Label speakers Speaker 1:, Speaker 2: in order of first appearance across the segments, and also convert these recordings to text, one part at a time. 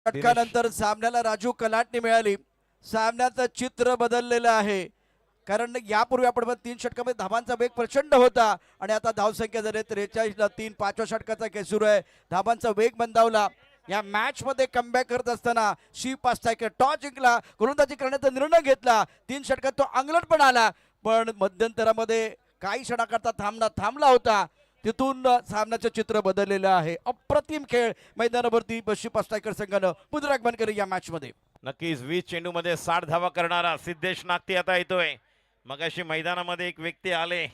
Speaker 1: षटकानंतर सामन्याला राजू कलाटणी मिळाली. सामन्याचं चित्र बदललेलं आहे, कारण यापूर्वी आपण 3 षटकामध्ये धावांचा वेग प्रचंड होता आणि आता धावसंख्या झाली 43ला 3. 5व्या षटकाचा खेळ सुरू आहे. धावांचा वेग मंदावला. या मॅच मध्ये कमबॅक करत असताना शिव स्ट्रायकर टॉस जिंकला, गोलंदाजी करण्याचा निर्णय घेतला. 3 षटकात तो अंगलट पण आला, पण मध्यंतरामध्ये काही क्षणाकरता थांबला होता. तिथून सामन्याचं चित्र बदललेलं आहे. अप्रतिम खेळ मैदानावरती शिव स्ट्रायकर संघानं पुनरागमन केलं या मॅच मध्ये.
Speaker 2: नक्कीच 20 चेंडूमध्ये 60 धावा करणारा सिद्धेश नागती आता येतोय. मगाशी मैदानामध्ये एक व्यक्ती आले,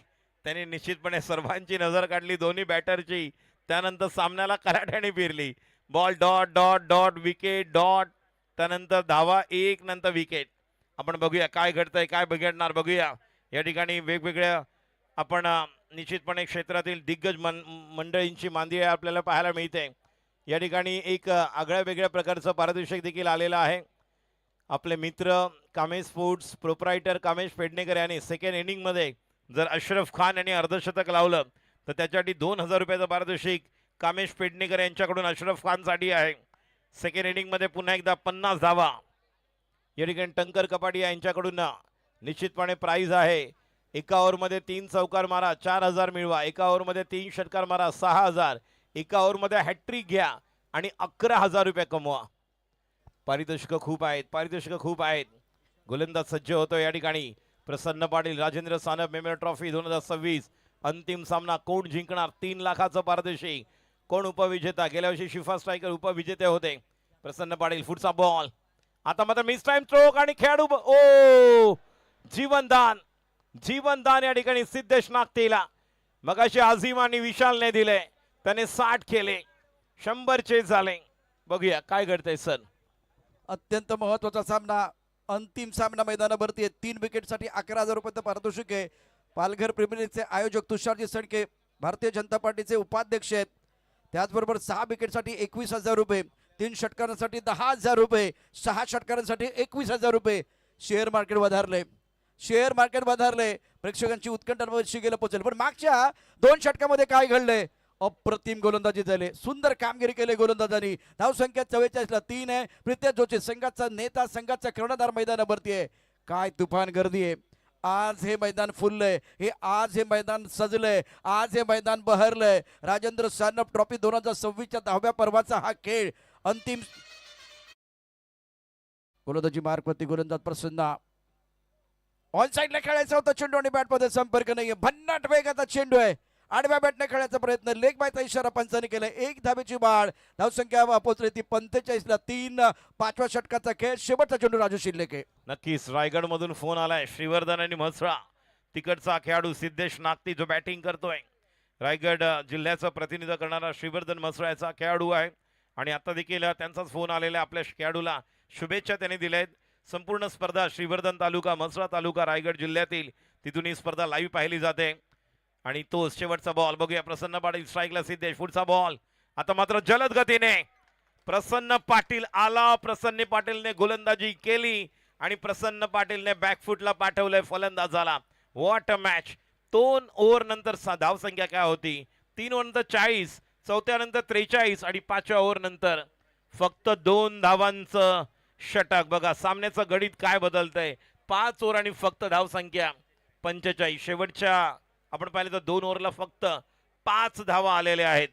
Speaker 2: त्यांनी निश्चितपणे सर्वांची नजर काढली, दोन्ही बॅटरची. त्यानंतर सामन्याला कराट्याने फिरली. Ball dot dot dot wicket dot, त्यानंतर धावा 1, नंतर विकेट. आपण बघूया काय घडतंय, काय बिघडणार बघूया. या ठिकाणी वेगवेगळ्या आपण निश्चितपणे क्षेत्रातील दिग्गज मंडळींची मांदियाळी आपल्याला पाहायला मिळते. या ठिकाणी एक आगळ्या वेगळ्या प्रकारचं पारितोषिक देखील आलेलं आहे. आपले मित्र कामेश फूड्स प्रोप्रायटर कामेश पेडणेकर यांनी सेकंड इनिंगमध्ये जर अशरफ खान यांनी अर्धशतक लावलं तर त्याच्यासाठी 2000 रुपयाचं पारितोषिक कामेश पेडणेकर यांच्याकडून अशरफ खानसाठी आहे. सेकंड इनिंगमध्ये पुन्हा एकदा 50 धावा या ठिकाणी टंकर कपाडिया यांच्याकडून निश्चितपणे प्राईज आहे. एका ओव्हरमध्ये 3 चौकार मारा 4000 मिळवा, एका ओव्हरमध्ये 3 षटकार मारा 6000, एका ओव्हरमध्ये हॅट्रिक घ्या आणि 11000 रुपये कमवा. पारितोषिकं खूप आहेत. गोलंदाज सज्ज होतो या ठिकाणी. प्रसन्न पाटील राजेंद्र सानप मेमोरियल ट्रॉफी 2026 अंतिम सामना कोण जिंकणार? 3 लाखाचं पारितोषिक. कोण उपविजेता? गेल्या वर्षी शिफा स्ट्रायकर उपविजेते होते. प्रसन्न पाटील पुढचा बॉल, आता मात्र मिस टाइम स्ट्रोक आणि खेळाडू ओ जीवनदान या ठिकाणी सिद्धेश नागतीला. मगाशी आझिम आणि विशालने दिले, त्याने 60 केले, 100 चेस झाले. बघूया काय घडतंय सर.
Speaker 1: अत्यंत महत्वाचा सामना, अंतिम सामना मैदानावरती आहे. 3 विकेटसाठी 11000 रुपयाचं पारितोषिक आहे. पालघर प्रीमियर लीगचे आयोजक तुषारजी सडके भारतीय जनता पार्टीचे उपाध्यक्ष आहेत. त्याचबरोबर 6 विकेटसाठी 21000 रुपये, 3 षटकारांसाठी 10000 रुपये, 6 षटकारांसाठी 21000 रुपये. शेअर मार्केट वधारले. प्रेक्षकांची उत्कंठा गेलं पोहोचेल. पण मागच्या 2 षटकामध्ये काय घडलंय? अप्रतिम गोलंदाजी झाले, सुंदर कामगिरी केली गोलंदाजांनी. धावसंख्या 44ला 3 आहे. प्रितेश जोशी संघाचा नेता, संघाचा कर्णधार मैदानावरती आहे. काय तुफान गर्दी आहे. आज हे मैदान फुललंय, आज हे मैदान सजलंय, आज हे मैदान बहरलंय. राजेंद्र सानप ट्रॉफी 2026च्या 10व्या पर्वाचा हा खेळ. अंतिम गोलंदाजी मार्गवरती गोलंदाज प्रसन्न. ऑन साईडला खेळायचा होता चेंडू आणि बॅटमध्ये संपर्क नाहीये. भन्नाट वेगाचा चेंडू आहे. आडव्या बॅटने खेळायचा प्रयत्न, लेग बायचा इशारा पंचाने केलाय. 1 धावेची बाळ. धावसंख्या पोहोचली ती 45ला 3. 5व्या षटकाचा खेळ. शेवटचा चेंडू राजू शिल्लेके.
Speaker 2: नक्कीच रायगड मधून फोन आलाय. श्रीवर्धन आणि म्हसळा तिकडचा खेळाडू सिद्धेश नागती जो बॅटिंग करतोय. रायगड जिल्ह्याचं प्रतिनिधित्व करणारा श्रीवर्धन म्हसळाचा खेळाडू आहे आणि आता देखील त्यांचाच फोन आलेला. आपल्या खेळाडूला शुभेच्छा त्यांनी दिल्या आहेत. संपूर्ण स्पर्धा श्रीवर्धन तालुका, म्हसळा तालुका, रायगड जिल्ह्यातील तिथून ही स्पर्धा लाईव्ह पाहिली जाते. आणि तो शेवटचा बॉल बघूया. प्रसन्न पाटील स्ट्राईकला सिद्धेश. पुढचा बॉल, आता मात्र जलद गतीने प्रसन्न पाटील आला. प्रसन्न पाटीलने गोलंदाजी केली आणि प्रसन्न पाटीलने बॅकफुटला पाठवलंय फलंदाजाला. What a match. 2 ओव्हर नंतर धावसंख्या काय होती? 3 ओव्हर नंतर 40, 4थ्या नंतर 43 आणि 5व्या ओव्हर नंतर फक्त 2 धावांचं षटक. बघा सामन्याचं गणित काय बदलतंय. 5 ओव्हर आणि फक्त धावसंख्या 45. शेवटच्या आपण पाहिलं तर 2 ओव्हरला फक्त 5 धावा आलेल्या आहेत.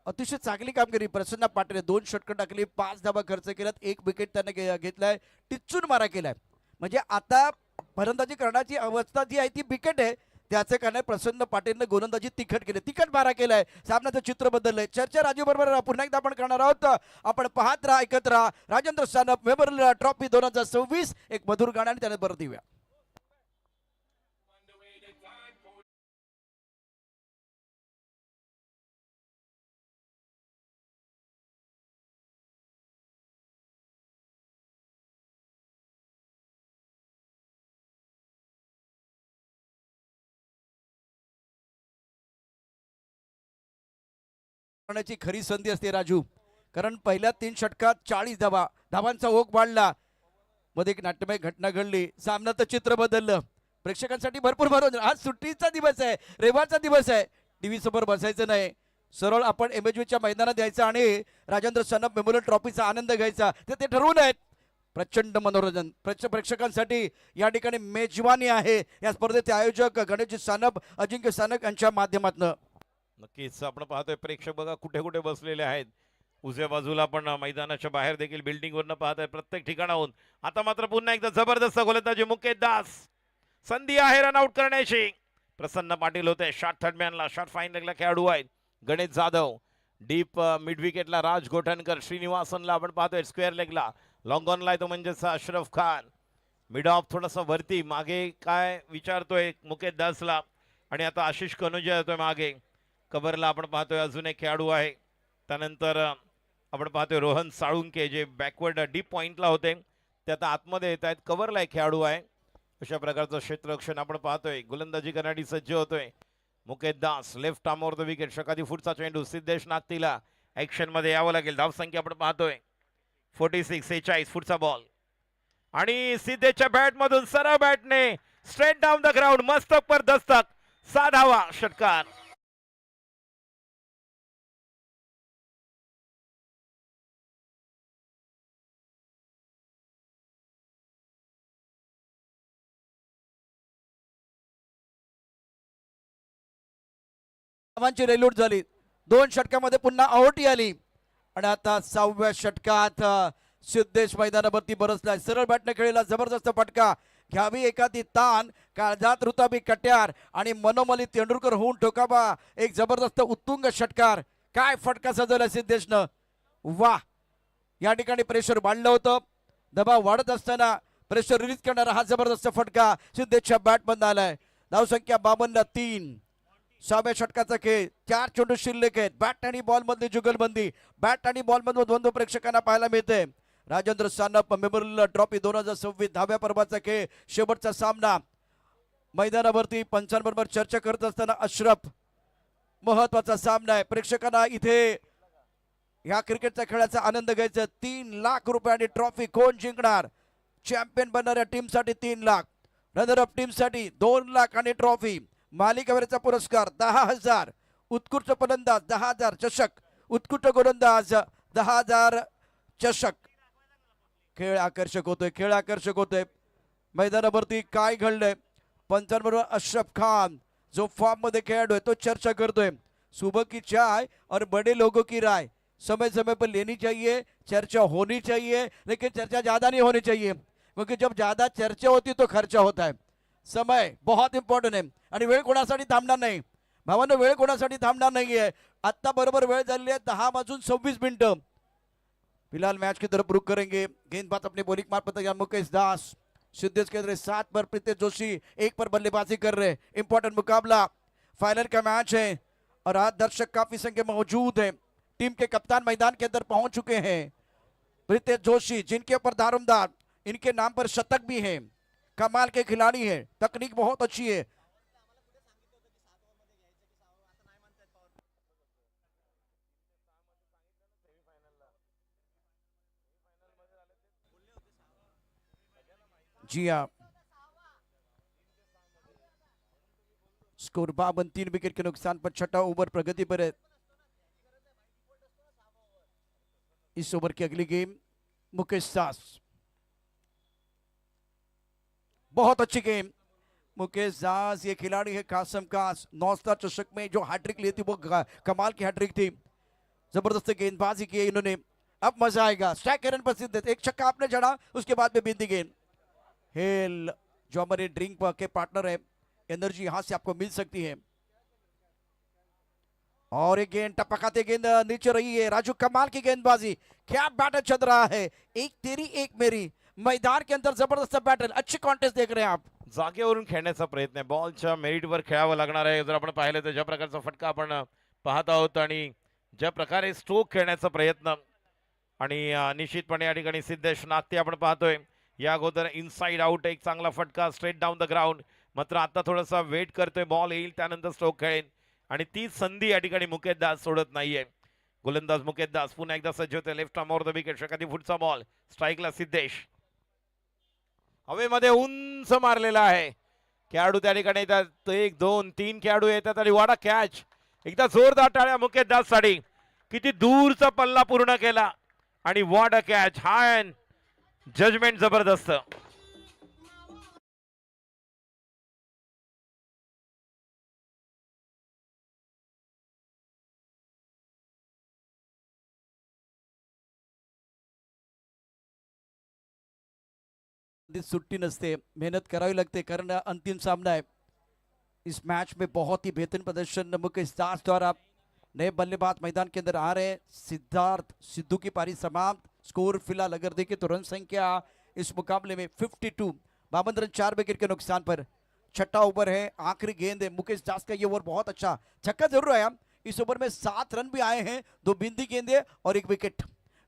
Speaker 1: अतिशय चांगली कामगिरी. प्रसन्न पाटील 2 षटकं टाकली, 5 धावा खर्च केल्यात, 1 विकेट त्याने घेतलाय, टिच्चून मारा केलाय. म्हणजे आता फलंदाजी करण्याची अवस्था जी आहे ती विकेट आहे. त्याचे कारण प्रसन्न पाटीलने गोलंदाजी तिखट मारा केलाय. सामन्याचं चित्र बदललंय. चर्चा राजू बरोबर पुन्हा एकदा आपण करणार आहोत. आपण पाहत राहा, ऐकत राहा. राजेंद्र सानप मेमोरियल ट्रॉफी 2026 एक मधुर गाण्याने त्याने बरं देऊया. करण्याची खरी संधी असते राजू, कारण पहिल्या 3 षटकात 40 धावांचा ओघ वाढला. मध्ये एक नाट्यमय घटना घडली. सामन्याचं चित्र बदललं. प्रेक्षकांसाठी भरपूर मनोरंजन. आज सुट्टीचा दिवस आहे, रविवारचा दिवस आहे. टीव्ही समोर बसायचं नाही. सरळ आपण MHBच्या मैदानात द्यायचा आणि राजेंद्र सनप मेमोरियल ट्रॉफीचा आनंद घ्यायचा ते ठरवून आहेत. प्रचंड मनोरंजन प्रेक्षकांसाठी या ठिकाणी मेजवानी आहे या स्पर्धेचे आयोजक गणेश सानप अजिंक्य सानप यांच्या माध्यमातून.
Speaker 2: नक्कीच आपण पाहतोय प्रेक्षक बघा कुठे कुठे बसलेले आहेत. उजव्या बाजूला पण मैदानाच्या बाहेर देखील बिल्डिंग वरनं पाहतोय प्रत्येक ठिकाणाहून. आता मात्र पुन्हा एकदा जबरदस्त गोलंदाजी मुकेश दास. संधी आहे रन आउट करण्याची. प्रसन्न पाटील होते शॉट थर्ड मॅनला. शॉट फाईन लेगला खेळाडू आहेत गणेश जाधव. डीप मिड विकेटला राज गोठणकर. श्रीनिवासनला आपण पाहतोय स्क्वेअर लेगला. लॉंग ऑनला तो म्हणजेच अशरफ खान. मिड ऑफ थोडासा वरती मागे काय विचारतोय मुकेश दासला. आणि आता आशिष कनोजिया येतोय मागे. कव्हरला आपण पाहतोय अजून एक खेळाडू आहे. त्यानंतर आपण पाहतोय रोहन साळुंके जे बॅकवर्ड डीप पॉइंटला होते ते आता आतमध्ये येत आहेत. कव्हरला एक खेळाडू आहे. अशा प्रकारचं क्षेत्ररक्षण आपण पाहतोय. गोलंदाजी करण्यासाठी सज्ज होतोय मुकेश दास. लेफ्ट आर्मवर द विकेट. षटकाधी फुटचा चेंडू. सिद्धेश नागतीला ऍक्शन मध्ये यावं लागेल. धावसंख्या आपण पाहतोय 46 46 फुटचा बॉल. आणि सिद्धेशच्या बॅट मधून सरळ बॅटने स्ट्रेट डाऊन द ग्राउंड. मस्तक पर दस्तक. 6 धावा षटकार.
Speaker 1: धावांची रेलूट झाली. 2 षटकामध्ये पुन्हा आउट आली आणि आता 6व्या षटकात सिद्धेश मैदानावरती बरसलाय. सरळ बॅटने खेळलेला जबरदस्त फटका. घ्यावी एखादी तान. काळजात रुताबी कट्यार आणि मनोमली तेंडुलकर होऊन ठोकावा एक जबरदस्त उत्तुंग षटकार. काय फटका सजवला सिद्धेशनं. वा या ठिकाणी प्रेशर वाढलं होतं. दबाव वाढत असताना प्रेशर रिलीज करणारा हा जबरदस्त फटका सिद्धेशच्या बॅट बंद आलाय. धावसंख्या 52-3. 6व्या षटकाचा खेळ. 4 चेंडू शिल्लक आहेत. बॅट आणि बॉल मधली जुगलबंदी. बॅट आणि बॉल मध्ये द्वंद्व प्रेक्षकांना पाहायला मिळते. राजेंद्र सानप मेमोरियल ट्रॉफी 2026 10व्या पर्वाचा खेळ. शेवटचा सामना मैदानावरती पंचांबरोबर चर्चा करत असताना अशरफ. महत्वाचा सामना आहे. प्रेक्षकांना इथे या क्रिकेटच्या खेळाचा आनंद घ्यायचा. 3 लाख रुपये ट्रॉफी. कोण जिंकणार. चॅम्पियन बनणाऱ्या टीमसाठी 3 लाख. रनर अप टीमसाठी 2 लाख आणि ट्रॉफी. मालिकावीरचा पुरस्कार 10,000. उत्कृष्ट फलंदाज 10,000 चषक. उत्कृष्ट गोलंदाज 10,000 चषक. खेळ आकर्षक होतोय. खेळ आकर्षक होतोय. मैदानावरती काय घडलंय. पंचांबरोबर अशरफ खान जो फॉर्म मध्ये खेळाडू है तो चर्चा करतोय. सुबह की चाय और बड़े लोगों की राय समय समय पर लेनी चाहिए. चर्चा होनी चाहिए लेकिन चर्चा ज्यादा नहीं होनी चाहिए क्योंकि जब ज्यादा चर्चा होती तो खर्चा होता है. समय बहुत इंपॉर्टंट है आणि वेळ कोणासाठी थांबणार नाही. भावांनो वेळ कोणासाठी थांबणार नाहीये. आता बरोबर वेळ झालेली आहे 10:26. फिलहाल मैच की तरफ रुख करेंगे. गेंदबाज अपने बॉलिंग मार्फत तैयार मुकेश दास. सिद्धेश के अंदर 7 पर प्रीतेश जोशी 1 पर बल्लेबाजी कर रहे. इंपॉर्टेंट मुकाबला फाइनल का मैच है और आज दर्शक काफी संख्या में मौजूद है. टीम के कप्तान मैदान के अंदर पहुंच चुके हैं. प्रीतेश जोशी जिनके ऊपर दारोमदार इनके नाम पर शतक भी है. कमाल के खिलाड़ी है. तकनीक बहुत अच्छी है. जी हाँ स्कोर 52. 3 विकेट के नुकसान पर 6ठा ओवर प्रगति पर है. इस ओवर की अगली गेम मुकेश दास. बहुत अच्छी गेम. मुकेश दास ये खिलाड़ी है कासम कास. 9 स्टार चषक में जो हैट्रिक ली थी वो कमाल की हैट्रिक थी. जबरदस्त गेंदबाजी की है इन्होंने. अब मजा आएगा. स्ट्राइक रन पर सिद्ध. एक छक्का आपने जड़ा उसके बाद में बिंदी गेंद. हेल जो हमारे ड्रिंक के पार्टनर है. एनर्जी यहां से आपको मिल सकती है. और एक गेंद टपकाते गेंद नीचे रही है. राजू कमाल की गेंदबाजी. क्या बैटल चल रहा है. एक तेरी एक मेरी. मैदान के अंदर जबरदस्त बैटल. अच्छी कॉन्टेस्ट देख रहे हैं आप.
Speaker 2: जागेवरून खेळण्याचा प्रयत्न आहे. बॉलच्या मेरिटवर खेळावं लागणार आहे. जर आपण पाहिलं तर ज्या प्रकारचा फटका आपण पाहत आहोत आणि ज्या प्रकारे स्ट्रोक खेळण्याचा प्रयत्न आणि निश्चितपणे या ठिकाणी सिद्धेश नागती आपण पाहतोय. या अगोदर इनसाइड आउट एक चांगला फटका स्ट्रेट डाऊन द ग्राउंड. मात्र आता थोडासा वेट करतोय. बॉल येईल त्यानंतर स्ट्रोक खेळेल आणि ती संधी या ठिकाणी मुकेश दास सोडत नाहीये. गोलंदाज मुकेश दास पुन्हा एकदा सज्ज होते. लेफ्ट आर्मवर द विकेट. षटकाधी फुटचा बॉल. स्ट्राईकला सिद्धेश. हवेमध्ये उंच मारलेला आहे. खेळाडू त्या ठिकाणी येतात. 1 2 3 खेळाडू येतात आणि वाडा कॅच. एकदा जोरदार टाळ्या मुकेश साठी. किती दूरचा पल्ला पूर्ण केला आणि what a catch. High judgement जबरदस्त.
Speaker 1: सुट्टी नसते, मेहनत करावी लगते कारण अंतिम सामना है. इस मैच में बहुत ही बेहतरीन प्रदर्शन मुकेश दास द्वारा. नए बल्लेबाज मैदान के अंदर आ रहे हैं. सिद्धार्थ सिद्धू की पारी समाप्त. स्कोर फिलहाल अगर देखें तो रन संख्या इस मुकाबले में 52. 52 रन 4 विकेट के नुकसान पर. छठा ओवर है, आखिरी गेंद है. मुकेश दास का ये ओवर बहुत अच्छा, छक्का जरूर आया. इस ओवर में 7 रन भी आए हैं, 2 बिंदी गेंदे और 1 विकेट.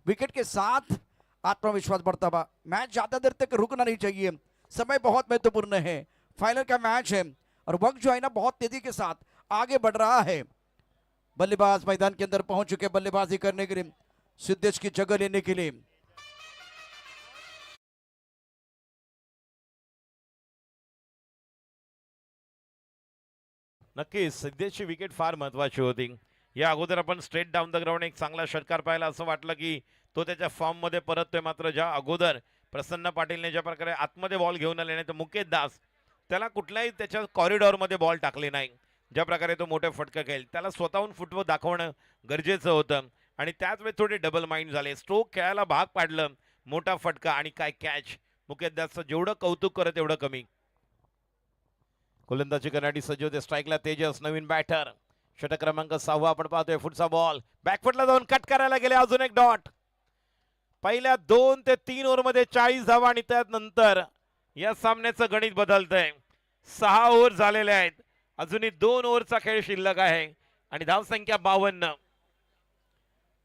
Speaker 1: विकेट के साथ आत्मविश्वास बढ़ता हुआ. मैच ज्यादा देर तक रुकना नहीं चाहिए, समय बहुत महत्वपूर्ण है. फाइनल का मैच है और वक्त जो है ना बहुत तेजी के साथ आगे बढ़ रहा है. बल्लेबाज मैदान के अंदर पहुंच चुके बल्लेबाजी करने के लिए, सिद्धेश की जगह लेने के लिए.
Speaker 2: नक्कीच सिद्धेशची विकेट फार महत्वाची होती. या अगोदर आपण स्ट्रेट डाऊन द ग्राउंड एक चांगला षटकार पाहिला, असं वाटलं की तो त्याच्या फॉर्म मध्ये परततोय. मात्र ज्या अगोदर प्रसन्न पाटीलने ज्या प्रकारे आतमध्ये बॉल घेऊन आले नाही, तर मुकेश दास त्याला कुठल्याही त्याच्या कॉरिडॉरमध्ये बॉल टाकले नाही. ज्या प्रकारे तो मोठे फटका खेळ, त्याला स्वतःहून फुटबॉल दाखवणं गरजेचं होतं आणि त्याच वेळी थोडे डबल माइंड झाले. स्ट्रोक खेळायला भाग पाडलं, मोठा फटका आणि काय कॅच. मुकेश दासचं जेवढं कौतुक करत तेवढं कमी. गोलंदाजी करण्यासाठी सज्ज होते. स्ट्राईकला तेजस, नवीन बॅटर. षटक क्रमांक 6 आपण पाहतोय. फुटचा बॉल बॅकफुटला जाऊन कट करायला गेले. अजून एक डॉट. पहिल्या 2 ते 3 ओव्हरमध्ये 40 धावा आणि त्यानंतर या सामन्याचं गणित बदलतंय. 6 ओव्हर झालेले आहेत, अजूनही 2 ओव्हरचा खेळ शिल्लक आहे आणि धाव संख्या 52.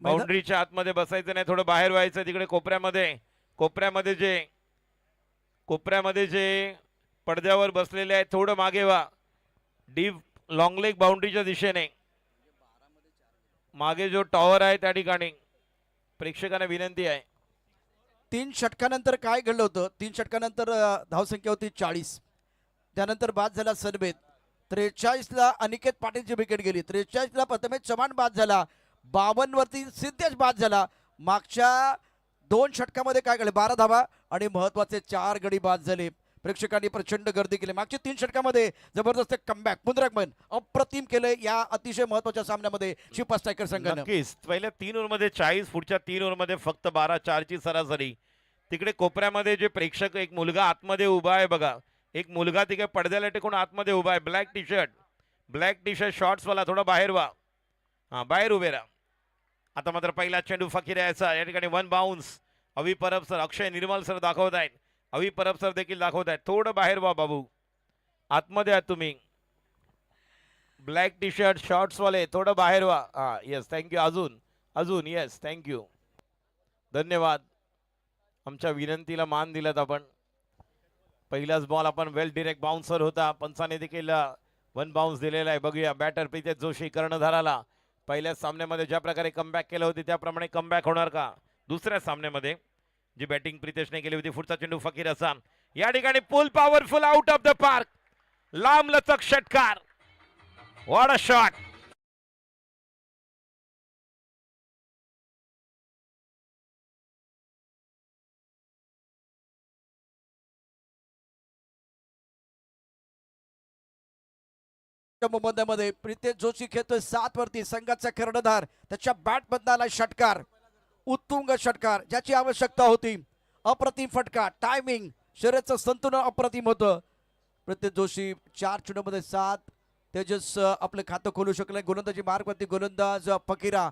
Speaker 2: बाउंड्रीच्या आतमध्ये बसायचं नाही, थोडं बाहेर व्हायचं. तिकडे कोपऱ्यामध्ये जे पडद्यावर बसलेले आहेत, थोडं मागे व्हा. डीप लॉंग लेग बाउंड्रीच्या दिशेने मागे जो टॉवर आहे त्या ठिकाणी प्रेक्षकांना विनंती आहे.
Speaker 1: 3 षटकानंतर काय घडलं होतं? 3 षटकानंतर धावसंख्या होती 40. त्यानंतर बाद झाला सनबेत. 43 ला अनिकेत पाटीलची विकेट गेली. 43 ला प्रथमेश चव्हाण बाद झाला. 52 वरती सिद्धेश बाद झाला. मागच्या 2 षटकामध्ये काय घडले? 12 धावा आणि महत्वाचे 4 गडी बाद झाले. प्रेक्षकांनी प्रचंड गर्दी केली. मागच्या 3 षटकामध्ये जबरदस्त कमबॅक, पुनरागमन अप्रतिम केले या अतिशय महत्वाच्या सामन्यामध्ये शिपा स्ट्रायकर संघाने.
Speaker 2: नक्कीच पहिल्या 3 ओव्हरमध्ये 40, पुढच्या 3 ओव्हरमध्ये फक्त 12-4 ची सरासरी. तिकडे कोपऱ्यामध्ये जे प्रेक्षक, एक मुलगा आतमध्ये उभा आहे बघा, एक मुलगा तिकडे पडद्याला टेकून आतमध्ये उभा आहे. ब्लॅक टी शर्ट शॉर्ट्स वाला, थोडा बाहेर व्हा. हा, बाहेर उभे राहा. आता मात्र पहिला चेंडू फकीर यायचा. या ठिकाणी 1 बाउन्स. अवी परब सर, अक्षय निर्मल सर दाखवत आहेत. अवी परब सर देखील दाखवत आहेत. थोडं बाहेर व्हा बाबू, आतमध्ये आहात तुम्ही. ब्लॅक टी शर्ट शॉर्ट्स वाले थोडं बाहेर व्हा. हा, येस, थँक्यू. अजून येस, थँक्यू, धन्यवाद. आमच्या विनंतीला मान दिलात आपण. पहिलाच बॉल आपण वेल डिरेक्ट बाउन्सर होता. पंचाने देखील 1 बाउन्स दिलेला आहे. बघूया बॅटर प्रीतेश जोशी कर्णधाराला पहिल्या सामन्यामध्ये ज्या प्रकारे कमबॅक केलं होते त्याप्रमाणे कमबॅक होणार का दुसऱ्या सामन्यामध्ये? जी बॅटिंग प्रीतेशने केली होती. पुढचा चेंडू फकीर असा. या ठिकाणी pull powerful out of the park. लांब लचक षटकार. What a shot.
Speaker 1: मध्ये प्रीतेश जोशी खेळतोय 7 वरती. संघाचा कर्णधार, त्याच्या बॅट मधला आला षटकार, उत्तुंग षटकार ज्याची आवश्यकता होती. अप्रतिम फटका, टायमिंग, शरीराचं संतुलन अप्रतिम होतं. प्रीतेश जोशी 4 चेंडूमध्ये 7. तेजस आपलं खातं खोलू शकलं. गोलंदाजी मार्गवरती गोलंदाज फकीरा,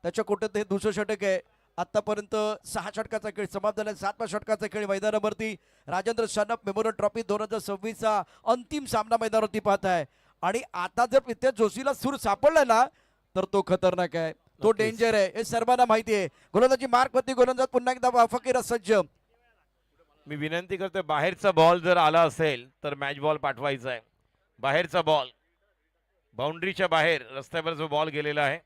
Speaker 1: त्याच्या कोट्यात हे दुसरं षटक आहे. आतापर्यंत 6 षटकाचा खेळ समाप्त झाला. 7व्या षटकाचा खेळ मैदानावरती. राजेंद्र सानप मेमोरियल ट्रॉफी 2026 चा अंतिम सामना मैदानावरती पाहत आहे. आणि आता जर प्रीतेश जोशीला सूर सापडला ना तर तो खतरनाक आहे, तो डेंजर आहे, हे सर्वांना माहिती आहे. गोलंदाजी मार्गवरती गोलंदाज पुन्हा एकदा फकीरा सज्ज.
Speaker 2: मी विनंती करतोय, बाहेरचा बॉल जर आला असेल तर मॅच बॉल पाठवायचा आहे. बाहेरचा बॉल, बाउंड्रीच्या बाहेर रस्त्यावर जो बॉल गेलेला आहे.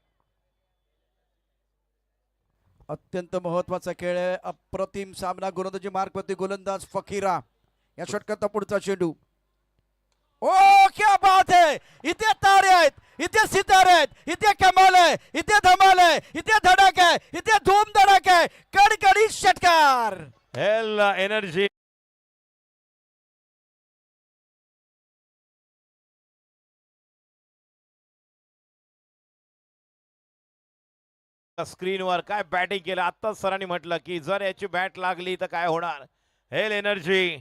Speaker 1: अत्यंत महत्वाचा खेळ आहे. अप्रतिम सामना. गोलंदाजी मार्गवरती गोलंदाज फकीरा. या षटकाचा पुढचा चेंडू. ओ क्या बात है, इथे तारे आहेत. इथे सितारे आहेत, इथे कमाल आहे, इथे धमाल आहे, इथे धडाक आहे, इथे धूम धडाक आहे. कडकडी षटकार.
Speaker 2: हेल एनर्जी स्क्रीनवर काय बॅटिंग केलं. आत्ताच सरांनी म्हटलं की जर याची बॅट लागली तर काय होणार. हेल एनर्जी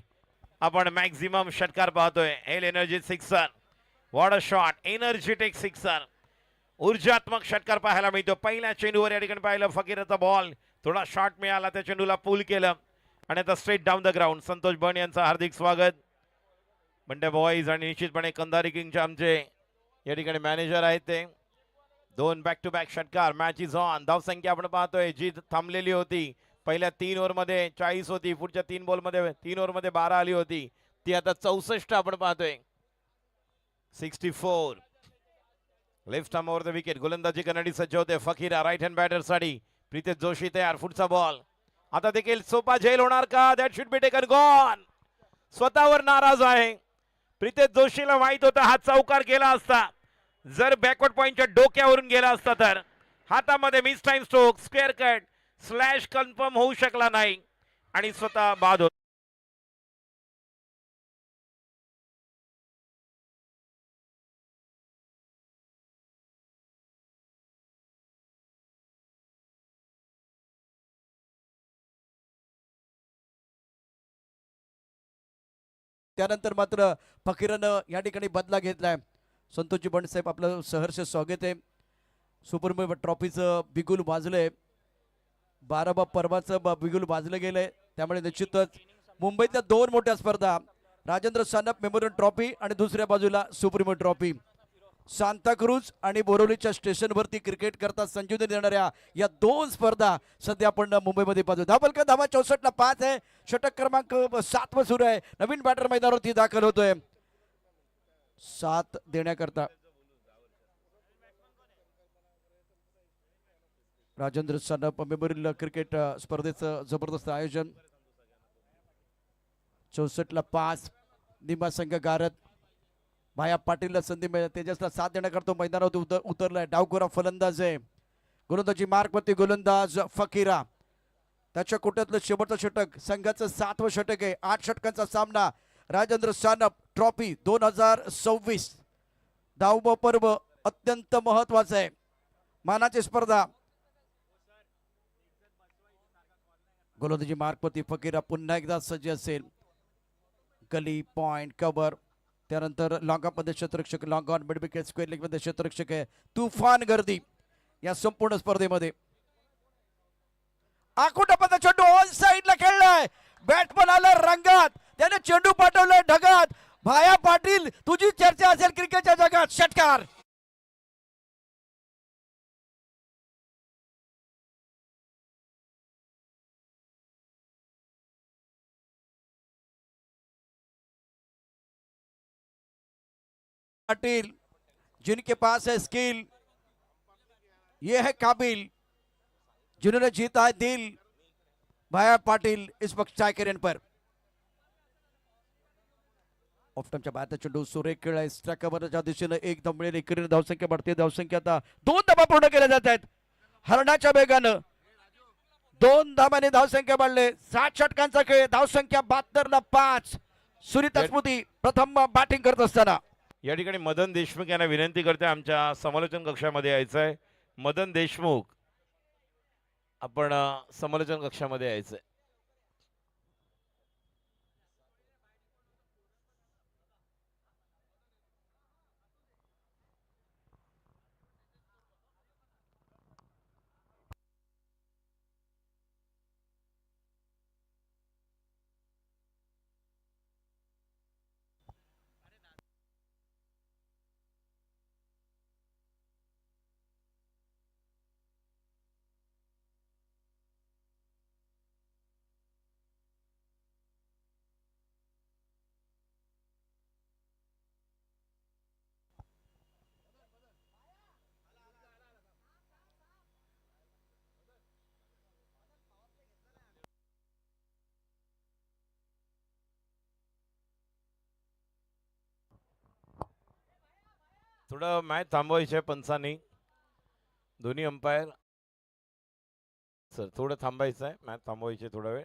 Speaker 2: आपण मॅक्झिमम षटकार पाहतोय. Hell energy sixer. What a shot. Energetic sixer. ऊर्जात्मक षटकार पाहायला मिळतो. पहिल्या चेंडूवर या ठिकाणी पाहिलं फकीरचा बॉल थोडा शॉट मिळाला, त्या चेंडूला पूल केलं आणि आता straight down the ground. Santosh Ban यांचं हार्दिक स्वागत. बंडे बॉईज आणि निश्चितपणे कंधारी किंगचे आमचे या ठिकाणी मॅनेजर आहेत ते. दोन बॅक टू बॅक षटकार. Match is on. धावसंख्या आपण पाहतोय जी थांबलेली होती पहिल्या 3 ओव्हरमध्ये 40 होती, पुढच्या 3 ओव्हरमध्ये 12 आली होती, ती आता 64 आपण पाहतोय. 64. Left arm over the wicket. गोलंदाजी करण्यासाठी सज्ज होते फकीरा. राईट हँड बॅटर साठी प्रितेश जोशी तयार. पुढचा बॉल आता देखील सोपा झेल होणार का. That should be taken gone. स्वतःवर नाराज आहे प्रितेश जोशीला. माहित होता हा चौकार गेला असता जर बॅकवर्ड पॉइंटच्या डोक्यावरून गेला असता तर. हातामध्ये miss time stroke. Square cut slash confirm होऊ शकला नाही आणि स्वतः बाद होत.
Speaker 1: त्यानंतर मात्र फकीरानं या ठिकाणी बदला घेतलाय. संतोषजी बंडसाहेब आपलं सहर्ष स्वागत आहे. सुपर ट्रॉफीचं बिगुल वाजलंय. 12 पर्वाचं बिगुल वाजलं गेलंय. त्यामुळे निश्चितच मुंबईतल्या 2 मोठ्या स्पर्धा, राजेंद्र सानप मेमोरियल ट्रॉफी आणि दुसऱ्या बाजूला सुप्रीमो ट्रॉफी. सांताक्रूज आणि बोरोलीच्या स्टेशनवरती क्रिकेट करता संजीवनी देणाऱ्या या 2 स्पर्धा सध्या आपण मुंबईमध्ये पाहतो. धावफलक धावा 64 ला 5 आहे. षटक क्रमांक 7 वर सुरू आहे. नवीन बॅटर मैदानावरती दाखल होतोय 7 देण्याकरता. राजेंद्र सानप मेमोरियल क्रिकेट स्पर्धेचं जबरदस्त आयोजन. 64 ला 5. निमा संघ गारत. भाया पाटीलला संधी मिळेल. तेजसला साथ देण्याकरता मैदानावर उतरलाय. डावखोरा फलंदाज आहे. गोलंदाजी मार्कवरती गोलंदाज फकीरा. त्याच्या कोट्यातलं शेवटचं षटक संघाचं 7वं षटक आहे. 8 षटकांचा सामना. राजेंद्र सानप ट्रॉफी 2026. धाव पर्व अत्यंत महत्वाचं आहे. मानाची स्पर्धा. गोलंदाजी मार्कवरती फकीरा पुन्हा एकदा सज्ज असेल. Gully point cover. त्यानंतर लॉंग ऑफ मध्ये क्षेत्ररक्षक. Long on mid wicket square leg मध्ये क्षेत्ररक्षक आहे. तुफान गर्दी या संपूर्ण स्पर्धेमध्ये. आखोटापचा चेंडू ऑन साइडला खेळलाय. बॅट्समन आला रंगात. त्याने चेंडू पाठवलाय ढगात. भाया पाटील तुझी चर्चा असेल क्रिकेटच्या जगात. षटकार. पाटिल जिनके पास है स्किल, ये है काबिल, जिन्होंने जीता है दिल. भाया पाटिल इस वक्त चाय करेन पर. ऑफ टाइमच्या बाहेरचा चेंडू सुरेख खेळाय. स्ट्रायकरच्या दिशेने एक धाव मिळेल. एकीने धावसंख्या बढ़ते. धावसंख्या आता 2 धावा पूर्ण केल्या जात आहेत हरणाच्या वेगानं. 2 धावाने धावसंख्या वाढले. 7 षटकांचा खेळ. धावसंख्या 72 ला 5. सुनीता स्मृती प्रथम बॅटिंग करत असताना.
Speaker 2: या ठिकाणी मदन देशमुख यांना विनंती करते आमच्या समालोचन कक्षामध्ये यायचंय. मदन देशमुख आपण समालोचन कक्षामध्ये यायचंय. थोडं मॅच थांबवायची आहे पंचांनी, दोन्ही अंपायर. सर थोडं थांबायचं आहे, मॅच थांबवायची आहे थोडा वेळ.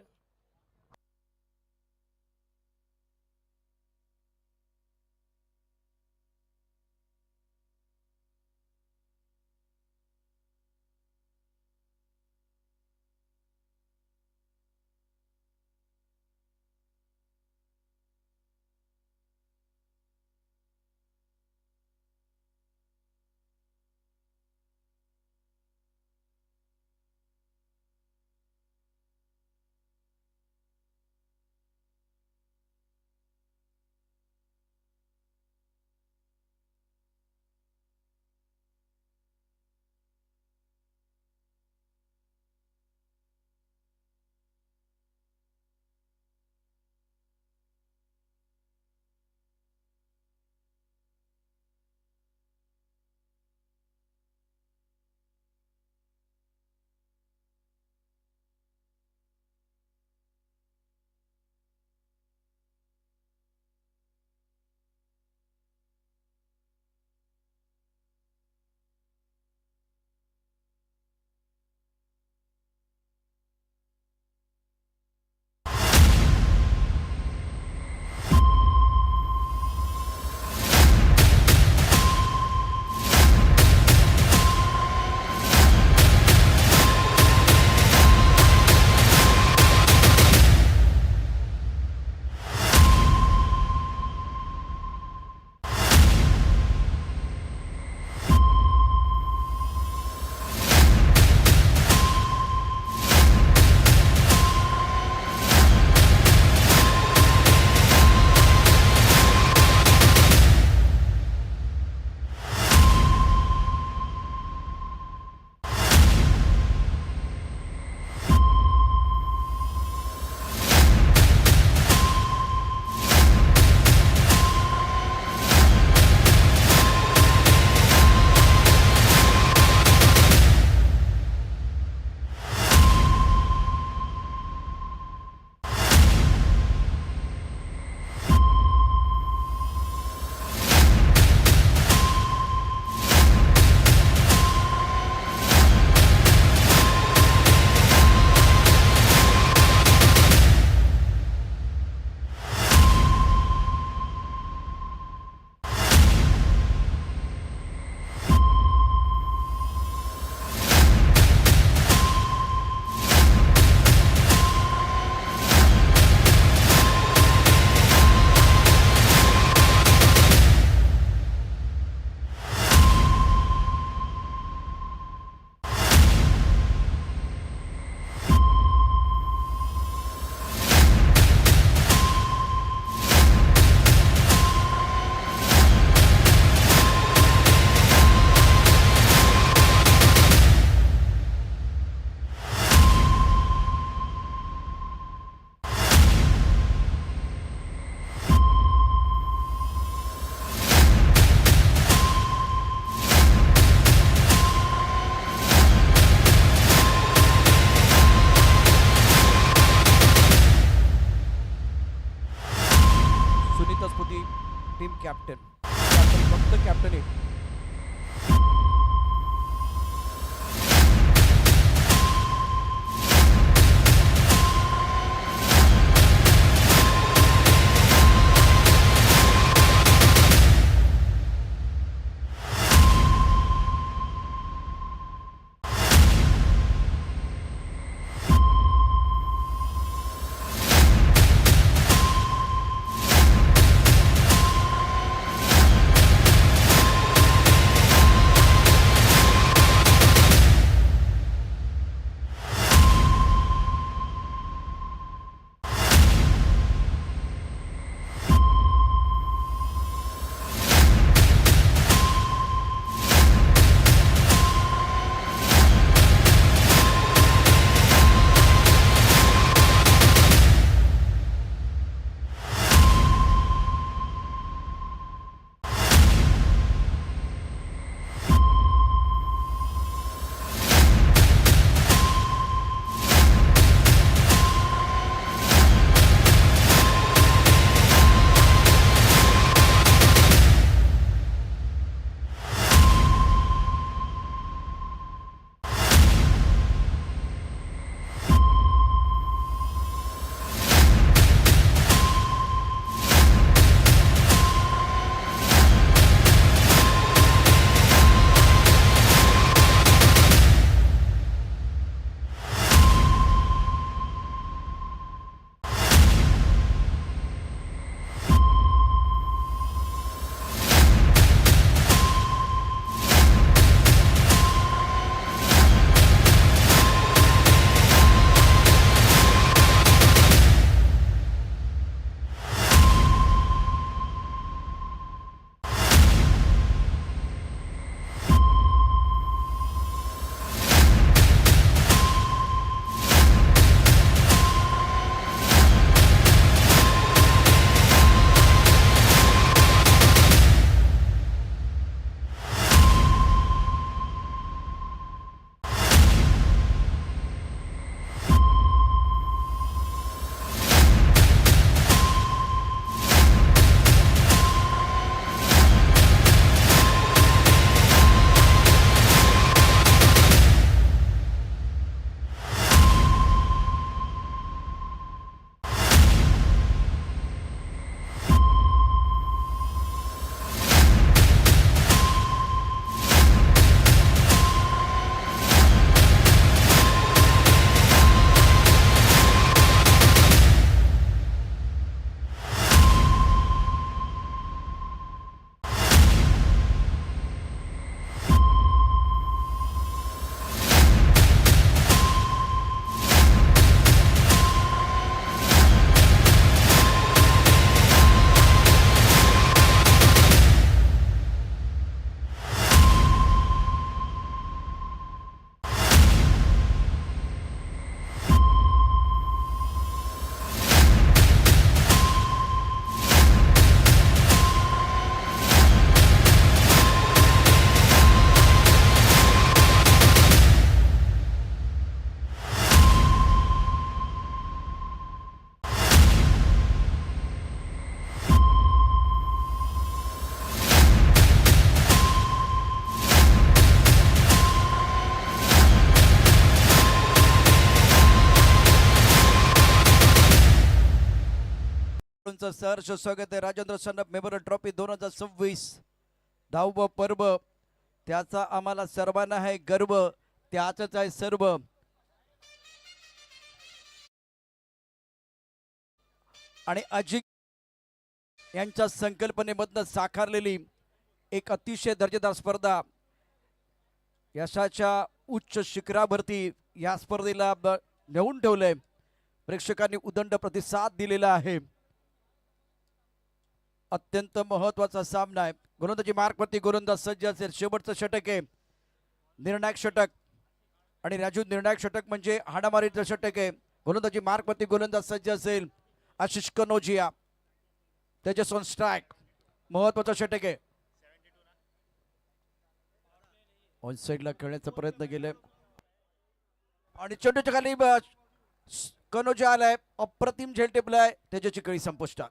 Speaker 1: तुमचं सहर्ष स्वागत आहे राजेंद्र सानप मेमोरियल ट्रॉफी 2026 10वं पर्व. त्याचा आम्हाला सर्वांना आहे गर्व, त्याचंच आहे सर्व. आणि अजिंक यांच्या संकल्पनेमधनं साकारलेली एक अतिशय दर्जेदार स्पर्धा, यशाच्या उच्च शिखरावरती या स्पर्धेला नेऊन ठेवलंय. प्रेक्षकांनी उदंड प्रतिसाद दिलेला आहे. अत्यंत महत्वाचा सामना आहे. गोलंदाजी मार्कवरती गोलंदाज सज्ज असेल. शेवटचं षटक आहे, निर्णायक षटक. आणि राजू, निर्णायक षटक म्हणजे हाणामारीचं षटक आहे. गोलंदाजी मार्कवरती गोलंदाज सज्ज असेल. Ashish Kanojia Tejas on strike. महत्वाचं षटक आहे. ऑन साइडला खेळण्याचा प्रयत्न केलाय आणि चेंडूच्या खाली कनोजिया आलाय. अप्रतिम झेल टेपलाय. त्याची कळी संपुष्टात.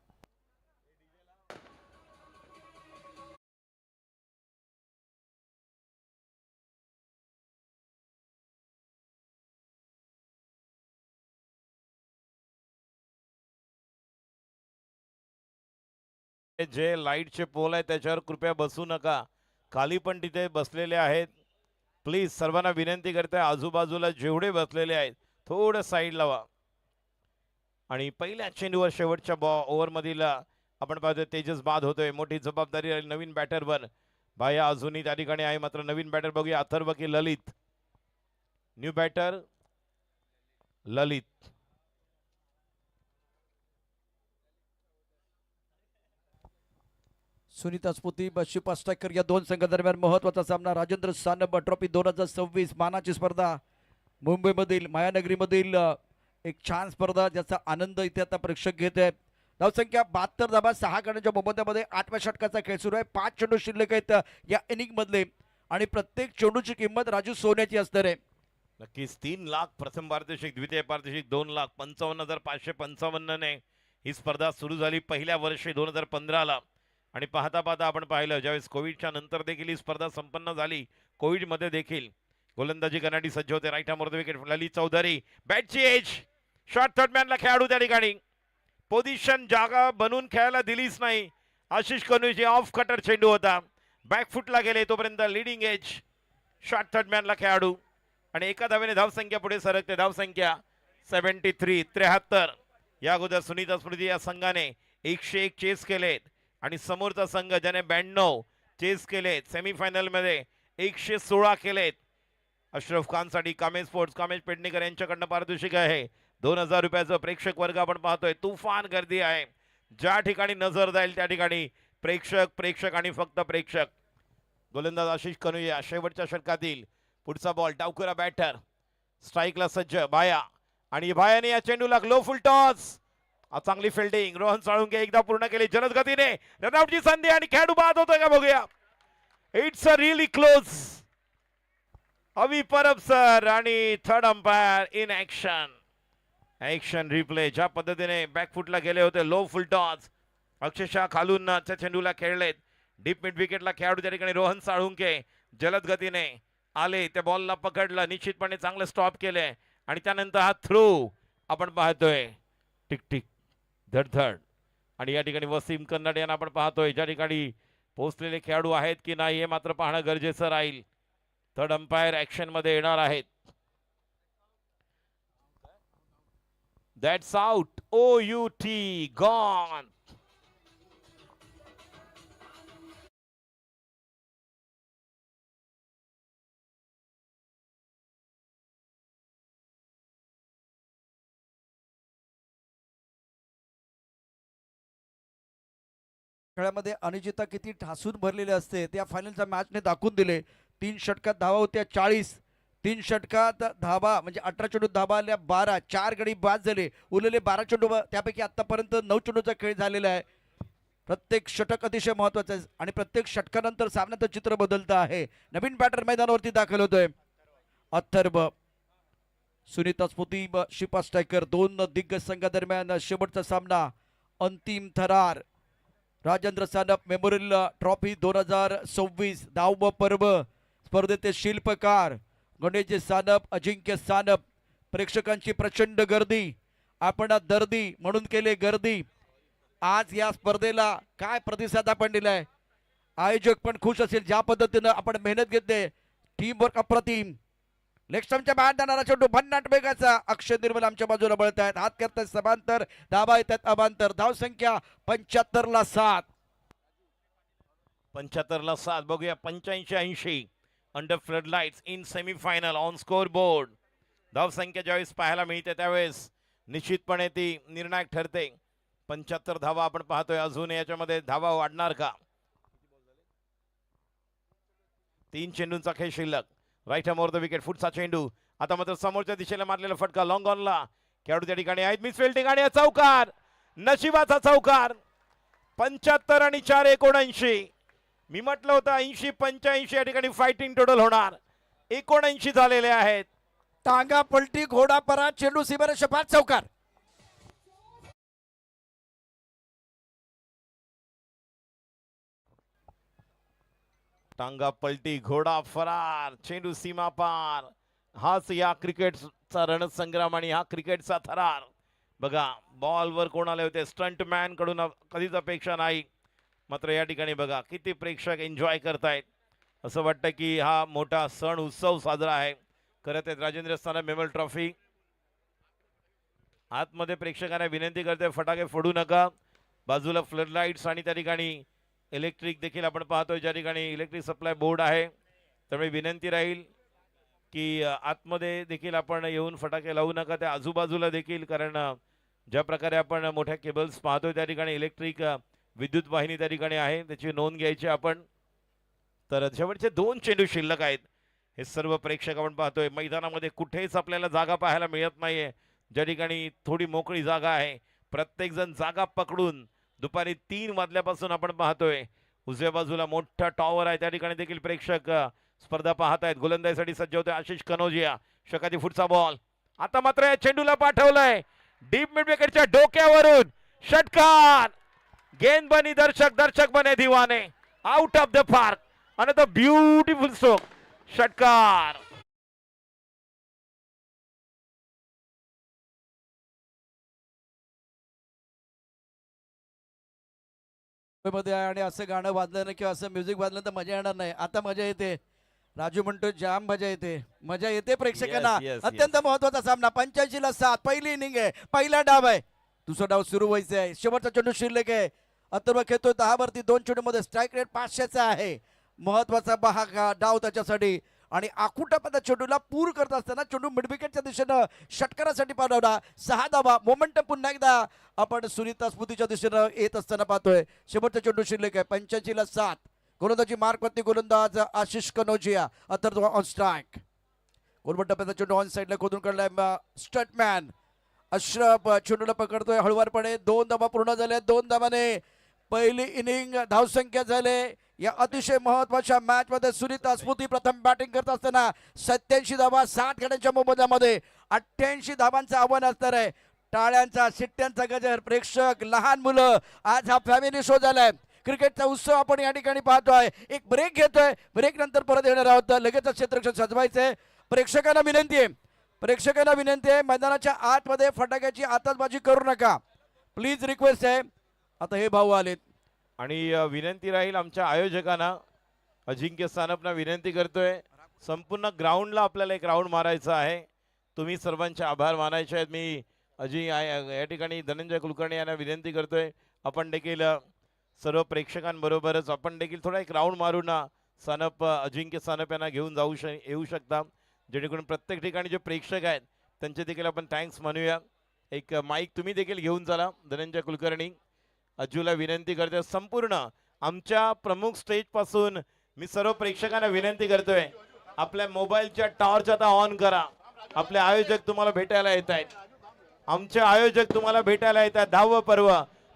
Speaker 2: जे लाईटचे पोल आहे त्याच्यावर कृपया बसू नका. खाली पण तिथे बसलेले आहेत. प्लीज सर्वांना विनंती करते, आजूबाजूला जेवढे बसलेले आहेत थोडं साईड लावा. आणि पहिल्या चेंडूवर शेवटच्या ओव्हरमधील आपण पाहतोय तेजस बाद होतोय. मोठी जबाबदारी नवीन बॅटरवर. भाया अजूनही त्या ठिकाणी आहे, मात्र नवीन बॅटर बघूया अथर्व की ललित. न्यू बॅटर ललित.
Speaker 1: सुनीता स्फूर्ती शिपा स्ट्रायकर या दोन संघादरम्यान महत्वाचा सामना. राजेंद्र सानप ट्रॉफी 2026 मानाची स्पर्धा मुंबईमधील मायानगरीमधील एक छान स्पर्धा, ज्याचा आनंद इथे आता प्रेक्षक घेत आहेत. धावसंख्या 72 धाबा 6 गड्यांच्या मोबदल्यामध्ये 8व्या षटकाचा खेळ सुरू आहे. 5 चेंडू शिल्लक आहेत या इनिंग मधले आणि प्रत्येक चेंडूची किंमत राजू सोन्याची असणार आहे.
Speaker 2: नक्कीच 3 लाख प्रथम पारितोषिक, द्वितीय पारितोषिक 2,55,555 ने ही स्पर्धा सुरू झाली पहिल्या वर्षी 2015ला. आणि पाहता पाहता आपण पाहिलं ज्यावेळेस कोविडच्या नंतर देखील ही स्पर्धा संपन्न झाली. कोविडमध्ये देखील गोलंदाजी करण्यासाठी सज्ज होते. राईट हॅमर विकेट ललित चौधरी. बॅटची एज. शॉर्ट थर्ड मॅनला खेळाडू त्या ठिकाणी. पोझिशन जागा बनवून खेळायला दिलीच नाही. आशिष कनोजी ऑफ कटर चेंडू होता. बॅकफुटला गेले तोपर्यंत लिडिंग एज. शॉर्ट थर्ड मॅनला खेळाडू आणि एका धावेने धावसंख्या पुढे सरकते. धावसंख्या 73. या अगोदर सुनीता स्मृती या संघाने 101 चेस केलेत आणि समोरचा संघ ज्याने 92 चेस केलेत. सेमीफायनल मध्ये 116 केलेत. अशरफ खान साठी कामेश स्पोर्ट्स कामेश पेडणेकर यांच्याकडनं पारितोषिक आहे 2,000 रुपयाचं. प्रेक्षक वर्ग आपण पाहतोय तुफान गर्दी आहे. ज्या ठिकाणी नजर जाईल त्या ठिकाणी प्रेक्षक आणि फक्त प्रेक्षक. गोलंदाज आशिष कनुया शेवटच्या षटकातील पुढचा बॉल. डावखुरा बॅटर स्ट्राईकला सज्ज बाया आणि बायाने या चेंडूला लो फुल टॉस. चांगली फिल्डिंग. रोहन साळुंके एकदा पूर्ण केली जलद गतीने. रनआउटची संधी आणि खेळाडू बाद होतोय का बघूया. It's a really close. Avi Parab sir आणि third umpire in action replay. ज्या पद्धतीने बॅकफुटला गेले होते लो फुल टॉस, अक्षरशः खालून त्या चेंडूला खेळलेत. डीप मिड विकेटला खेळाडू त्या ठिकाणी रोहन साळुंके जलद गतीने आले. त्या बॉलला पकडलं, निश्चितपणे चांगलं स्टॉप केले आणि त्यानंतर हा थ्रो आपण पाहतोय. टिक टिक धडधड. आणि या ठिकाणी वसीम कन्नड यांना आपण पाहतोय. ज्या ठिकाणी पोहोचलेले खेळाडू आहेत की नाही हे मात्र पाहणं गरजेचं राहील. थर्ड अंपायर ऍक्शन मध्ये येणार आहेत. That's out. OUT gone.
Speaker 1: खेळामध्ये अनिश्चितता किती ठासून भरलेले असते त्या फायनलच्या मॅचने दाखवून दिले. 3 षटकात धावा होत्या 40. 3 षटकात धावा म्हणजे 18 चेंडू धावा आल्या 12. 4 गडी बाद झाले. उरलेले 12 चेंडू, त्यापैकी आतापर्यंत 9 चेंडूचा खेळ झालेला आहे. प्रत्येक षटक अतिशय महत्वाचं आहे आणि प्रत्येक षटकानंतर सामन्याचं चित्र बदलतं आहे. नवीन बॅटर मैदानावरती दाखल होतोय. अथर्व. सुनीता स्फूर्ती शिपा स्ट्रायकर. 2 दिग्गज संघादरम्यान शेवटचा सामना. अंतिम थरार. राजेंद्र सानप मेमोरियल ट्रॉफी 2026 10वं पर्व. स्पर्धेचे शिल्पकार गणेश सानप, अजिंक्य सानप. प्रेक्षकांची प्रचंड गर्दी. आपण दर्दी म्हणून केले गर्दी. आज या स्पर्धेला काय प्रतिसाद आपण दिलाय. आयोजक पण खुश असेल ज्या पद्धतीनं आपण मेहनत घेतली. टीम वर्क अप्रतिम. लेक्स्टमच्या बाहेर जाणारा चेंडू भन्नाट वेगाचा. अक्षय निर्मल आमच्या बाजूला बळत आहेत. हात करतायत समांतर, धाबा येतात अबांतर. धाव संख्या 75 ला 7.
Speaker 2: 75 ला 7. बघूया 85-80 under flood lights in semifinal on score board. धाव संख्या ज्यावेळेस पाहायला मिळते त्यावेळेस निश्चितपणे ती निर्णायक ठरते. 75 धावा आपण पाहतोय. अजून याच्यामध्ये धावा वाढणार का? 3 चेंडूंचा खेळ शिल्लक. Right arm over the wicket. फुटचा चेंडू आता मात्र समोरच्या दिशेला मारलेला फटका लॉंग ऑनला. खेळाडू त्या ठिकाणी आहेत. मिस फिल्डिंग आणि चौकार. नशिबाचा चौकार. 75 आणि 4 79. मी म्हटलं होतं 80-85 या ठिकाणी फायटिंग टोटल होणार. 79 झालेले आहेत.
Speaker 1: टांगा पलटी घोडा परा चेंडू सीमारेषा पार चौकार.
Speaker 2: टांगा पलटी घोडा फरार चेंडू सीमा पार. हाच या क्रिकेटचा रणसंग्राम आणि हा क्रिकेटचा थरार. बघा बॉलवर कोण आले होते. स्टंटमॅन कडून कधीच अपेक्षा नाही. मात्र या ठिकाणी बघा किती प्रेक्षक एन्जॉय करतायत. असं वाटतं की हा मोठा सण उत्सव साजरा आहे करत आहेत. राजेंद्र स्थान मेमल ट्रॉफी. आतमध्ये प्रेक्षकांना विनंती करते फटाके फोडू नका. बाजूला फ्लड लाईट्स आणि त्या ठिकाणी इलेक्ट्रिक देखील आपण पाहतोय. ज्या ठिकाणी इलेक्ट्रिक सप्लाय बोर्ड आहे त्यामुळे विनंती राहील की आतमध्ये देखील आपण येऊन फटाके लावू नका. त्या आजूबाजूला देखील, कारण ज्या प्रकारे आपण मोठ्या केबल्स पाहतोय त्या ठिकाणी इलेक्ट्रिक विद्युत वाहिनी त्या ठिकाणी आहे त्याची नोंद घ्यायची आपण. तर शेवटचे 2 चेंडू शिल्लक आहेत. हे सर्व प्रेक्षक आपण पाहतोय. मैदानामध्ये कुठेच आपल्याला जागा पाहायला मिळत नाहीये. ज्या ठिकाणी थोडी मोकळी जागा आहे. प्रत्येक जण जागा पकडून दुपारी 3 वाजल्यापासून आपण पाहतोय. उजव्या बाजूला मोठा टॉवर आहे त्या ठिकाणी देखील प्रेक्षक स्पर्धा पाहत आहेत. गोलंदाजीसाठी सज्ज होते आशिष कनोजिया. षटकारी फुटचा बॉल. आता मात्र या चेंडूला पाठवलंय डीप मिड विकेटच्या डोक्यावरून. षटकार. गेंद बनी दर्शक बने दीवाने. Out of the park. Another beautiful stroke. षटकार.
Speaker 1: मध्ये आहे आणि असं गाणं वाजलं ना किंवा असं म्युझिक वाजलं तर मजा येणार नाही. आता मजा येते. राजू म्हणतो जाम मजा येते. मजा येते प्रेक्षकांना.
Speaker 2: Yes, yes,
Speaker 1: अत्यंत महत्वाचा सामना. 85 ला 7. पहिली इनिंग आहे. पहिला डाव आहे. दुसरा डाव सुरू व्हायचा आहे. शेवटचा चेंडू शिल्लक आहे. अथर्व खेळतोय 10 वरती. 2 चेंडूमध्ये स्ट्राईक रेट 500चा आहे. महत्वाचा हा डाव त्याच्यासाठी. आणि आखुटापदा चेंडूला पूर करत असताना चेंडू मिडविकेटच्या दिशेनं षटकारासाठी पाठवला. 6 धावा. मोमेंटम पुन्हा एकदा आपण सुनीता स्मृतीच्या दिशेनं येत असताना पाहतोय. शेवटचा चेंडू शिल्लक आहे. 85 ला 7. गोलंदाजी मार्कवरती गोलंदाज आशिष कनोजिया. Atharva on strike. गोलबट्टाचा चेंडू ऑन साईडला खोदून काढलाय स्टटमॅन. अश्रफ चेंडूला पकडतोय हळूवारपणे. 2 धावा पूर्ण झाल्या. 2 धावाने पहिली इनिंग धावसंख्या झाले. या अतिशय महत्वाच्या मॅच मध्ये सुनीता स्मृती प्रथम बॅटिंग करत असताना 87 धावा 7 गड्यांच्या मोबदल्यामध्ये 88 धावांचं आव्हान असणार आहे. टाळ्यांचा शिट्ट्यांचा गजर. प्रेक्षक, लहान मुलं. आज हा फॅमिली शो झालाय. क्रिकेटचा उत्सव आपण या ठिकाणी पाहतोय. एक ब्रेक घेतोय. ब्रेक नंतर परत येणार आहोत. लगेच क्षेत्ररक्षण सजवायचंय. प्रेक्षकांना विनंती आहे मैदानाच्या आतमध्ये फटाक्याची आतषबाजी करू नका. प्लीज रिक्वेस्ट आहे. आता हे भाऊ आलेत
Speaker 2: आणि विनंती राहील आमच्या आयोजकांना. अजिंक्य सानपना विनंती करतोय संपूर्ण ग्राउंडला आपल्याला एक राऊंड मारायचा आहे. तुम्ही सर्वांचे आभार मानायचे आहेत. मी या ठिकाणी धनंजय कुलकर्णी यांना विनंती करतोय आपण देखील सर्व प्रेक्षकांबरोबरच आपण देखील थोडा एक राऊंड मारू ना. अजिंक्य सानप यांना घेऊन येऊ शकता जेणेकरून प्रत्येक ठिकाणी जे प्रेक्षक आहेत त्यांचे देखील आपण थँक्स म्हणूया. एक माईक तुम्ही देखील घेऊन चला. धनंजय कुलकर्णी अज्जूला विनंती करते. संपूर्ण आमच्या प्रमुख स्टेज पासून मी सर्व प्रेक्षकांना विनंती करतोय आपल्या मोबाईलच्या टॉर्च आता ऑन करा. आपले आयोजक तुम्हाला भेटायला येत आहेत. आमचे आयोजक तुम्हाला भेटायला येत आहेत. 10वं पर्व.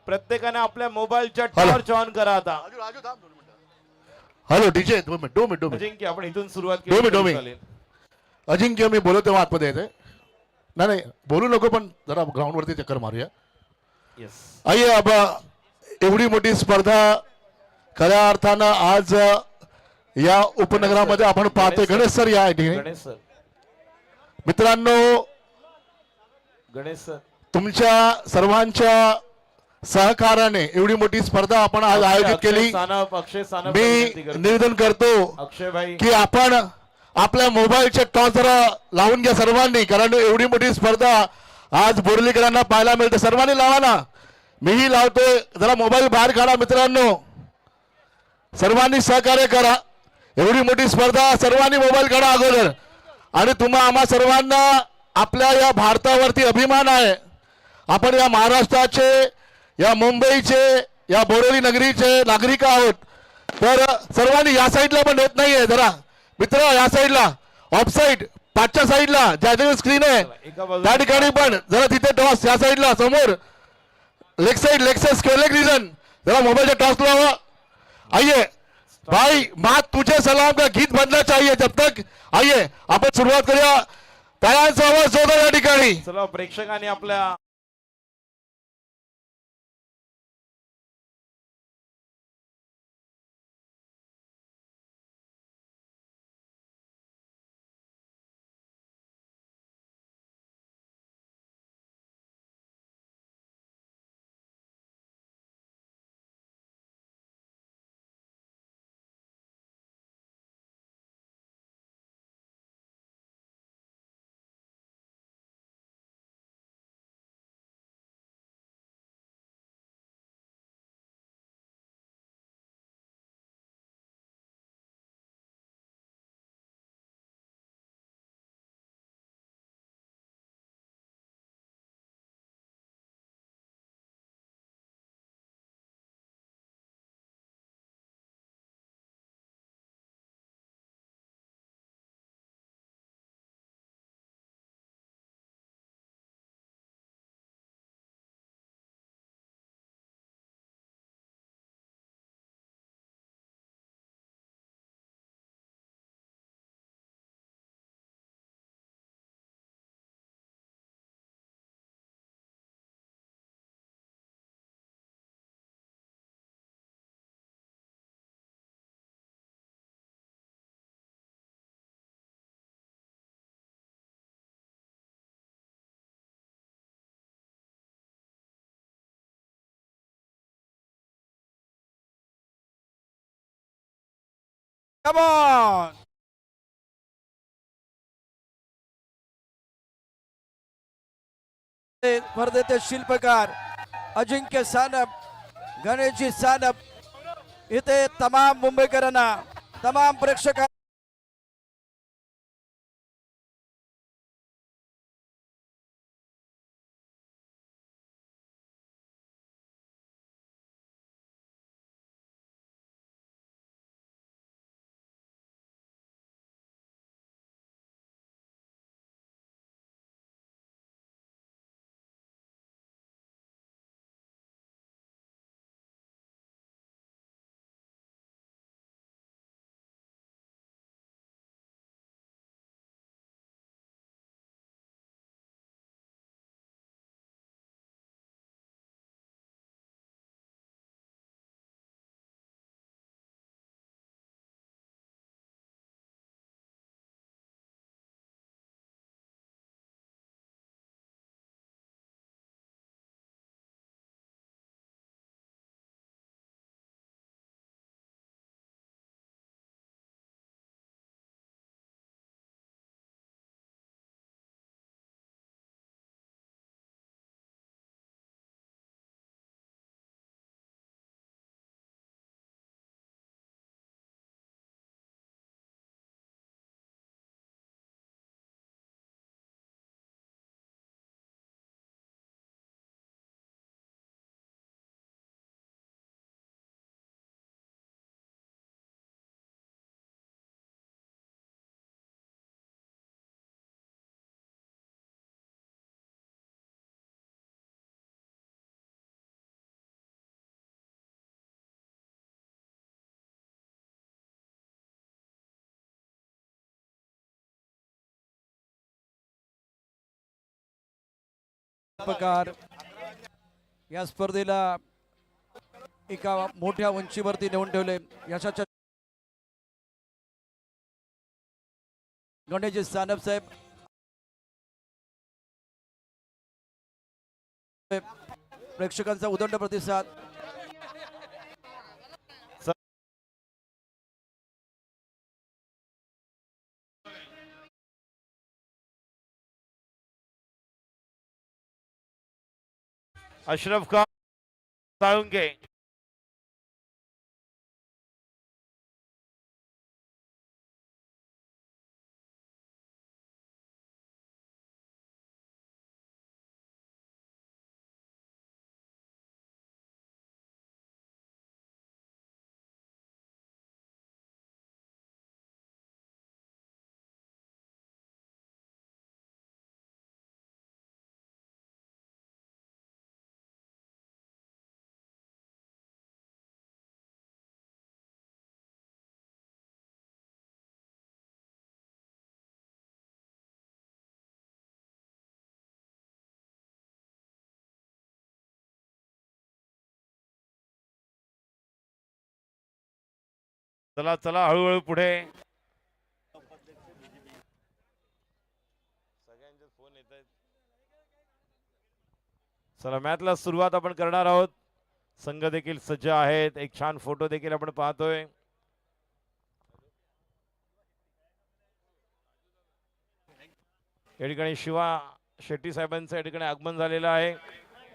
Speaker 2: प्रत्येकाने आपल्या मोबाईलच्या टॉर्च ऑन करा आता.
Speaker 3: Hello DJ 2 minute.
Speaker 2: अजिंक्य आपण इथून सुरुवात केली.
Speaker 3: अजिंक्य मी बोलतो तेव्हा आतमध्ये येते. नाही बोलू नको पण जरा ग्राउंड वरती चक्कर मारूया. आइए अब एवढी मोठी स्पर्धा खऱ्या अर्थानं आज या उपनगरामध्ये आपण पाहतोय. गणेश सर या ठिकाणी. मित्रांनो
Speaker 2: गणेश सर
Speaker 3: तुमच्या सर्वांच्या सहकार्याने एवढी मोठी स्पर्धा आपण आज आयोजित केली.
Speaker 2: अक्षय सानप
Speaker 3: मी
Speaker 2: विनंती करतो.
Speaker 3: निवेदन करतो
Speaker 2: अक्षय भाई
Speaker 3: की आपण आपल्या मोबाईलचे टॉर्च जरा लावून घ्या सर्वांनी, कारण एवढी मोठी स्पर्धा आज बोर्लीकरांना पाहायला मिळते. सर्वांनी लावा ना, मीही लावतोय. जरा मोबाईल बाहेर काढा मित्रांनो, सर्वांनी सहकार्य करा. एवढी मोठी स्पर्धा, सर्वांनी मोबाईल काढा अगोदर. आणि तुम्हा आम्हा सर्वांना आपल्या या भारतावरती अभिमान आहे. आपण या महाराष्ट्राचे, या मुंबईचे, या बोरिवली नगरीचे नागरिक आहोत. तर सर्वांनी या साईडला पण येत नाहीये, जरा मित्र या साईडला, ऑफ साईड पाचच्या साईडला ज्या स्क्रीन आहे त्या ठिकाणी पण जरा तिथे टॉस, या साईडला समोर लेग साइड लेग रीजन, जरा मोबाइल टॉस लावा. आइए भाई, माँ तुझे सलाम का गीत बनना चाहिए. जब तक आइए आपण सुरुवात करूया. टाळ्यांचा आवाज होता या ठिकाणी.
Speaker 2: चला प्रेक्षकांनी आपल्या
Speaker 1: Come on! स्पर्धेचे शिल्पकार अजिंक्य सानप, गणेशजी सानप इथे तमाम मुंबईकरांना, तमाम प्रेक्षकांना शिल्पकार या स्पर्धेला एका मोठ्या उंचीवरती नेऊन ठेवले. यशाच्या गणेशजी सानप साहेब प्रेक्षकांचा उदंड प्रतिसाद.
Speaker 2: अशरफ खान साळुंके. चला चला हळूहळू पुढे. सगळ्यांचे फोन येत आहेत. चला मॅचला सुरुवात आपण करणार आहोत. संघ देखील सज्ज आहेत. एक छान फोटो देखील आपण पाहतोय. या ठिकाणी शिवा शेट्टी साहेबांचं या ठिकाणी आगमन झालेलं आहे.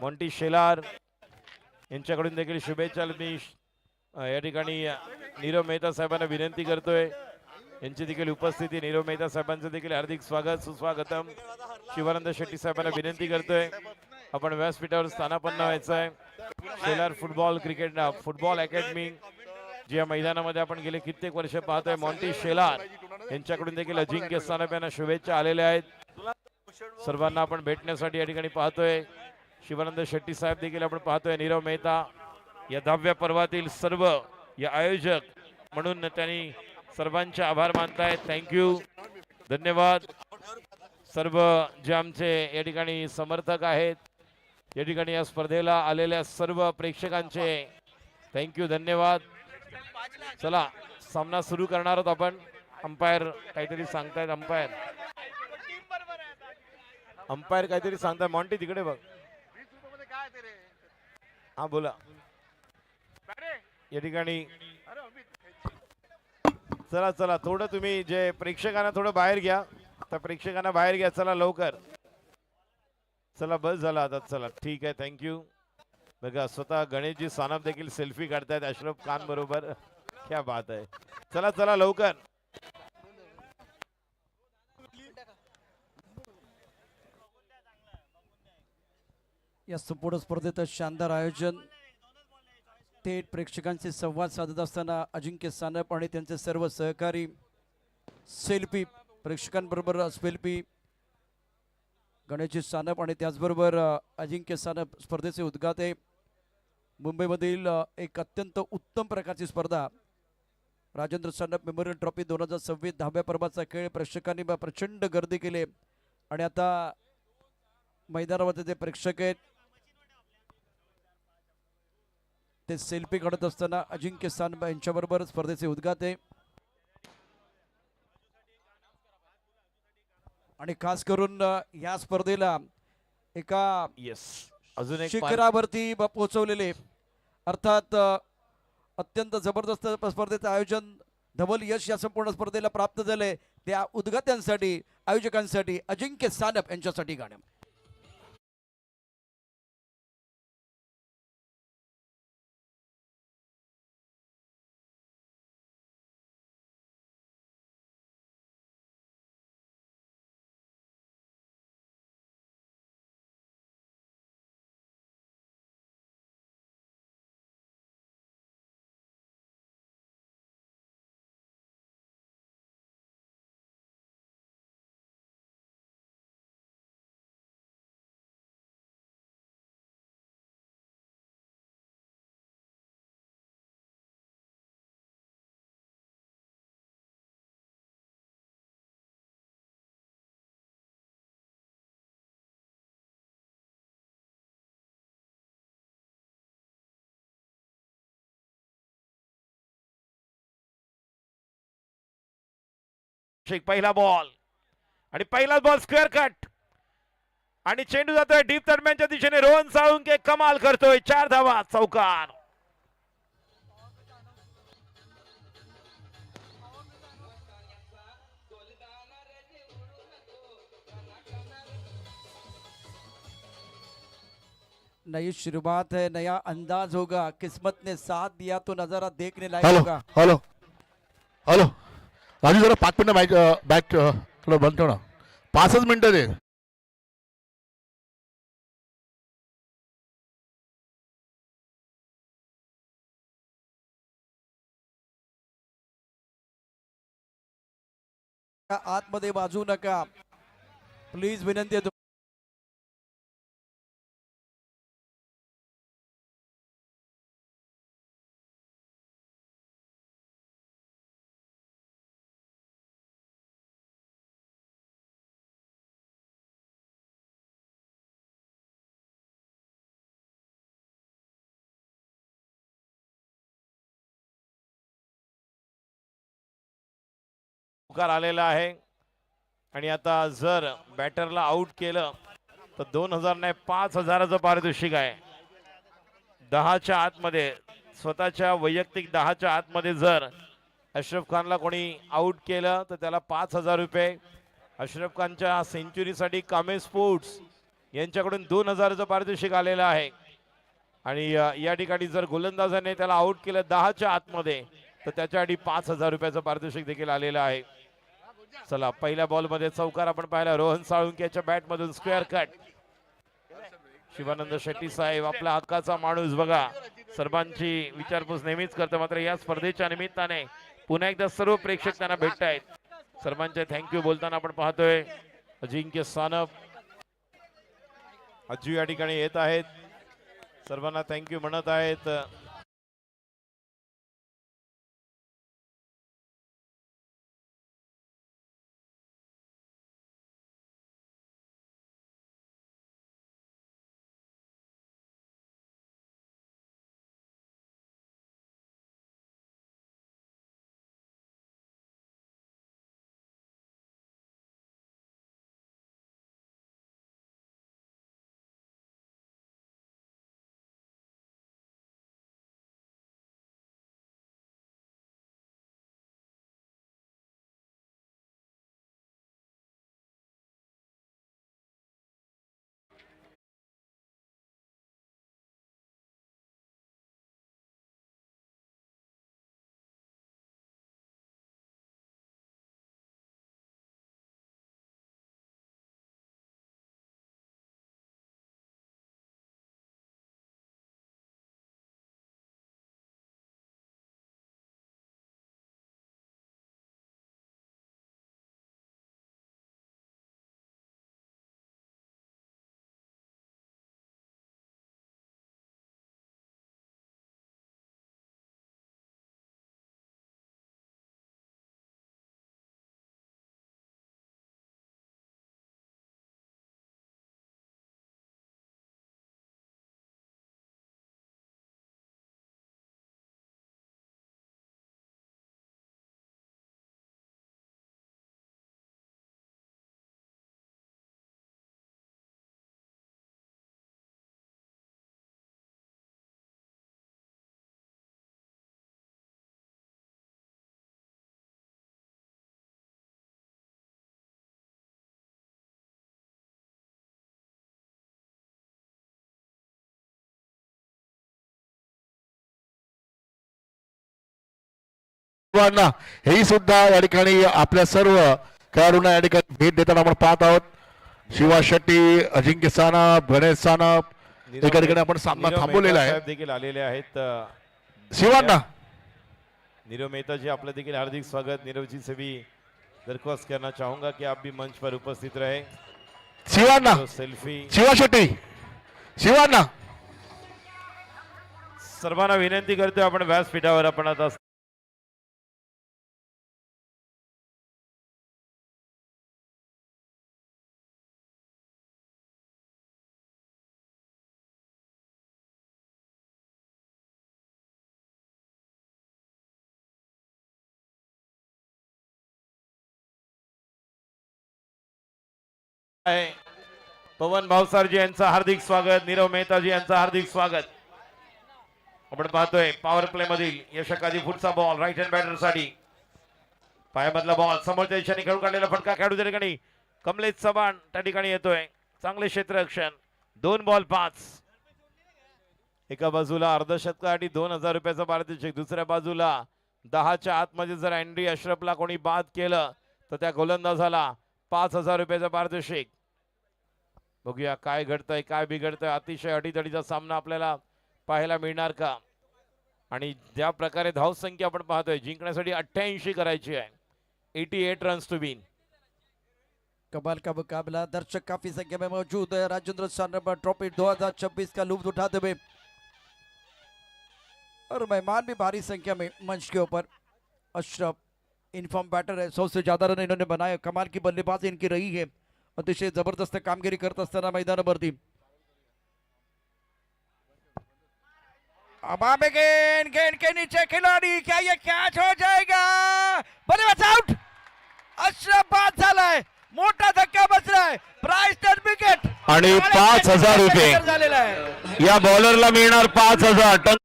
Speaker 2: मॉन्टी शेलार यांच्याकडून देखील शुभेच्छा. मी या ठिकाणी नीरव मेहता साहेबांना विनंती करतोय यांची देखील उपस्थिती. नीरव मेहता साहेबांचं देखील हार्दिक स्वागत सुस्वागतम. शिवानंद शेट्टी साहेबांना विनंती करतोय आपण व्यासपीठावर स्थानापन्न व्हायचं आहे. शेलार फुटबॉल अकॅडमी जी या मैदानामध्ये आपण गेले कित्येक वर्ष पाहतोय. मॉन्टी शेलार यांच्याकडून देखील अजिंक्य स्थानप यांना शुभेच्छा आलेल्या आहेत. सर्वांना आपण भेटण्यासाठी या ठिकाणी पाहतोय. शिवानंद शेट्टी साहेब देखील आपण पाहतोय. नीरव मेहता या 10व्या पर्वातील सर्व या आयोजक म्हणून त्यांनी सर्वांचे आभार मानतायत. थँक्यू, धन्यवाद. सर्व जे आमचे या ठिकाणी समर्थक आहेत, या ठिकाणी या स्पर्धेला आलेल्या सर्व प्रेक्षकांचे थँक्यू, धन्यवाद. चला सामना सुरू करणार आहोत आपण. अंपायर काहीतरी सांगतायत. अंपायर काहीतरी सांगताय. मॉन्टी तिकडे बघ. हा बोला. या ठिकाणी चला चला थोडं तुम्ही जे प्रेक्षकांना थोडं बाहेर घ्या. त्या प्रेक्षकांना बाहेर घ्या. चला लवकर. चला बस झाला आता. चला ठीक आहे, थँक्यू. बघा स्वतः गणेशजी सानप देखील सेल्फी काढतायत अशरफ खान बरोबर. क्या बात आहे. चला चला लवकर.
Speaker 1: या संपूर्ण स्पर्धेत शानदार आयोजन. थेट प्रेक्षकांशी संवाद साधत असताना अजिंक्य सानप आणि त्यांचे सर्व सहकारी सेल्फी प्रेक्षकांबरोबर सेल्फी. गणेशजी सानप आणि त्याचबरोबर अजिंक्य सानप स्पर्धेचे उद्घाटे. मुंबईमधील एक अत्यंत उत्तम प्रकारची स्पर्धा राजेंद्र सानप मेमोरियल ट्रॉफी 2026 10व्या पर्वाचा खेळ. प्रेक्षकांनी प्रचंड गर्दी केली आणि आता मैदानामध्ये जे प्रेक्षक आहेत ते सेल्फी काढत असताना अजिंक्य सानप यांच्याबरोबर स्पर्धेचे उद्घाटे. आणि खास करून या स्पर्धेला एका
Speaker 2: अजून एक
Speaker 1: शिखरावरती पोहोचवलेले, अर्थात अत्यंत जबरदस्त स्पर्धेचं आयोजन धवल यश या संपूर्ण स्पर्धेला प्राप्त झाले. त्या उद्घाट्यांसाठी आयोजकांसाठी अजिंक्य सानप यांच्यासाठी गाणं.
Speaker 2: पहिला बॉल आणि पहिला बॉल स्क्वेअर कट. आणि चेंडू जातोय डीप दरम्यानच्या दिशेने. रोहन साळुंके कमाल करतोय, 4 धावा, चौकार.
Speaker 1: नई शुरुआत है, नया अंदाज होगा, किस्मत ने साथ दिया तो नजारा देखने लायक
Speaker 3: हॅलो
Speaker 1: होगा.
Speaker 3: हॅलो हॅलो राजू जरा 5 मिनिटं बॅक तुला बंद ठेव ना. 5च मिनिटं दे.
Speaker 1: आतमध्ये वाजू नका प्लीज, विनंती आहे.
Speaker 2: चौकार आलेला आहे आणि आता जर बॅटरला आउट केलं तर 2000 नाही 5000चं पारितोषिक आहे. 10च्या आतमध्ये, स्वतःच्या वैयक्तिक 10च्या आतमध्ये जर अशरफ खानला कोणी आउट केलं तर त्याला 5000 रुपये. अशरफ खानच्या सेंचुरीसाठी कामे स्पोर्ट्स यांच्याकडून 2000चं पारितोषिक आलेलं आहे. आणि या ठिकाणी जर गोलंदाजाने त्याला आउट केलं 10च्या आतमध्ये तर त्याच्यासाठी 5000 रुपयाचं पारितोषिक देखील आलेलं आहे. चला, पहिल्या बॉल मध्ये चौकार आपण पाहिला. रोहन साळुंकेच्या बॅट मधून स्क्वेअर कट. शिवानंद शेट्टी साहेब आपला हक्काचा माणूस बघा, सर्वांची विचारपूस नेहमीच करतो, मात्र या स्पर्धेच्या निमित्ताने पुन्हा एकदा सर्व प्रेक्षक त्यांना भेटत आहेत. सर्वांचे थँक्यू बोलताना आपण पाहतोय. अजिंक्य सानप, अज्जू या ठिकाणी येत आहेत, सर्वांना थँक्यू म्हणत आहेत.
Speaker 3: हेही सुद्धा या ठिकाणी आपल्या सर्व खेळाडूंना या ठिकाणी भेट देताना आपण पाहत आहोत. शिवा शेट्टी, अजिंक्य सानप, गणेश सानप एका ठिकाणी आपण सामना थांबवलेला आहे.
Speaker 2: देखील आलेले आहेत.
Speaker 3: शिवांना
Speaker 2: नीरव मेहता जी, आपलं देखील हार्दिक स्वागत. नीरव जी से भी दरख्वास्त करना चाहूंगा कि आप भी मंच पर उपस्थित रहे.
Speaker 3: शिवांना,
Speaker 2: सेल्फी.
Speaker 3: शिवा शेट्टी, शिवांना,
Speaker 2: सर्वांना विनंती करतोय आपण व्यासपीठावर आपण आता पवन भावसारजी यांचं हार्दिक स्वागत, नीरव मेहताजी यांचं हार्दिक स्वागत. आपण पाहतोय पॉवर प्ले मधील यशकाजी पुढचा बॉल राईट हँड बॅटर साठी. पायामधला बॉल समोरच्या दिशेने खेळून काढलेला फटका खेळू त्या ठिकाणी कमलेश चव्हाण त्या ठिकाणी येतोय. चांगले क्षेत्ररक्षण. 2 बॉल 5. एका बाजूला अर्धशतकासाठी 2000 रुपयाचा पारितोषिक, दुसऱ्या बाजूला 10च्या आतमध्ये जर अँड्री अशरफला कोणी बाद केलं तर त्या गोलंदाजाला 5000 रुपयाचा पारितोषिक. बघूया काय घडतंय काय बिघडतंय. अतिशय अडीतडीचा सामना आपल्याला पाहायला मिळणार का. आणि ज्या प्रकारे धावसंख्या आपण पाहतोय जिंकण्यासाठी 88 करायची आहे. 88 रन्स टू विन.
Speaker 1: कमाल का मुकाबला. दर्शक काफी संख्या में मौजूद है. राजेंद्र सानप ट्रॉफी 2026 का लुत्फ उठाते हुए और मेहमान भी भारी संख्या में मंच के ऊपर. अशरफ इनफॉर्म बैटर है, 100 से ज्यादा रन इन्होंने बनाए. कमाल की बल्लेबाजी इनकी रही है. अतिशय जबरदस्त कामगिरी करत असताना मैदानावरती. अब गेंद गेंद के नीचे खिलाड़ी, क्या ये कैच हो जाएगा? बल्लेबाज आउट. अशरफ बाद झालाय. मोठा धक्का बसलाय. प्राइस 10 विकेट
Speaker 4: आणि 5000 रुपये
Speaker 1: झालेला आहे.
Speaker 4: या बॉलरला मिळणार 5000.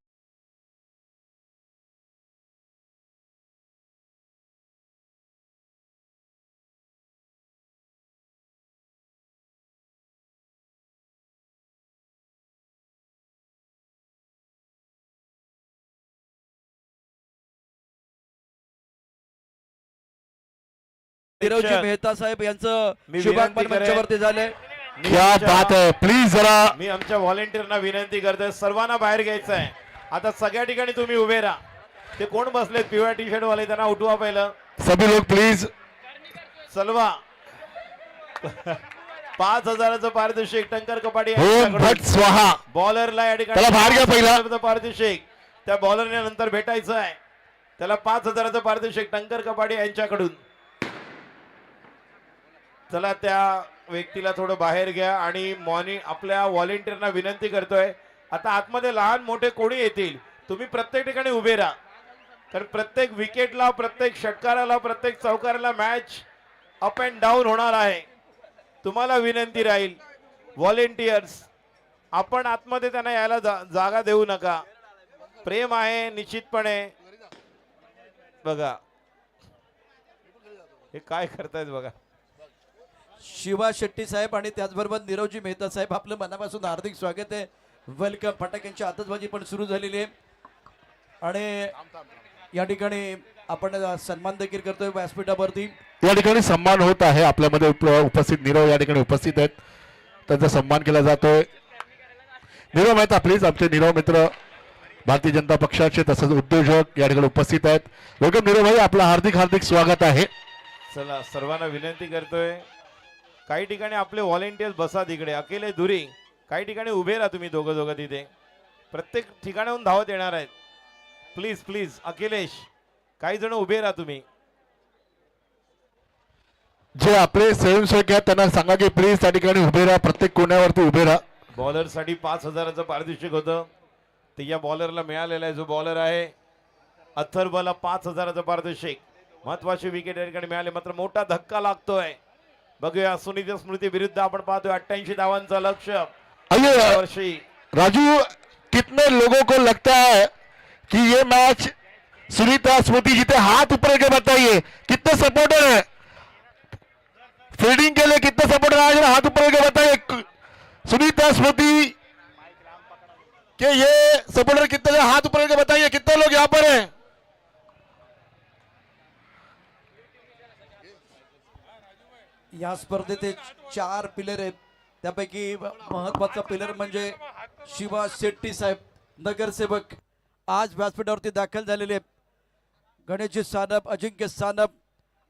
Speaker 1: नीरवजी मेहता साहेब यांचं
Speaker 2: मी
Speaker 1: शुभागमन
Speaker 2: विनंती करेन.
Speaker 1: मंचावरती झाले.
Speaker 4: क्या बात है, प्लीज जरा
Speaker 2: मी आमच्या व्हॉलेंटियरना विनंती करतोय सर्वांना बाहेर घ्यायचं आहे. आता सगळ्या ठिकाणी तुम्ही उभे राहा. ते कोण बसलेत पिवळ्या टी शर्ट वाले त्यांना उठवा पहिलं.
Speaker 4: सभी लोग प्लीज.
Speaker 2: चलवा. 5000चं पारितोषिक टंकर कपाडी
Speaker 4: ओम भट स्वाहा.
Speaker 2: बॉलरला या ठिकाणी
Speaker 4: त्याला बाहेर घ्या पहिला.
Speaker 2: 5000चं पारितोषिक त्या बॉलरने नंतर भेटायचं आहे. त्याला 5000चं पारितोषिक टंकर कपाडी यांच्याकडून. चला त्या व्यक्तीला थोडं बाहेर घ्या. आणि आपल्या व्हॉलेंटियरना विनंती करतोय आता आतमध्ये लहान मोठे कोणी येतील तुम्ही प्रत्येक ठिकाणी उभे राहा. कारण प्रत्येक विकेटला प्रत्येक षटकाराला प्रत्येक चौकाराला मॅच अप अँड डाऊन होणार आहे. तुम्हाला विनंती राहील व्हॉलेंटियर्स आपण आतमध्ये त्यांना यायला जागा देऊ नका. प्रेम आहे निश्चितपणे. बघा हे काय करतायत बघा.
Speaker 1: शिवा शेट्टी साहेब आणि त्याचबरोबर नीरवजी मेहता साहेब आपलं मनापासून हार्दिक स्वागत आहे. वेलकम. फटाक्यांची आतषबाजी पण सुरू झालेली आहे आणि या ठिकाणी आपण सन्मान देखील करतोय व्यासपीठावरती.
Speaker 3: या ठिकाणी सन्मान होत आहे. आपल्यामध्ये उपस्थित नीरव या ठिकाणी उपस्थित आहेत. त्यांचा सन्मान केला जातोय. नीरव मेहता प्लीज. आमचे नीरव मित्र भारतीय जनता पक्षाचे तसंच उद्योजक या ठिकाणी उपस्थित आहेत. वेलकम नीरव भाई, आपलं हार्दिक हार्दिक स्वागत आहे.
Speaker 2: चला सर्वांना विनंती करतोय काही ठिकाणी आपले व्हॉलेंटियर्स बसा तिकडे अकेले दुरी. काही ठिकाणी उभे राहा तुम्ही दोघं तिथे. प्रत्येक ठिकाणाहून धावत येणार आहेत. प्लीज प्लीज अखिलेश काही जण उभे राहा तुम्ही.
Speaker 3: जे आपले स्वयंसेवक आहेत त्यांना सांगा की प्लीज त्या ठिकाणी उभे राहा. प्रत्येक कोण्यावरती उभे राहा.
Speaker 2: बॉलर साठी 5000चं पारितोषिक होतं ते या बॉलरला मिळालेलं आहे. जो बॉलर आहे अथर्वला 5000चं पारितोषिक. महत्वाची विकेट या ठिकाणी मिळाली. मात्र मोठा धक्का लागतोय. बघूया सुनीता स्मृती विरुद्ध आपण पाहतोय 88 धावांचं लक्ष्य.
Speaker 3: आइए
Speaker 2: वर्षी
Speaker 3: राजू, कितने लोगों को लगता है कि ये मैच सुनीता स्मृति जीते? हाथ ऊपर के बताइए कितने सपोर्टर हैं फील्डिंग के लिए. कितने सपोर्टर हैं? हाथ ऊपर के बताइए. सुनीता स्मृति के ये सपोर्टर कितने हैं? हाथ ऊपर के बताइए. कितने लोग यहाँ पर हैं?
Speaker 1: या स्पर्धेचे 4 प्लेयर आहेत. त्यापैकी महत्वाचा प्लेयर म्हणजे शिवा शेट्टी साहेब नगरसेवक आज व्यासपीठावरती दाखल झालेले. गणेशजी सानप, अजिंक्य सानप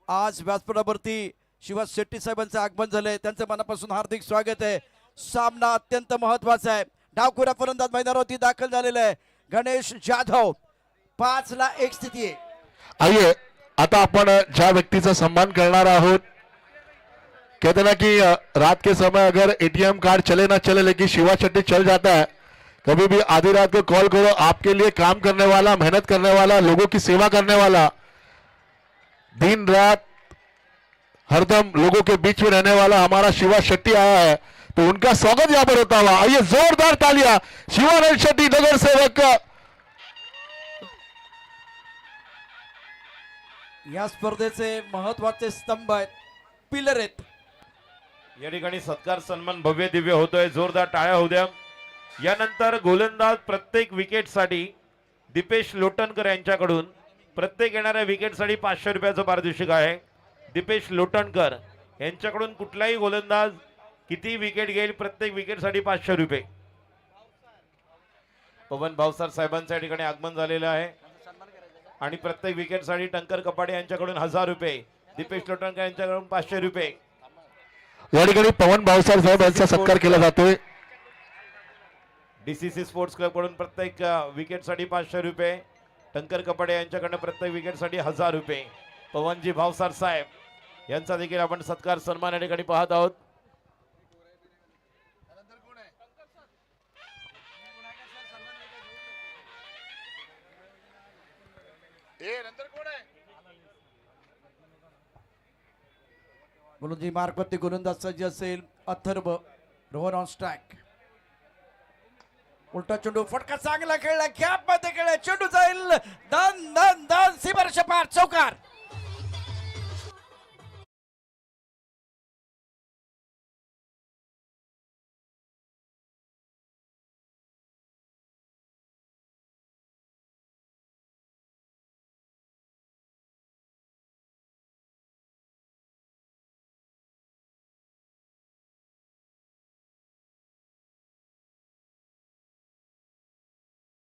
Speaker 1: आज व्यासपीठावरती शिवा शेट्टी साहेबांचं आगमन झालंय. त्यांचं मनापासून हार्दिक स्वागत आहे. सामना अत्यंत महत्वाचा आहे. डावखुरा फलंदाज मैदानावरती दाखल झालेला आहे गणेश जाधव. 5-1 स्थिती आहे.
Speaker 3: आइए आता आपण ज्या व्यक्तीचा सम्मान करणार आहोत. कहते ना कि रात के समय अगर एटीएम कार्ड चले ना चले लेकिन शिवा शेट्टी चल जाता है. कभी भी आधी रात को कॉल करो. आपके लिए काम करने वाला, मेहनत करने वाला, लोगों की सेवा करने वाला, दिन रात हरदम लोगों के बीच में रहने वाला हमारा शिवा शेट्टी आया है.
Speaker 4: तो उनका स्वागत यहाँ पर होता हुआ। आइए जोरदार तालियां शिवानंद शेट्टी नगर सेवक।
Speaker 1: या स्पर्धेचे महत्वाचे स्तंभ आहेत, पिलर आहेत.
Speaker 2: या ठिकाणी सत्कार सन्मान भव्य दिव्य होतोय, जोरदार टाळ्या होऊ द्या. यानंतर गोलंदाज प्रत्येक विकेटसाठी दीपेश लोटणकर यांच्याकडून प्रत्येक येणाऱ्या विकेटसाठी 500 रुपयाचं पारितोषिक आहे. दीपेश लोटणकर यांच्याकडून कुठलाही गोलंदाज किती विकेट घेईल प्रत्येक विकेटसाठी 500 रुपये. पवन भावसार साहेबांच्या ठिकाणी आगमन झालेलं आहे आणि प्रत्येक विकेटसाठी टंकर कपाडे यांच्याकडून 1000 रुपये, दीपेश लोटणकर यांच्याकडून 500 रुपये.
Speaker 4: या ठिकाणी पवन भावसार साहेब यांचा सत्कार केला जातोय.
Speaker 2: डीसीसी स्पोर्ट्स क्लब कडून प्रत्येक विकेटसाठी 500 रुपये, टंकर कपाडे यांच्याकडनं प्रत्येक विकेटसाठी 1000 रुपये. पवनजी भावसार साहेब यांचा देखील आपण सत्कार सन्मान या ठिकाणी पाहत आहोत.
Speaker 1: गोलंदाजी मार्कवरती गोलंदाज सज्ज असेल. Atharva, Rohan on strike. उलटा चेंडू, फटका चांगला खेळला, कॅप मध्ये खेळला, चेंडू जाईल दन दन दन सीमारेषा पार, चौकार.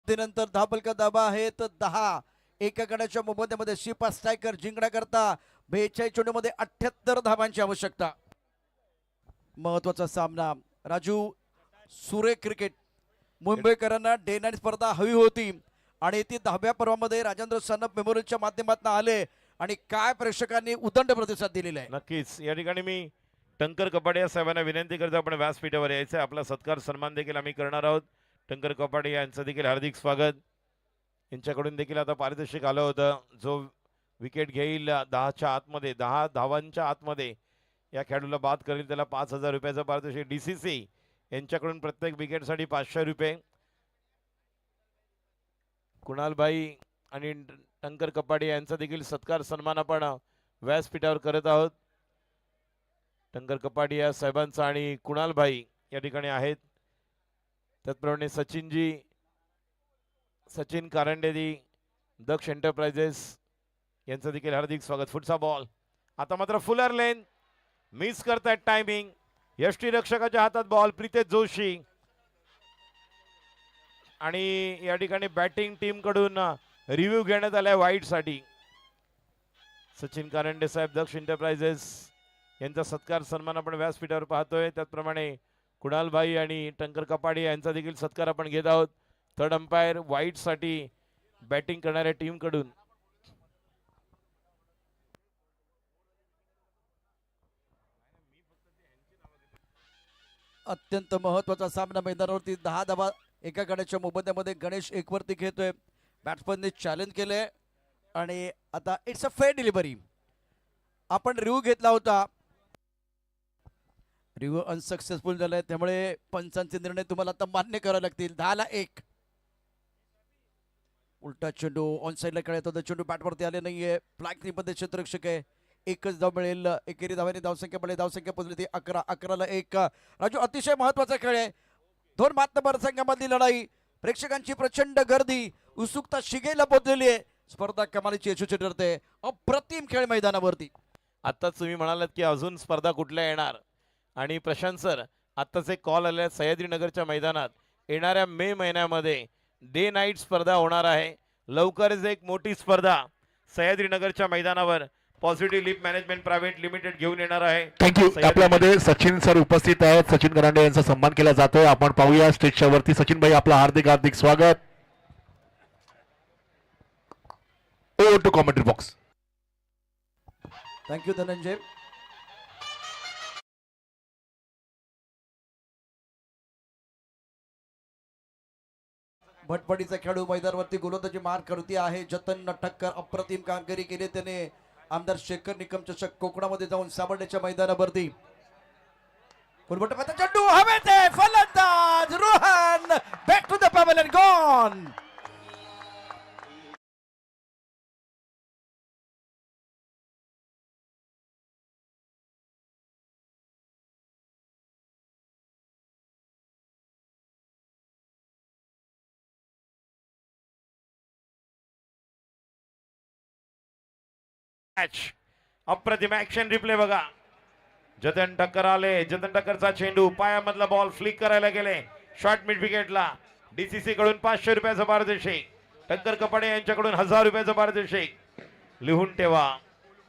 Speaker 1: नंतर धाबल का दाबा आहेत 10. एका गडाच्या मोबदल्यामध्ये शिपा स्ट्रायकर जिंकण्याकरता 42 चेंडूमध्ये 78 धावांची आवश्यकता. महत्वाचा सामना. राजू, सुरेख क्रिकेट. मुंबईकरांना डे नाईट स्पर्धा हवी होती आणि ती 10व्या पर्वामध्ये राजेंद्र सनप मेमोरियलच्या माध्यमातून आले आणि काय प्रेक्षकांनी उदंड प्रतिसाद दिलेला आहे.
Speaker 2: नक्कीच या ठिकाणी मी टंकर कपाडे या साहेबांना विनंती करतो आपण व्यासपीठावर यायचं. आपला सत्कार सन्मान देखील आम्ही करणार आहोत. टंकर कपाडे यांचं देखील हार्दिक स्वागत. यांच्याकडून देखील आता पारितोषिक आलं होतं. जो विकेट घेईल 10च्या आतमध्ये, 10 धावांच्या आतमध्ये या खेळाडूला बाद करेल त्याला 5000 रुपयाचं पारितोषिक. डीसीसी यांच्याकडून प्रत्येक विकेटसाठी 500 रुपये. कुणालभाई आणि टंकर कपाडे यांचा देखील सत्कार सन्मान आपण व्यासपीठावर करत आहोत. टंकर कपाडे या साहेबांचा आणि कुणालभाई या ठिकाणी आहेत. त्याचप्रमाणे सचिन कारंडेदी, दक्ष एंटरप्राइजेस यांचं देखील हार्दिक स्वागत. पुढचा बॉल आता मात्र फुलर लेन मिस करतायत टायमिंग. यष्टीरक्षकाच्या हातात बॉल. प्रितेश जोशी आणि या ठिकाणी बॅटिंग टीम कडून रिव्ह्यू घेण्यात आलाय वाईट साठी. सचिन कारंडे साहेब, दक्ष एंटरप्राइजेस यांचा सत्कार सन्मान आपण व्यासपीठावर पाहतोय. त्याचप्रमाणे कुणालभाई आणि टंकर कपाडे यांचा देखील सत्कार आपण घेत आहोत. थर्ड अंपायर वाईट साठी बॅटिंग करणाऱ्या टीम कडून.
Speaker 1: अत्यंत महत्वाचा सामना. मैदानावरती 10 धावा एका गड्याच्या मोबदल्यामध्ये गणेश एकवरती खेळतोय. बॅट्समनने चॅलेंज केलंय आणि आता इट्स अ फेअर डिलिव्हरी. आपण रिव्ह्यू घेतला होता, रिव्ह्यू अनसक्सेसफुल झालाय, त्यामुळे पंचांचे निर्णय तुम्हाला आता मान्य करावे लागतील. 10ला 1. उलटा चेंडू ऑन साईडला खेळत होता, चेंडू बॅटवरती आले नाहीये. फ्लॅग मध्ये क्षेत्ररक्षक आहे. एकच धाव मिळेल. एकेरी धावाने धावसंख्या पडली, धावसंख्या पोहोचली ती 11. 11ला 1. राजू, अतिशय महत्वाचा खेळ आहे. 2 मातबर संघामधली लढाई. प्रेक्षकांची प्रचंड गर्दी, उत्सुकता शिगेला पोहोचलेली आहे. स्पर्धा कमालीची यशस्वी ठरते. अप्रतिम खेळ मैदानावरती.
Speaker 2: आत्ताच तुम्ही म्हणालात की अजून स्पर्धा कुठल्या येणार आणि प्रशांत सर आत्ताच एक कॉल आले. सह्याद्रीनगरच्या मैदानात येणाऱ्या मे महिन्यामध्ये डे नाईट स्पर्धा होणार आहे. लवकरच एक मोठी स्पर्धा सह्याद्रीनगरच्या मैदानावर positive lip management private limited घेऊन येणार आहे.
Speaker 4: थँक्यू. आपल्यामध्ये सचिन सर उपस्थित आहेत. सचिन करांडे यांचा सन्मान केला जातोय. आपण पाहूया स्टेजच्या वरती. सचिन भाई, आपलं हार्दिक हार्दिक स्वागत. Over to commentary box.
Speaker 1: Thank you Dhananjay. भटपडीचा खेळाडू मैदानावरती गोलंदाजी मार करती आहे. जतन ठक्कर अप्रतिम कामगिरी केली त्याने. आमदार शेखर निकम चषक कोकणामध्ये जाऊन साबर्डेच्या मैदानावरती कुलबट चेंडू हवेत आहे, फलंदाज Rohan back to the pavilion and gone.
Speaker 2: Match अप्रतिम ऍक्शन रिप्ले बघा. जतन टक्कर आले, जतन टक्करचा चेंडू पायामधला बॉल फ्लिक करायला गेले शॉर्ट मिड विकेटला. डीसीसी कडून 500 रुपयाचा पारितोषिक, टक्कर कपाडे यांच्याकडून 1000 रुपयाचं पारितोषिक. लिहून ठेवा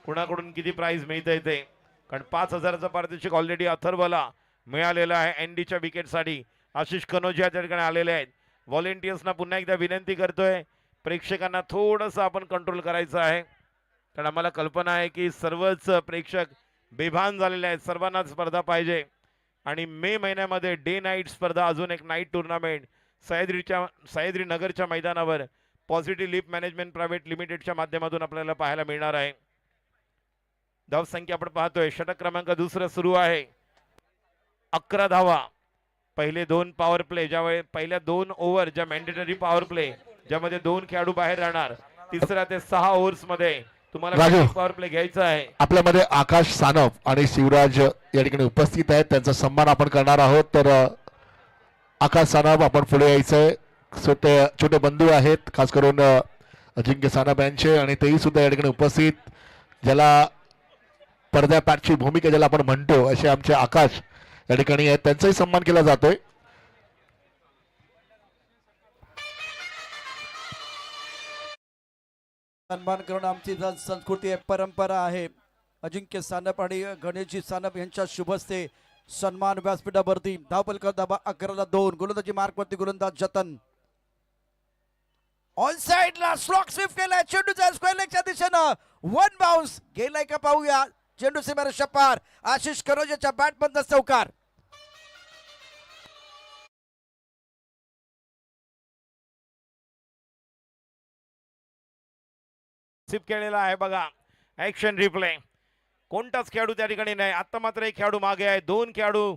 Speaker 2: कुणाकडून किती प्राइस मिळते ते, कारण 5000चं पारितोषिक ऑलरेडी अथर्वला मिळालेलं आहे. एनडीच्या विकेटसाठी आशिष कनोजिया त्या ठिकाणी आलेले आहेत. व्हॉलेंटियर्सना पुन्हा एकदा विनंती करतोय, प्रेक्षकांना थोडंसं आपण कंट्रोल करायचं आहे, कारण आम्हाला कल्पना आहे की सर्वच प्रेक्षक बेभान झालेले आहेत. सर्वांनाच स्पर्धा पाहिजे आणि मे महिन्यामध्ये डे नाईट स्पर्धा, अजून एक नाईट टुर्नामेंट सह्याद्री नगरच्या मैदानावर पॉझिटिव्ह लिप मॅनेजमेंट प्रायव्हेट लिमिटेडच्या माध्यमातून आपल्याला पाहायला मिळणार आहे. धावसंख्या आपण पाहतोय, षटक क्रमांक दुसरं सुरू आहे. 11 धावा. पहिले 2 पॉवर प्ले, ज्यावेळी पहिल्या 2 ओव्हर ज्या मॅन्डेटरी पॉवर प्ले ज्यामध्ये 2 खेळाडू बाहेर राहणार, तिसऱ्या ते 6 ओव्हर्स मध्ये तुम्हाला
Speaker 4: राजू,
Speaker 2: पॉवर प्ले घ्यायचा आहे.
Speaker 4: आपल्यामध्ये आकाश सानप आणि शिवराज या ठिकाणी उपस्थित आहेत, त्यांचा सन्मान आपण करणार आहोत. तर आकाश सानप आपण पुढे यायचंय. छोटे बंधू आहेत, खास करून अजिंक्य सानप यांचे, आणि तेही सुद्धा या ठिकाणी उपस्थित, ज्याला पडद्या पॅटची भूमिका ज्याला आपण म्हणतो असे आमचे आकाश या ठिकाणी आहेत, त्यांचाही सन्मान केला जातोय.
Speaker 1: सन्मान करणं आमची संस्कृती आहे, परंपरा आहे. अजिंक्य सानप आणि गणेशजी सानप यांच्या शुभस्ते सन्मान व्यासपीठावरती. धावपलकर धाबा 11-2. गोलंदाजी मार्कवरती गोलंदाज जतन. ऑन साइडला स्लॉक स्वीप केलाय, चेंडूचा स्क्वेअर लेगच्या दिशेनं 1 बाउन्स गेलाय का पाहूया. चेंडू सीमारेषा पार. आशिष करोजेच्या बॅटमधनं चौकार.
Speaker 2: सिप केलेला आहे बघा. Action replay. कोणताच खेळाडू त्या ठिकाणी नाही. आता मात्र एक खेळाडू मागे आहे. 2 खेळाडू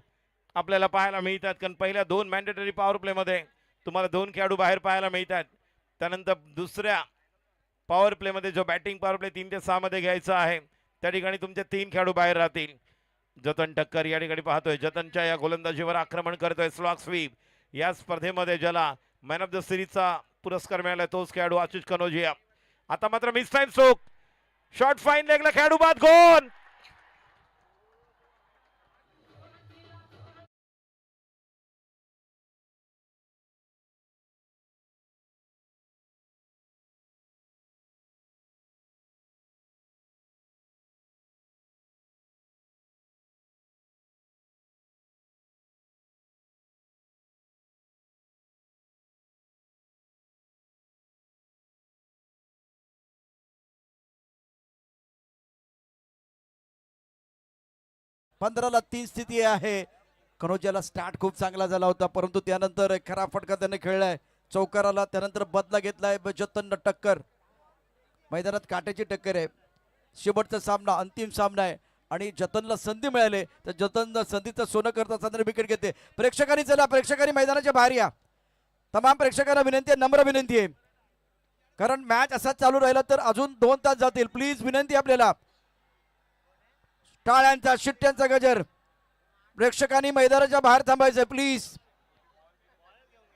Speaker 2: आपल्याला पाहायला मिळतात, कारण पहिल्या 2 मॅन्डेटरी पॉवर प्ले मध्ये तुम्हाला 2 खेळाडू बाहेर पाहायला मिळतात. त्यानंतर दुसऱ्या पॉवर प्ले मध्ये जो बॅटिंग पॉवर प्ले 3 ते 6 मध्ये घ्यायचा आहे, त्या ठिकाणी तुमचे 3 खेळाडू बाहेर राहतील. जतन टक्कर या ठिकाणी पाहतोय, जतनच्या या गोलंदाजीवर आक्रमण करतोय. स्लॉक स्वीप या स्पर्धेमध्ये ज्याला मॅन ऑफ द सिरीजचा पुरस्कार मिळाला तोच खेळाडू आशिष कनोजिया. आता मात्र mistime stroke, short fine लेगला खेळाडू बाद, गोल.
Speaker 1: पंधराला 3 स्थिती आहे. कनोजियाला स्टार्ट खूप चांगला झाला होता, परंतु त्यानंतर एक खरा फटका त्याने खेळलाय. चौकाराला त्यानंतर बदला घेतलाय जतन टक्कर. मैदानात काट्याची टक्कर आहे. शेवटचा सामना, अंतिम सामना आहे आणि जतनला संधी मिळाली तर जतन संधीचं सोनं करत असताना विकेट घेते. प्रेक्षकांनी चला, प्रेक्षकांनी मैदानाच्या बाहेर या. तमाम प्रेक्षकांना विनंती आहे, नम्र विनंती आहे, कारण मॅच असाच चालू राहिला तर अजून 2 तास जातील. प्लीज विनंती आपल्याला. टाळ्यांचा शिट्ट्यांचा गजर. प्रेक्षकांनी मैदानाच्या बाहेर थांबायचं प्लीज.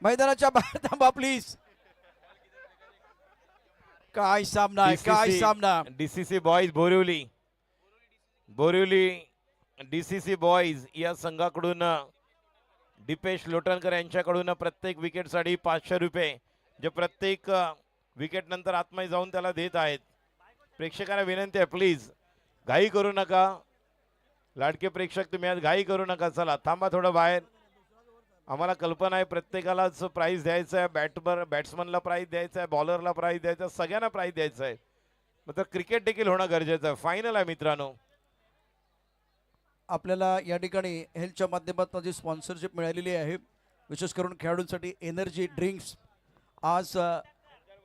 Speaker 1: मैदानाच्या बाहेर थांबा प्लीज. काय सामना आहे, काय सामना.
Speaker 2: DCC boys Borivali DCC boys या संघाकडून दीपेश लोटणकर यांच्याकडून प्रत्येक विकेटसाठी 500 रुपये, जे प्रत्येक विकेट नंतर आतमध्ये जाऊन त्याला देत आहेत. प्रेक्षकांना विनंती आहे, प्लीज घाई करू नका. लाडके प्रेक्षक तुम्ही आज घाई करू नका. चला थांबा थोडं बाहेर. आम्हाला कल्पना आहे प्रत्येकालाच प्राइज द्यायचं आहे. बॅट्समनला प्राइज द्यायचं आहे, बॉलरला प्राइज द्यायचं आहे, सगळ्यांना प्राइज द्यायचं आहे. मात्र क्रिकेट देखील होणं गरजेचं आहे. फायनल आहे मित्रांनो.
Speaker 1: आपल्याला या ठिकाणी हेल्थच्या माध्यमातून जी स्पॉन्सरशिप मिळालेली आहे, विशेष करून खेळाडूंसाठी एनर्जी ड्रिंक्स, आज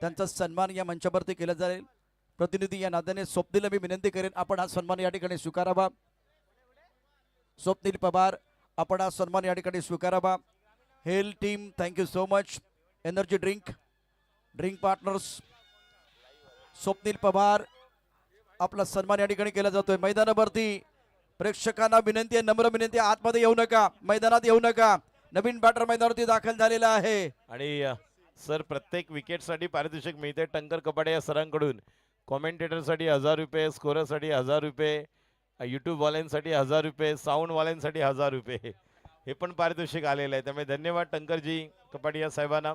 Speaker 1: त्यांचा सन्मान या मंचावरती केला जाईल. प्रतिनिधी या नात्याने स्वप्नीलला मी विनंती करेन आपण हा सन्मान या ठिकाणी स्वीकारावा. स्वप्नील पवार आपण हा सन्मान या ठिकाणी स्वीकारावा. Hell team thank you so much. Energy drink partners Swapnil Pawar, आपला सन्मान या ठिकाणी केला जातोय. मैदानावरती प्रेक्षकांना विनंती आहे, नम्र विनंती आहे, आतमध्ये येऊ नका, मैदानात येऊ नका. नवीन बॅटर मैदानावरती दाखल झालेला आहे.
Speaker 2: आणि सर प्रत्येक विकेटसाठी पारितोषिक मिळते टंकर कपाडे या सरांकडून. कॉमेंटेटरसाठी 1000 रुपये, स्कोररसाठी 1000 रुपये, यूट्यूबवाल्यांसाठी 1000 रुपये, साऊंडवाल्यांसाठी 1000 रुपये, हे पण पारितोषिक आलेलं आहे. त्यामुळे धन्यवाद टंकरजी कपाडिया साहेबांना.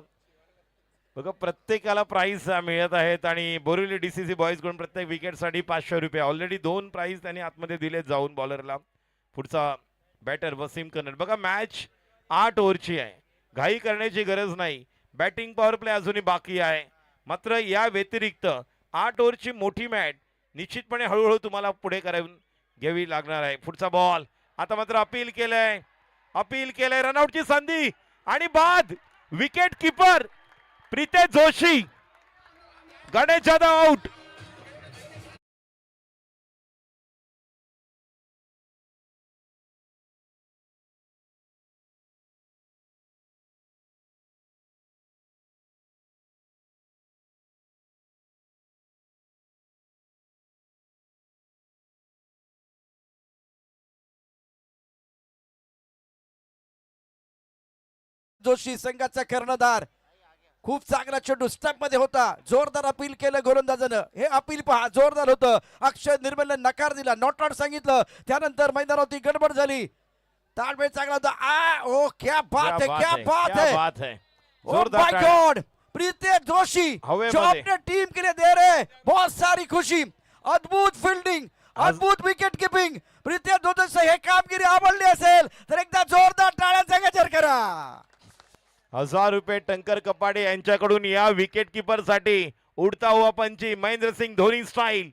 Speaker 2: बघा प्रत्येकाला प्राईज मिळत आहेत. आणि बोरिवली DCC बॉईजकडून प्रत्येक विकेटसाठी 500 रुपये. ऑलरेडी 2 प्राईज त्यांनी आतमध्ये दिले जाऊन बॉलरला. पुढचा बॅटर वसीम कन्नड. बघा मॅच 8 ओव्हरची आहे, घाई करण्याची गरज नाही. बॅटिंग पॉवर प्ले अजूनही बाकी आहे. मात्र या व्यतिरिक्त 8 ओव्हरची मोठी मॅच निश्चितपणे हळूहळू तुम्हाला पुढे करून घ्यावी लागणार आहे. पुढचा बॉल आता मात्र अपील केलंय, रनआउटची संधी आणि बाद. Wicket keeper Pritesh Joshi, Ganesh Jadhav out.
Speaker 1: Joshi संघाचा कर्णधार, खूप चांगला चेंडू स्टंप मध्ये होता. जोरदार अपील केलं गोलंदाजानं. हे अपील पहा, जोरदार होतं. अक्षय निर्मलने नकार दिला, नॉट आउट सांगितलं. त्यानंतर मैदानावरती गडबड झाली. ताळमेळ चांगला होता. ओ क्या बात है, क्या बात है.
Speaker 2: जोरदार
Speaker 1: माय गॉड, प्रीतेश जोशी जो अपने टीम के लिए दे रहे, बहुत सारी खुशी. अद्भुत फील्डिंग, अद्भुत विकेट किपिंग. प्रीतेश जोशी हे कामगिरी आवडली असेल तर एकदा जोरदार टाळ्यांचा गजर करा.
Speaker 2: 1000 रुपये टंकर कपाडे यांच्याकडून या विकेट किपर साठी. उडता हुआ पंची, Mahendrasingh Dhoni style.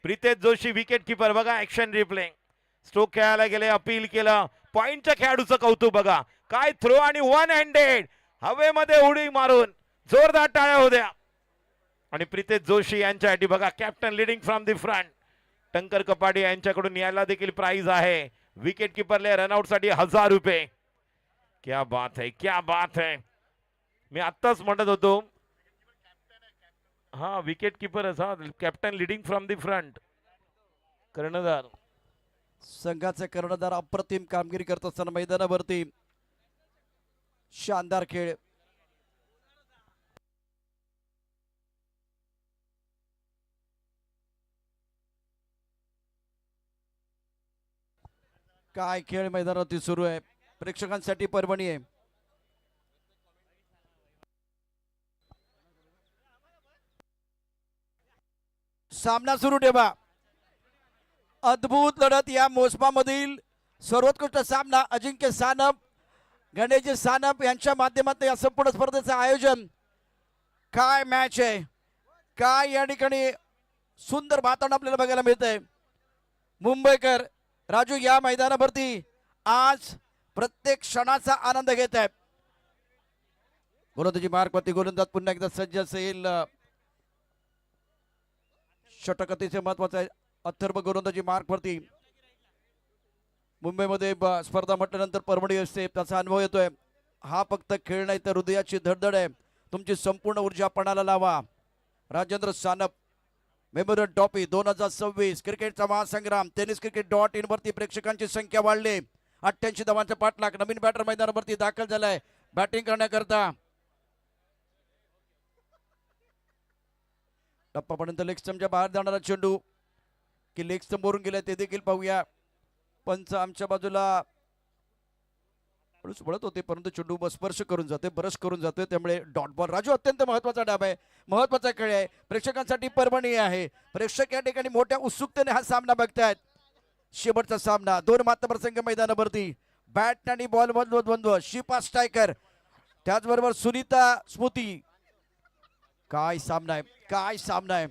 Speaker 2: Pritesh Joshi wicket keeper. बघा ऍक्शन रिप्ले. स्ट्रोक खेळायला गेले, अपील केलं. पॉइंटच्या खेळाडूचं कौतुक बघा. काय थ्रो आणि 1 हँडेड हवेमध्ये उडी मारून जोरदार टाळ्या होत्या. आणि प्रितेश जोशी यांच्यासाठी बघा captain leading from the front. Tankar Kapade यांच्याकडून याला देखील प्राइज आहे. विकेट किपरले रनआउट साठी 1000 रुपये. क्या बात है, क्या बात है. मी आत्ताच म्हणत होतो, हा विकेट किपर हा captain leading from the front. कर्णधार
Speaker 1: संघाचे कर्णधार अप्रतिम कामगिरी करत असताना मैदानावरती शानदार खेळ. काय खेळ मैदानावरती सुरू आहे. प्रेक्षकांसाठी पर्वणी आहे. सामना सुरू ठेवा. अद्भुत लढत या मोसमामधील सर्वोत्कृष्ट सामना. अजिंक्य सानप, गणेश सानप यांच्या माध्यमातून या संपूर्ण स्पर्धेचं आयोजन. काय मॅच आहे, काय या ठिकाणी सुंदर वातावरण आपल्याला बघायला मिळतंय. मुंबईकर राजू या मैदानावरती आज प्रत्येक क्षणाचा आनंद घेत आहे. गोलंदाजी मार्कवरती गोलंदाज पुन्हा एकदा सज्ज असेल. षटक अतिशय महत्वाचं आहे. अथर्व गोलंदाजी मार्कवरती. मुंबईमध्ये स्पर्धा म्हटल्यानंतर पर्वणी असते, त्याचा अनुभव येतोय. हा फक्त खेळ नाही तर हृदयाची धडधड आहे. तुमची संपूर्ण ऊर्जा पणाला लावा. राजेंद्र सानप मेमोरियल ट्रॉफी 2026 क्रिकेटचा महासंग्राम. tenniscricket.in वरती प्रेक्षकांची संख्या वाढली. 88 धावांचा पाठलाग. नवीन बॅटर मैदानावरती दाखल झालाय बॅटिंग करण्याकरता. टप्पापर्यंत लेग स्टंपच्या बाहेर जाणारा चेंडू की लेग स्टंप वरून गेलाय ते देखील पाहूया. पंच आमच्या बाजूला वळत होते परंतु चेंडू स्पर्श करून जाते, ब्रश करून जातोय, त्यामुळे डॉट बॉल. राजू अत्यंत महत्वाचा डाव आहे, महत्वाचा खेळ आहे. प्रेक्षकांसाठी पर्वणी आहे. प्रेक्षक या ठिकाणी मोठ्या उत्सुकतेने हा सामना बघतायत. शेवटचा सामना. 2 मातबर संघ मैदानावरती. बॅट आणि बॉल मधलं द्वंद्व. शिपा स्ट्रायकर त्याचबरोबर सुनीता स्मृती. काय सामना आहे, काय सामना आहे.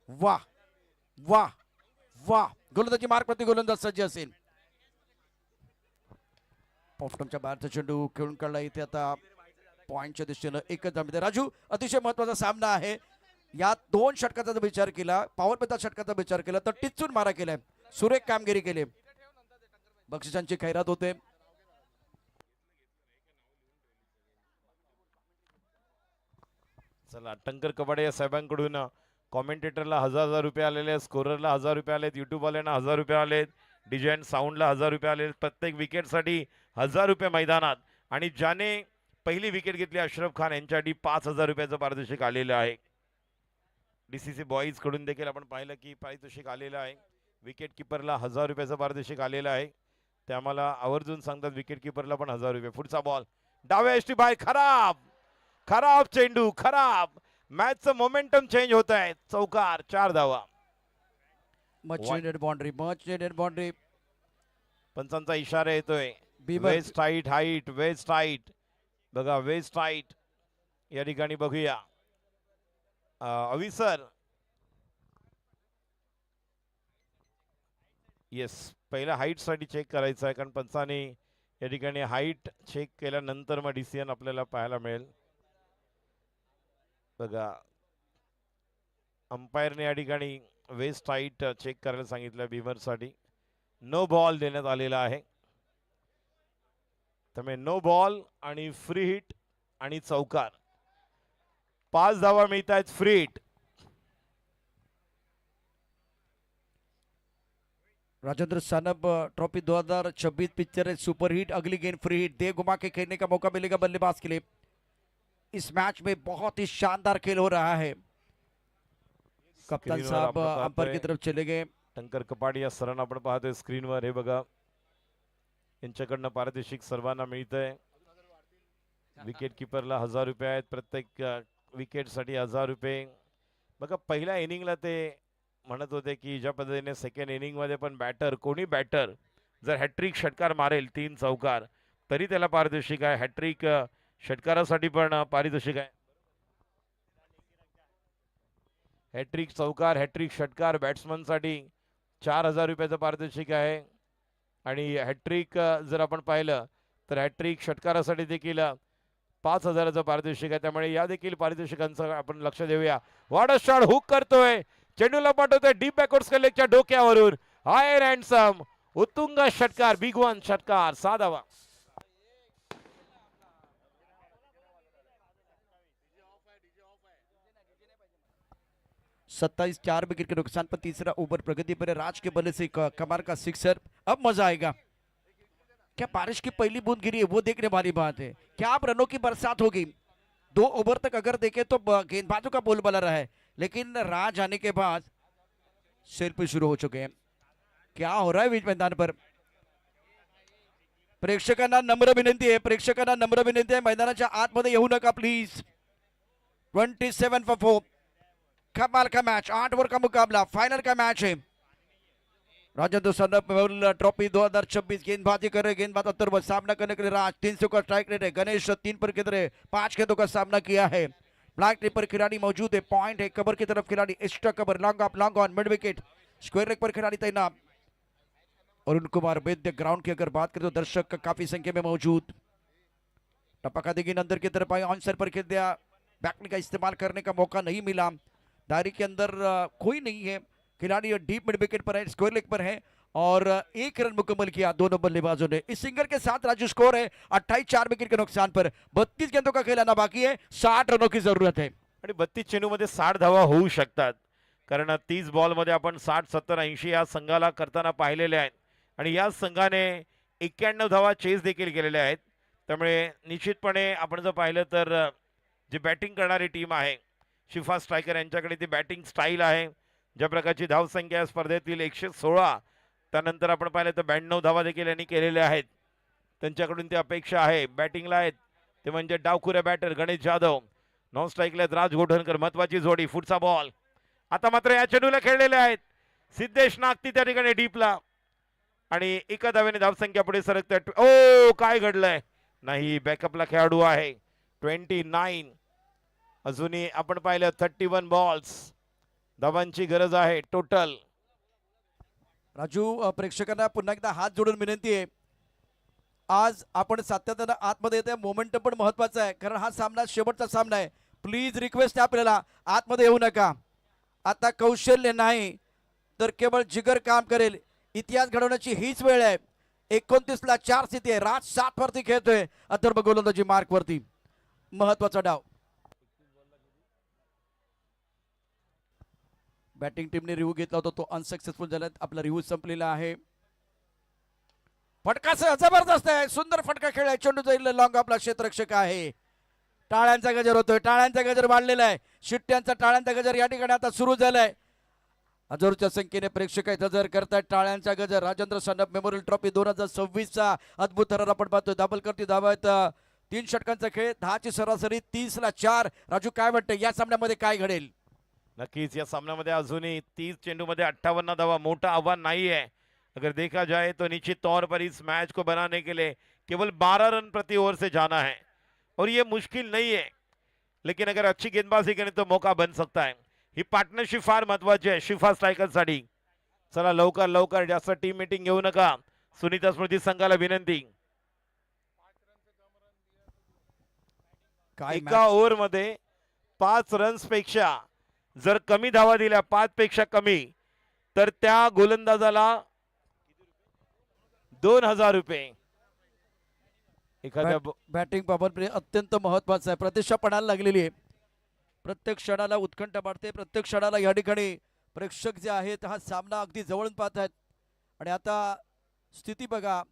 Speaker 1: वा वा वा. गोलंदाजी मार्कवरती गोलंदाज सज्ज असेल. पॉफ्टमच्या बाहेरचा चेंडू खेळून काढला. इथे आता पॉइंटच्या दिशेनं एकच धाव. राजू अतिशय महत्वाचा सामना आहे. यात 2 षटकाचा जर विचार केला, पॉवर प्लेचा षटकाचा विचार केला तर टिचून मारा केलाय. सुरेख कामगिरी केली. बक्षिसांची खैरात होते.
Speaker 2: चला टंकर कबाडे या साहेबांकडून कॉमेंटेटरला 1000 रुपये आलेले आहेत, स्कोररला 1000 रुपये आलेत, युट्यूबवाल्यांना 1000 रुपये आलेत, डिजाईन साऊंडला 1000 रुपये आलेत, प्रत्येक विकेटसाठी 1000 रुपये मैदानात. आणि ज्याने पहिली विकेट घेतली अशरफ खान यांच्यासाठी 5000 रुपयाचं पारितोषिक आलेलं आहे. DCC बॉईज कडून देखील आपण पाहिलं की पारितोषिक आलेलं आहे. विकेट किपरला 1000 रुपयाचं पारितोषिक आलेलं आहे. ते आम्हाला आवर्जून सांगतात विकेट किपरला पण 1000 रुपये. पुढचा बॉल डाव्या एसटी बाय, खराब खराब चेंडू, खराब. मॅचचं मोमेंटम चेंज होत आहे. चौकार, 4 धावा.
Speaker 1: Much नेडेड boundary.
Speaker 2: पंचांचा इशारा येतोय.
Speaker 1: बीबर.
Speaker 2: Waist tight height, waist tight बघा, वेस्ट टाईट या ठिकाणी बघूया. अविसर, येस, पहिल्या हाईट साठी चेक करायचं आहे, कारण पंचाने या ठिकाणी हाईट चेक केल्यानंतर मग डिसिजन आपल्याला पाहायला मिळेल. बघा, अंपायरने या ठिकाणी वेस्ट हाईट चेक करायला सांगितलं बीमरसाठी. नो बॉल देण्यात आलेला आहे. त्यामुळे नो बॉल आणि फ्री हिट आणि चौकार. 5 धावा मिळत आहेत free hit.
Speaker 1: Rajendra Sanap trophy 2026 picture है सुपर हिट, अगली गेंद फ्री हिट, दे घुमा के खेलने का मौका मिलेगा बल्लेबाज के लिए. इस मैच में बहुत ही शानदार खेल हो रहा है. कप्तान
Speaker 2: स्क्रीनवर
Speaker 1: साहब
Speaker 2: आपण
Speaker 1: अंपायर की
Speaker 2: पाहतोय.
Speaker 1: तरफ चले गए.
Speaker 2: टंकर कपाडी या सरांना आपण पाहतोय स्क्रीनवर. हे बघा, यांच्याकडनं पारितोषिक सर्वांना मिळतंय. विकेट किपरला 1000 रुपये आहेत, प्रत्येक विकेटसाठी 1000 रुपये. बघा, पहिल्या इनिंगला ते म्हणत होते की ज्या पद्धतीने सेकंड इनिंगमध्ये पण कोणी बॅटर जर हॅट्रिक षटकार मारेल 3 चौकार तरी त्याला पारितोषिक आहे. हॅट्रिक षटकारासाठी पण पारितोषिक आहे. हॅट्रिक चौकार, हॅट्रिक षटकार बॅट्समनसाठी 4000 रुपयाचं पारितोषिक आहे. आणि हॅट्रिक जर आपण पाहिलं तर हॅट्रिक षटकारासाठी देखील 5000चं पारितोषिक आहे. त्यामुळे या देखील पारितोषिकांचं आपण लक्ष देऊया. वाडा शॉट हुक करतोय, चेंडूला पाठवतोय डीप बॅकवर्ड कलेक्टच्या डोक्यावरून. हायर हँडसम उत्तुंग षटकार, बिग वन षटकार, 6 धावा.
Speaker 1: सत्ताईस 4 विकेट के नुकसान पर तीसरा ओवर प्रगति पर है. राज के बल्ले से कमाल का सिक्सर. अब मजा आएगा. क्या बारिश की पहली बूंद गिरी है वो देखने वाली बात है. क्या आप रनों की बरसात होगी. 2 ओवर तक अगर देखें तो गेंदबाजों का बोलबाला रहा है, लेकिन राज आने के बाद शिल्प शुरू हो चुके हैं. क्या हो रहा है बीच मैदान पर. प्रेक्षकांना नम्र विनंती आहे मैदानाच्या आतमध्ये येऊ नका प्लीज. 27 for 4. कमाल का मैच, 8 ओवर का मुकाबला, फाइनल का मैच है. राजेंद्र सानप ट्रॉफी 2026 गेंदबाजी कर रहे. गेंदबाज अतर्व सामना करने के लिए राज 300 का स्ट्राइक रेट है. गणेश 3 पर खेल रहे, 5 गेंदों का सामना किया है. ब्लैक टिप पर खिलाड़ी मौजूद है. पॉइंट है कवर की तरफ खिलाड़ी. Extra cover, long off, long on, mid wicket, square leg पर खिलाड़ी तैनात. अरुण कुमार वैद्य ग्राउंड की अगर बात करें तो दर्शक काफी संख्या में मौजूद. टपका देगी अंदर की तरफ आई, ऑनसाइड पर खेल दिया. बैकली का इस्तेमाल करने का मौका नहीं मिला. दायरे के अंदर कोई नहीं है. खिलाड़ी डीप मिड विकेट पर है, स्क्वायर लेग पर है और 1 रन मुकम्मल किया दोनों बल्लेबाजों ने. इस सिंगल के साथ राजू स्कोर है 28 4 विकेट के नुकसान पर. 32 गेंदों का खेल आना बाकी है. 60 रनों की जरूरत है.
Speaker 2: आणि 32 चेंडूमध्ये 60 धावा होऊ शकतात, कारण 30 बॉलमध्ये आपण 60 70 80 या संघाला करताना पाहिलेले आहेत. आणि या संघाने 91 धावा चेस देखील केलेल्या आहेत. त्यामुळे निश्चितपणे आपण जर पाहिलं तर जी बॅटिंग करणारी टीम आहे शिफा स्ट्रायकर यांच्याकडे ती बॅटिंग स्टाईल आहे. ज्या प्रकारची धावसंख्या या स्पर्धेतील 116, त्यानंतर आपण पाहिलं तर 92 धावा देखील यांनी केलेल्या आहेत. त्यांच्याकडून ती अपेक्षा आहे. बॅटिंगला आहेत ते म्हणजे डावखुऱ्या बॅटर गणेश जाधव, नॉन स्ट्राईकला राज गोठणकर, महत्वाची जोडी. पुढचा बॉल आता मात्र या चेंडूला खेळलेले आहेत सिद्धेश नागती त्या ठिकाणी डीपला आणि एका धावेने धावसंख्या पुढे सरकते. ओ काय घडलंय, नाही, बॅकअपला खेळाडू आहे. 29 अजूनही आपण पाहिलं 31 बॉल्स, धावांची गरज आहे टोटल.
Speaker 1: राजू, प्रेक्षकांना पुन्हा एकदा हात जोडून विनंती आहे. आज आपण सातत्यानं आतमध्ये येते. मोमेंटम पण महत्वाचा आहे, कारण हा सामना शेवटचा सामना आहे. प्लीज रिक्वेस्ट आहे आपल्याला, आतमध्ये येऊ नका. आता कौशल्य नाही तर केवळ जिगर काम करेल. इतिहास घडवण्याची हीच वेळ आहे. 29ला 4 स्थिती आहे. राज 7 वरती खेळतोय, अथर्व गोलंदाजी मार्क वरती. महत्वाचा डाव. बॅटिंग टीमने रिव्ह्यू घेतला होता तो अनसक्सेसफुल झाला. आपला रिव्ह्यू संपलेला आहे. फटका जबरदस्त आहे. सुंदर फटका खेळलाय. चेंडू जाईल लॉंग. आपला क्षेत्ररक्षक आहे. टाळ्यांचा गजर होतोय. टाळ्यांचा गजर वाढलेला आहे. शिट्ट्यांचा टाळ्यांचा गजर या ठिकाणी आता सुरू झालाय. हजारोच्या संख्येने प्रेक्षक हजर करतायत. टाळ्यांचा गजर. राजेंद्र सानप मेमोरियल ट्रॉफी 2026 चा अद्भुत थरार आपण पाहतोय. दाबल करती धावत 3 षटकांचा खेळ. 10ची सरासरी 30ला 4. राजू काय वाटतं या सामन्यामध्ये काय घडेल?
Speaker 2: नक्कीच या सामन्यामध्ये अजूनही 30 चेंडूमध्ये 58 धावा मोठा आव्हान नहीं है. अगर देखा जाए तो निश्चित तौर पर इस मैच को बनाने के लिए केवल 12 रन प्रति ओवर से जाना है और ये मुश्किल नहीं है. लेकिन अगर अच्छी गेंदबाजी करें तो मौका बन सकता है. ही पार्टनरशिप फार महत्वाची आहे शिफा स्ट्रायकरसाठी. चला लवकर लवकर जास्त टीम मीटिंग घेऊ नका. सुनीता स्मृती संघाला विनंती.
Speaker 1: काय
Speaker 2: एका ओव्हर मध्ये 5 रन्स पेक्षा जर कमी धावा दिल्या 5 पेक्षा कमी तर त्या गोलंदाजाला 2000 रुपये. एखाद्या
Speaker 1: बॅटिंग बाबत अत्यंत महत्वाचं आहे. प्रतिष्ठा पणाला लागलेली आहे. प्रत्येक क्षणाला उत्कंठा वाढते. प्रत्येक क्षणाला या ठिकाणी प्रेक्षक जे आहेत हा सामना अगदी जवळून पाहत आहेत. आणि आता स्थिती बघा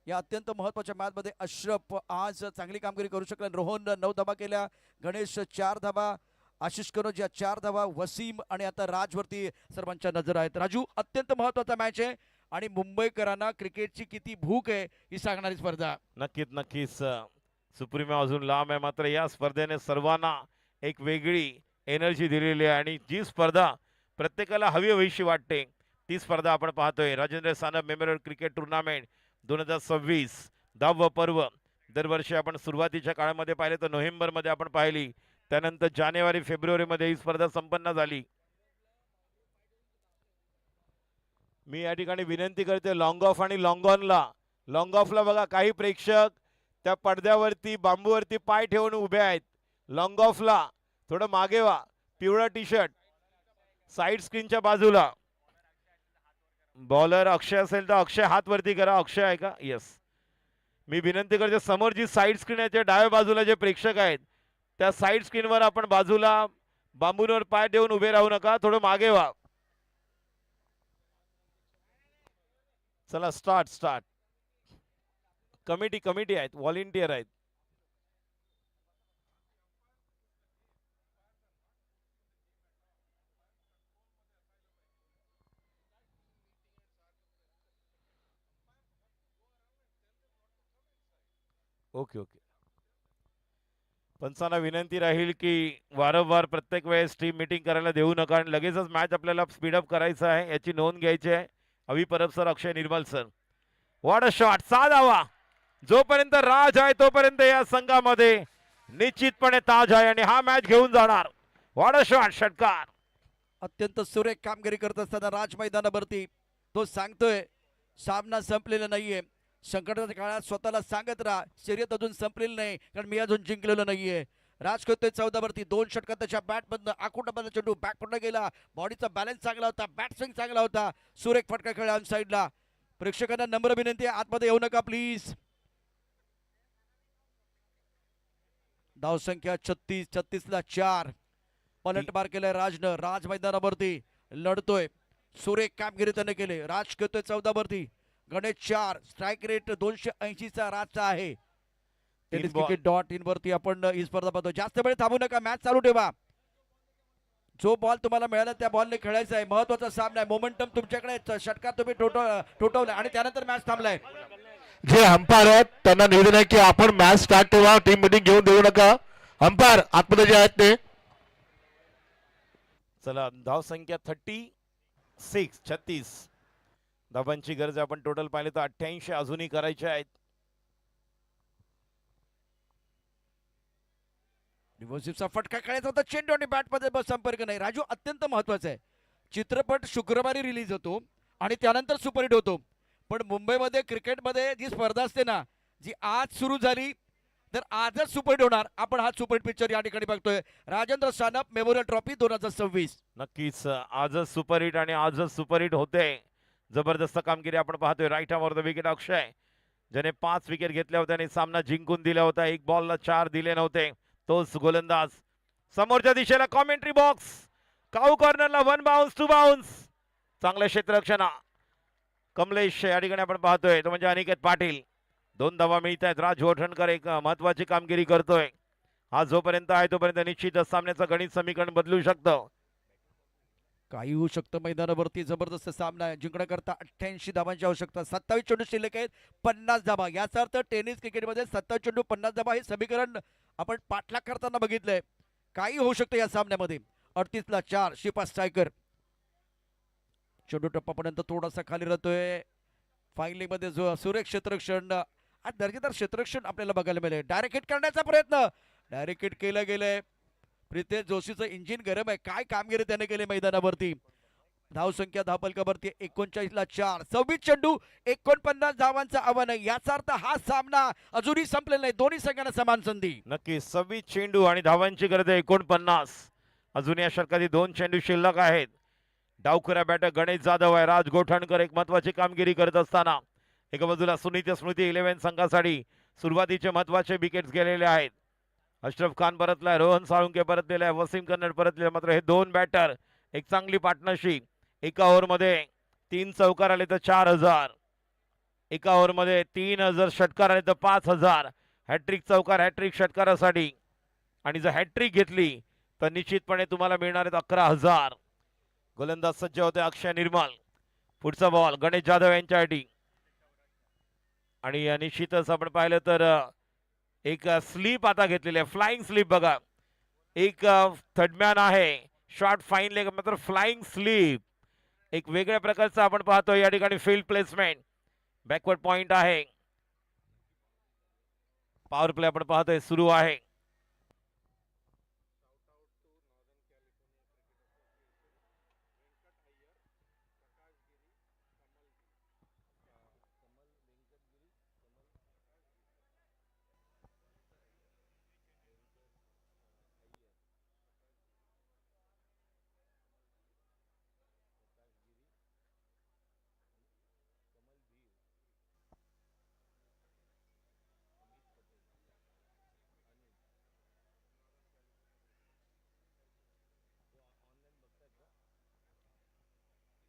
Speaker 1: या अत्यंत महत्वाच्या मॅच मध्ये. अश्रफ आज चांगली कामगिरी करू शकला. रोहन 9 धावा केल्या. गणेश 4 धावा. आशिष कनोजिया 4 धावा. वसीम आणि आता राजवरती सर्वांच्या नजर आहेत. राजू अत्यंत महत्वाचा मॅच आहे आणि मुंबईकरांना क्रिकेटची किती भूक आहे ही सांगणारी स्पर्धा.
Speaker 2: नक्कीच नक्कीच सुप्रीमो अजून लांब आहे. मात्र या स्पर्धेने सर्वांना एक वेगळी एनर्जी दिलेली आहे आणि जी स्पर्धा प्रत्येकाला हवी हवीशी वाटते ती स्पर्धा आपण पाहतोय. Rajendra Sanap memorial cricket tournament 2026 10व पर्व. दरवर्षी आपण सुरुवातीच्या काळामध्ये पाहिले तर नोव्हेंबरमध्ये आपण पाहिली. त्यानंतर जानेवारी फेब्रुवारीमध्ये ही स्पर्धा संपन्न झाली. मी या ठिकाणी विनंती करते लॉंग ऑफ आणि लॉंग ऑनला. लॉंग ऑफला बघा काही प्रेक्षक त्या पडद्यावरती बांबूवरती पाय ठेवून उभे आहेत. लॉंग ऑफला थोडं मागे व्हा. पिवळा टी शर्ट साइड स्क्रीनच्या बाजूला. बॉलर अक्षय असेल तर अक्षय हात वरती करा. अक्षय आहे का? येस. मी विनंती करते समोर जी साइड स्क्रीन आहे त्या डाव्या बाजूला जे प्रेक्षक आहेत त्या साइड स्क्रीनवर आपण बाजूला बांबूंवर पाय ठेवून उभे राहू नका. थोडं मागे व्हा. चला स्टार्ट. कमिटी आहेत. व्हॉलेंटियर आहेत. ओके. पंचांना विनंती राहील की वारंवार प्रत्येक वेळेस टीम मीटिंग करायला देऊ नका आणि लगेचच मॅच आपल्याला स्पीडअप करायचं आहे याची नोंद घ्यायची आहे. Avi Parab sir, Akshay Nirmal sir. What a shot. 6 धावा. जोपर्यंत राज आहे तोपर्यंत या संघामध्ये निश्चितपणे ताज आहे आणि हा मॅच घेऊन जाणार. What a shot. षटकार.
Speaker 1: अत्यंत सुरेख कामगिरी करत असताना राज मैदानावरती तो सांगतोय सामना संपलेला नाहीये. संकटाच्या काळात स्वतःला सांगत राहा शर्यत अजून संपलेली नाही कारण मी अजून जिंकलेलो नाहीये. राज करतोय 14 वरती. 2 षटकात त्याच्या बॅटमधनं आकुटामधला चेंडू बॅकफुटला गेला. बॉडीचा बॅलन्स चांगला होता. बॅट स्विंग चांगला होता. सुरेख फटका खेळला ऑन साईडला. प्रेक्षकांना नम्र विनंती आहे आतमध्ये येऊ नका प्लीज. धावसंख्या 36ला 4. पलटमार केलाय राजनं. राज मैदानावरती लढतोय. सुरेख कामगिरी त्याने केले. राज करतोय 14 वरती. गणेश 4. स्ट्राईक रेट 280 चा राजचा आहे. टेनिस क्रिकेट .in वरती आपण ही स्पर्धा पाहतो. जास्त वेळ थांबू नका. मॅच चालू ठेवा. जो बॉल तुम्हाला मिळाला त्या बॉलने खेळायचा आहे. महत्वाचा सामना आहे. मोमेंटम तुमच्याकडे. षटकार तुम्ही ठोठवला आणि त्यानंतर मॅच थांबलाय.
Speaker 4: जे अंपायर आहेत त्यांना निवेदन आहे की आपण मॅच स्टार्ट ठेवा. टीम मीटिंग घेऊन देऊ नका. अंपायर आतमध्ये जे आहेत ते.
Speaker 2: चला धाव संख्या 36. धावांची गरज आपण टोटल पाहिले तर 88 अजूनही करायचे आहेत.
Speaker 1: रिव्हर्सिव्हचा फटका खेळायचा होता. चेंडू आणि बॅटमध्ये संपर्क नाही. राजू अत्यंत महत्वाचं आहे. चित्रपट शुक्रवारी रिलीज होतो आणि त्यानंतर सुपरहिट होतो. पण मुंबईमध्ये क्रिकेटमध्ये जी स्पर्धा असते ना जी आज सुरू झाली तर आजच सुपरहिट होणार. आपण हा सुपरहिट पिक्चर या ठिकाणी बघतोय. Rajendra Sanap memorial trophy 2026.
Speaker 2: नक्कीच आजच सुपरहिट आणि आजच सुपरहिट होते. जबरदस्त कामगिरी आपण पाहतोय. राईट आर्मवर द विकेट अक्षय ज्याने 5 विकेट घेतल्या होत्या आणि सामना जिंकून दिला होता. 1 बॉलला 4 दिले नव्हते. तोच गोलंदाज. समोरच्या दिशेला कॉमेंट्री बॉक्स. काऊ कॉर्नरला 1 बाउन्स 2 बाउन्स. चांगलं क्षेत्ररक्षण कमलेश या ठिकाणी आपण पाहतोय, तो म्हणजे अनिकेत पाटील. 2 धावा मिळत आहेत. राज गोठणकर एक महत्वाची कामगिरी करतोय. हा जोपर्यंत आहे तोपर्यंत निश्चितच सामन्याचं गणित समीकरण बदलू शकतं.
Speaker 1: काही होऊ शकतं मैदानावरती. जबरदस्त सामना आहे. जिंकण्याकरता 88 धावांची आवश्यकता. 27 चेंडू शिल्लक आहेत, 50 धावा. याचा अर्थ टेनिस क्रिकेटमध्ये 27 चेंडू 50 धावा हे समीकरण आपण पाठलाग करताना बघितलंय. काही होऊ शकतं या सामन्यामध्ये. 38ला 4 शिपा स्ट्रायकर. चेंडू टप्पापर्यंत थोडासा खाली राहतोय. फायनलिंग मध्ये जो सुरेख क्षेत्ररक्षण, आज दर्जेदार क्षेत्ररक्षण आपल्याला बघायला मिळेल. डायरेक्ट हिट करण्याचा प्रयत्न, डायरेक्ट हिट केलं गेलंय. प्रितेश जोशीचं इंजिन गरम आहे. काय कामगिरी त्याने केली मैदानावरती. धावसंख्या धावपलकावरती 39ला 4. 26 चेंडू 49 धावांचं आव्हान आहे. याचा अर्थ हा सामना अजूनही संपलेला नाही. दोन्ही संघांना समान संधी.
Speaker 2: नक्की 26 चेंडू आणि धावांची गरज आहे 49. अजून या षटकातील 2 चेंडू शिल्लक आहेत. डावखुरा बॅटर गणेश जाधव आहे. राज गोठणकर एक महत्वाची कामगिरी करत असताना एका बाजूला सुनीता स्मृती 11 संघासाठी सुरुवातीचे महत्वाचे विकेट्स गेलेले आहेत. अशरफ खान परतलाय, रोहन साळुंके परतलेला आहे, वसीम कन्नड परतलेला. मात्र हे 2 बॅटर एक चांगली पार्टनरशिप. एका ओव्हरमध्ये 3 चौकार आले तर 4000. एका ओव्हरमध्ये 3000 षटकार आले तर 5000. हॅट्रिक चौकार हॅट्रिक षटकारासाठी, आणि जर हॅट्रिक घेतली तर निश्चितपणे तुम्हाला मिळणार आहेत 11000. गोलंदाज सज्ज होते अक्षय निर्मल. पुढचा बॉल गणेश जाधव यांच्यासाठी, आणि निश्चितच आपण पाहिलं तर एक स्लीप आता घेतलेली आहे. फ्लाइंग स्लीप बघा. एक थर्डमॅन आहे. शॉर्ट फाईन लेग मात्र फ्लाइंग स्लीप एक वेगळ्या प्रकारचं आपण पाहतो या ठिकाणी. फील्ड प्लेसमेंट बॅकवर्ड पॉइंट आहे. पॉवर प्ले आपण पाहतोय सुरू आहे.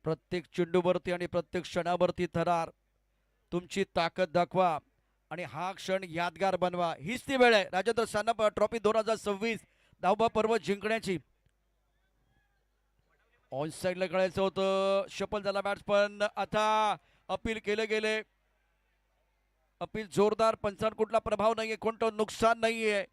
Speaker 1: प्रत्येक चेंडूवरती आणि प्रत्येक क्षणावरती थरार. तुमची ताकद दाखवा आणि हा क्षण यादगार बनवा. हीच ती वेळ आहे राजेंद्र सानप ट्रॉफी 2026 दहावा पर्व जिंकण्याची. ऑन साईडला कळायचं होतं. शफल झाला मॅच, पण आता अपील केले गेले. अपील जोरदार. पंचांना कुठला प्रभाव नाहीये, कोणतं नुकसान नाहीये.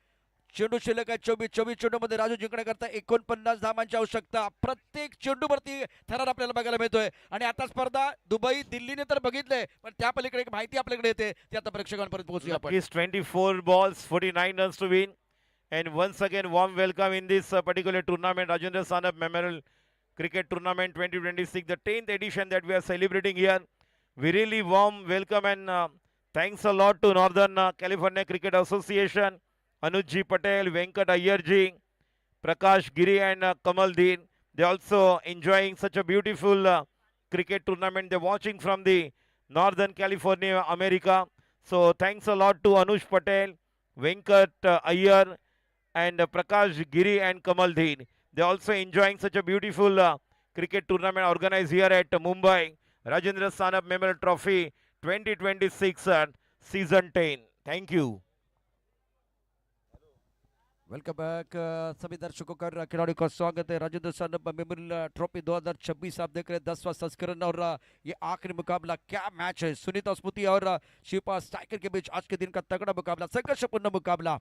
Speaker 1: चेंडू शिल्लक आहे 24 चेंडू मध्ये राजू जिंकण्याकरता 49 धावांची आवश्यकता. प्रत्येक चेंडूवरती थरार आपल्याला बघायला मिळतोय. आणि आता स्पर्धा दुबई दिल्लीने तर बघितलंय, पण त्या पलीकडे एक माहिती आपल्याकडे येते ती आता प्रेक्षकांपर्यंत पोहोचूया आपण.
Speaker 2: 24 balls 49 runs to win, and once again warm welcome in this particular tournament, Rajendra Sanap Memorial Cricket Tournament 2026, the 10th edition that we are celebrating here. We really warm welcome and thanks a lot to Northern California Cricket Association, Anuj Ji Patel, Venkat Iyer Ji, Prakash Giri and Kamal Deen. They also enjoying such a beautiful cricket tournament. They're watching from the Northern California, America. So thanks a lot to Anuj Patel, Venkat Iyer and Prakash Giri and Kamal Deen. They're also enjoying such a beautiful cricket tournament organized here at Mumbai. Rajendra Sanap Memorial Trophy 2026 Season 10. Thank you.
Speaker 1: Welcome back सभी दर्शकों का खिलाड़ियों का स्वागत है Rajendra Sanap memorial trophy 2026 आप देख रहे हैं 10वां संस्करण। और ये आखिरी मुकाबला क्या मैच है। सुनीता स्मृति और शिपा स्ट्रायकर के बीच आज के दिन का तगड़ा मुकाबला, संघर्षपूर्ण मुकाबला।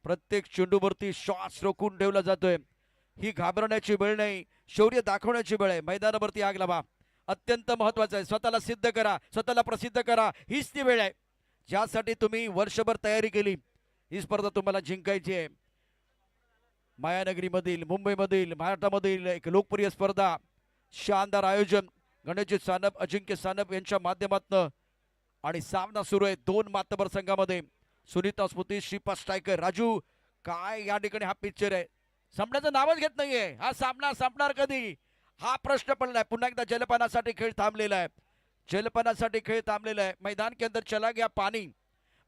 Speaker 1: प्रत्येक चेंडूवरती शॉट्स रोखून ठेवला जातोय। ही घाबरण्याची वेळ नाही, शौर्य दाखवण्याची वेळ आहे। मैदानावरती आग लावा, अत्यंत महत्वाचं आहे। स्वतःला सिद्ध करा, स्वतःला प्रसिद्ध करा, हीच ती वेळ आहे ज्यासाठी तुम्ही वर्षभर तयारी केली। ही स्पर्धा तुम्हाला जिंकायची आहे। मायानगरीमधील, मुंबईमधील, महाराष्ट्रामधील एक लोकप्रिय स्पर्धा, शानदार आयोजन गणेश सानप, अजिंक्य सानप यांच्या माध्यमातून। आणि सामना सुरू आहे दोन मातबर संघामध्ये, सुनीता स्मृती, शिपा स्ट्रायकर। राजू, काय या ठिकाणी हा पिक्चर आहे, संपण्याचं नावच घेत नाहीये। हा सामना संपणार कधी हा प्रश्न पडलाय। पुन्हा एकदा जलपानासाठी खेळ थांबलेला आहे, जलपानासाठी खेळ थांबलेला आहे। मैदान के अंदर चला गया पानी,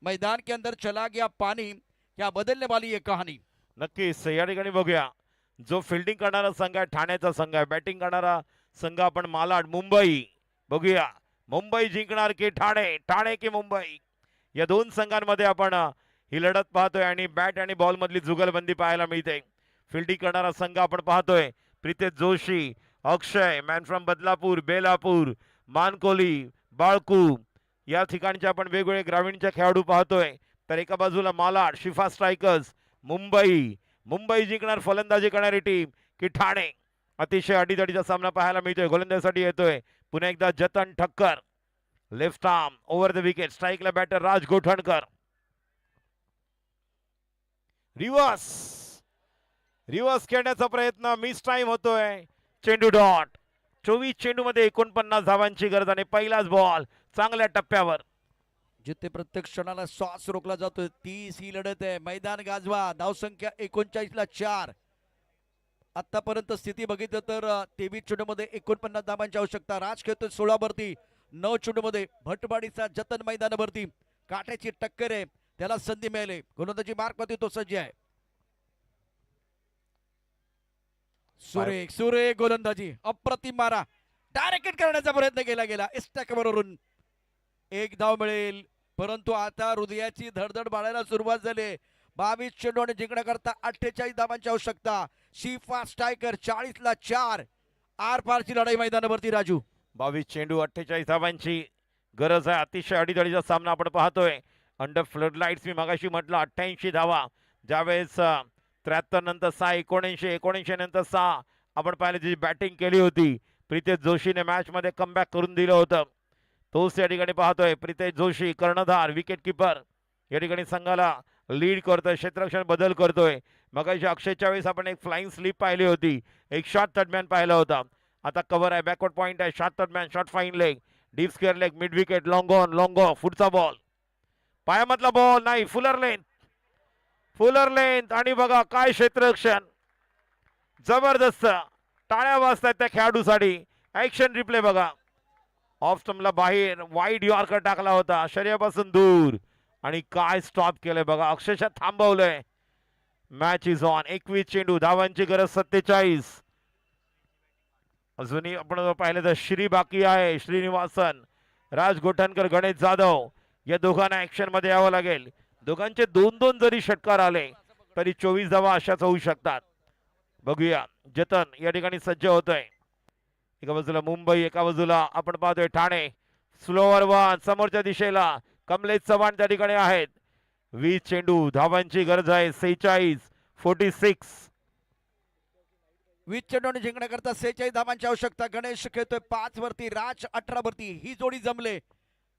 Speaker 1: मैदान के अंदर चला गया पानी, क्या बदलने वाली ये कहानी।
Speaker 2: नक्कीच या ठिकाणी बघूया जो फिल्डिंग करणारा संघ आहे ठाण्याचा संघ आहे, बॅटिंग करणारा संघ आपण मालाड मुंबई. बघूया मुंबई जिंकणार की ठाणे, ठाणे की मुंबई. या दोन संघांमध्ये आपण ही लढत पाहतोय आणि बॅट आणि बॉल मधली जुगलबंदी पाहायला मिळते. फिल्डिंग करणारा संघ आपण पाहतोय प्रितेश जोशी, अक्षय, मॅन फ्रॉम बदलापूर, बेलापूर, मानकोली, बाळकू या ठिकाणचे आपण वेगवेगळे ग्रामीणचे खेळाडू पाहतोय. तर एका बाजूला मालाड शिफा स्ट्रायकर्स, मुंबई. मुंबई जिंकणार फलंदाजी करणारी टीम की ठाणे. अतिशय अडीतडीचा सामना पाहायला मिळतोय. गोलंदाजीसाठी येतोय पुन्हा एकदा Jatan Thakkar, left arm over the wicket. स्ट्राईकला batter Raj Gothankar. Reverse reverse खेळण्याचा प्रयत्न, मिस टाइम होतोय. चेंडू डॉट. 24 चेंडूमध्ये 49 धावांची गरज आणि पहिलाच बॉल चांगल्या टप्प्यावर.
Speaker 1: जिथे प्रत्येक क्षणाला श्वास रोखला जातोय 30 ही लढत आहे. मैदान गाजवा. धावसंख्या 39ला 4. आतापर्यंत स्थिती बघितलं तर 23 चेंडूमध्ये 49 धावांची आवश्यकता. राज खेळतोय 16 वरती. 9 चेंडूमध्ये भटवाडीचा जतन मैदानावरती. काट्याची टक्कर आहे, त्याला संधी मिळाली. गोलंदाजी मार्क मध्ये तो सज्ज आहे. सुरेख सुरेख गोलंदाजी, अप्रतिम मारा. डायरेक्ट करण्याचा प्रयत्न केला गेला. इस्टॅकवरून एक धाव मिळेल, परंतु आता हृदयाची धडधड बाळायला सुरुवात झाली. 22 चेंडू आणि जिंकण्याकरता 48 धावांची आवश्यकता. शिफा स्ट्रायकर 40ला 4. आर पारची लढाई मैदानावरती राजू.
Speaker 2: 22 चेंडू 48 धावांची गरज आहे. अतिशय अडीतडीचा सामना आपण पाहतोय. अंडर फ्लड लाईट्स मी मगाशी म्हटलं 88 धावा. ज्यावेळेस 73 नंतर 6, 79 नंतर 6 आपण पाहिलं जी बॅटिंग केली होती. प्रितेश जोशीने मॅच मध्ये कमबॅक करून दिलं होतं. तोच या ठिकाणी पाहतोय. प्रितेश जोशी कर्णधार, विकेट किपर या ठिकाणी संघाला लीड करतोय, क्षेत्ररक्षण बदल करतोय. मगाशी अक्षयच्या वेळेस आपण एक फ्लाइंग स्लिप पाहिली होती, एक शॉट तडम्यान पाहिला होता. आता कव्हर आहे, बॅकवर्ड पॉइंट आहे, short third man, short fine leg, deep square leg, mid wicket, long on, long off, पुढचा बॉल, पायामधला बॉल नाही, फुलर लेंथ आणि बघा काय क्षेत्ररक्षण, जबरदस्त. टाळ्या वाजतायत त्या खेळाडूसाठी. ऍक्शन रिप्ले बघा. ऑफ स्टंपला बाहेर वाईड यॉर्कर टाकला होता, शरीरापासून दूर आणि काय स्टॉप केलंय बघा, अक्षरशः थांबवलंय. Match is on. 21 चेंडू, धावांची गरज 47. अजूनही आपण पाहिलं तर श्री बाकी आहे, श्रीनिवासन, राज गोठणकर, गणेश जाधव या दोघांना ऍक्शन मध्ये यावं लागेल. दोघांचे 2-2 जरी षटकार आले तरी 24 धावा अशाच होऊ शकतात. बघूया जतन या ठिकाणी सज्ज होतोय. एका बाजूला मुंबई, एका बाजूला आपण पाहतोय ठाणे. स्लोअर वन समोरच्या दिशेला कमलेश चव्हाण त्या ठिकाणी आहेत. 20 चेंडू, धावांची गरज आहे 46.
Speaker 1: 20 चेंडू आणि जिंकण्याकरता 46 धावांची आवश्यकता. गणेश खेळतोय 5 वरती, राज 18 वरती. ही जोडी जमले,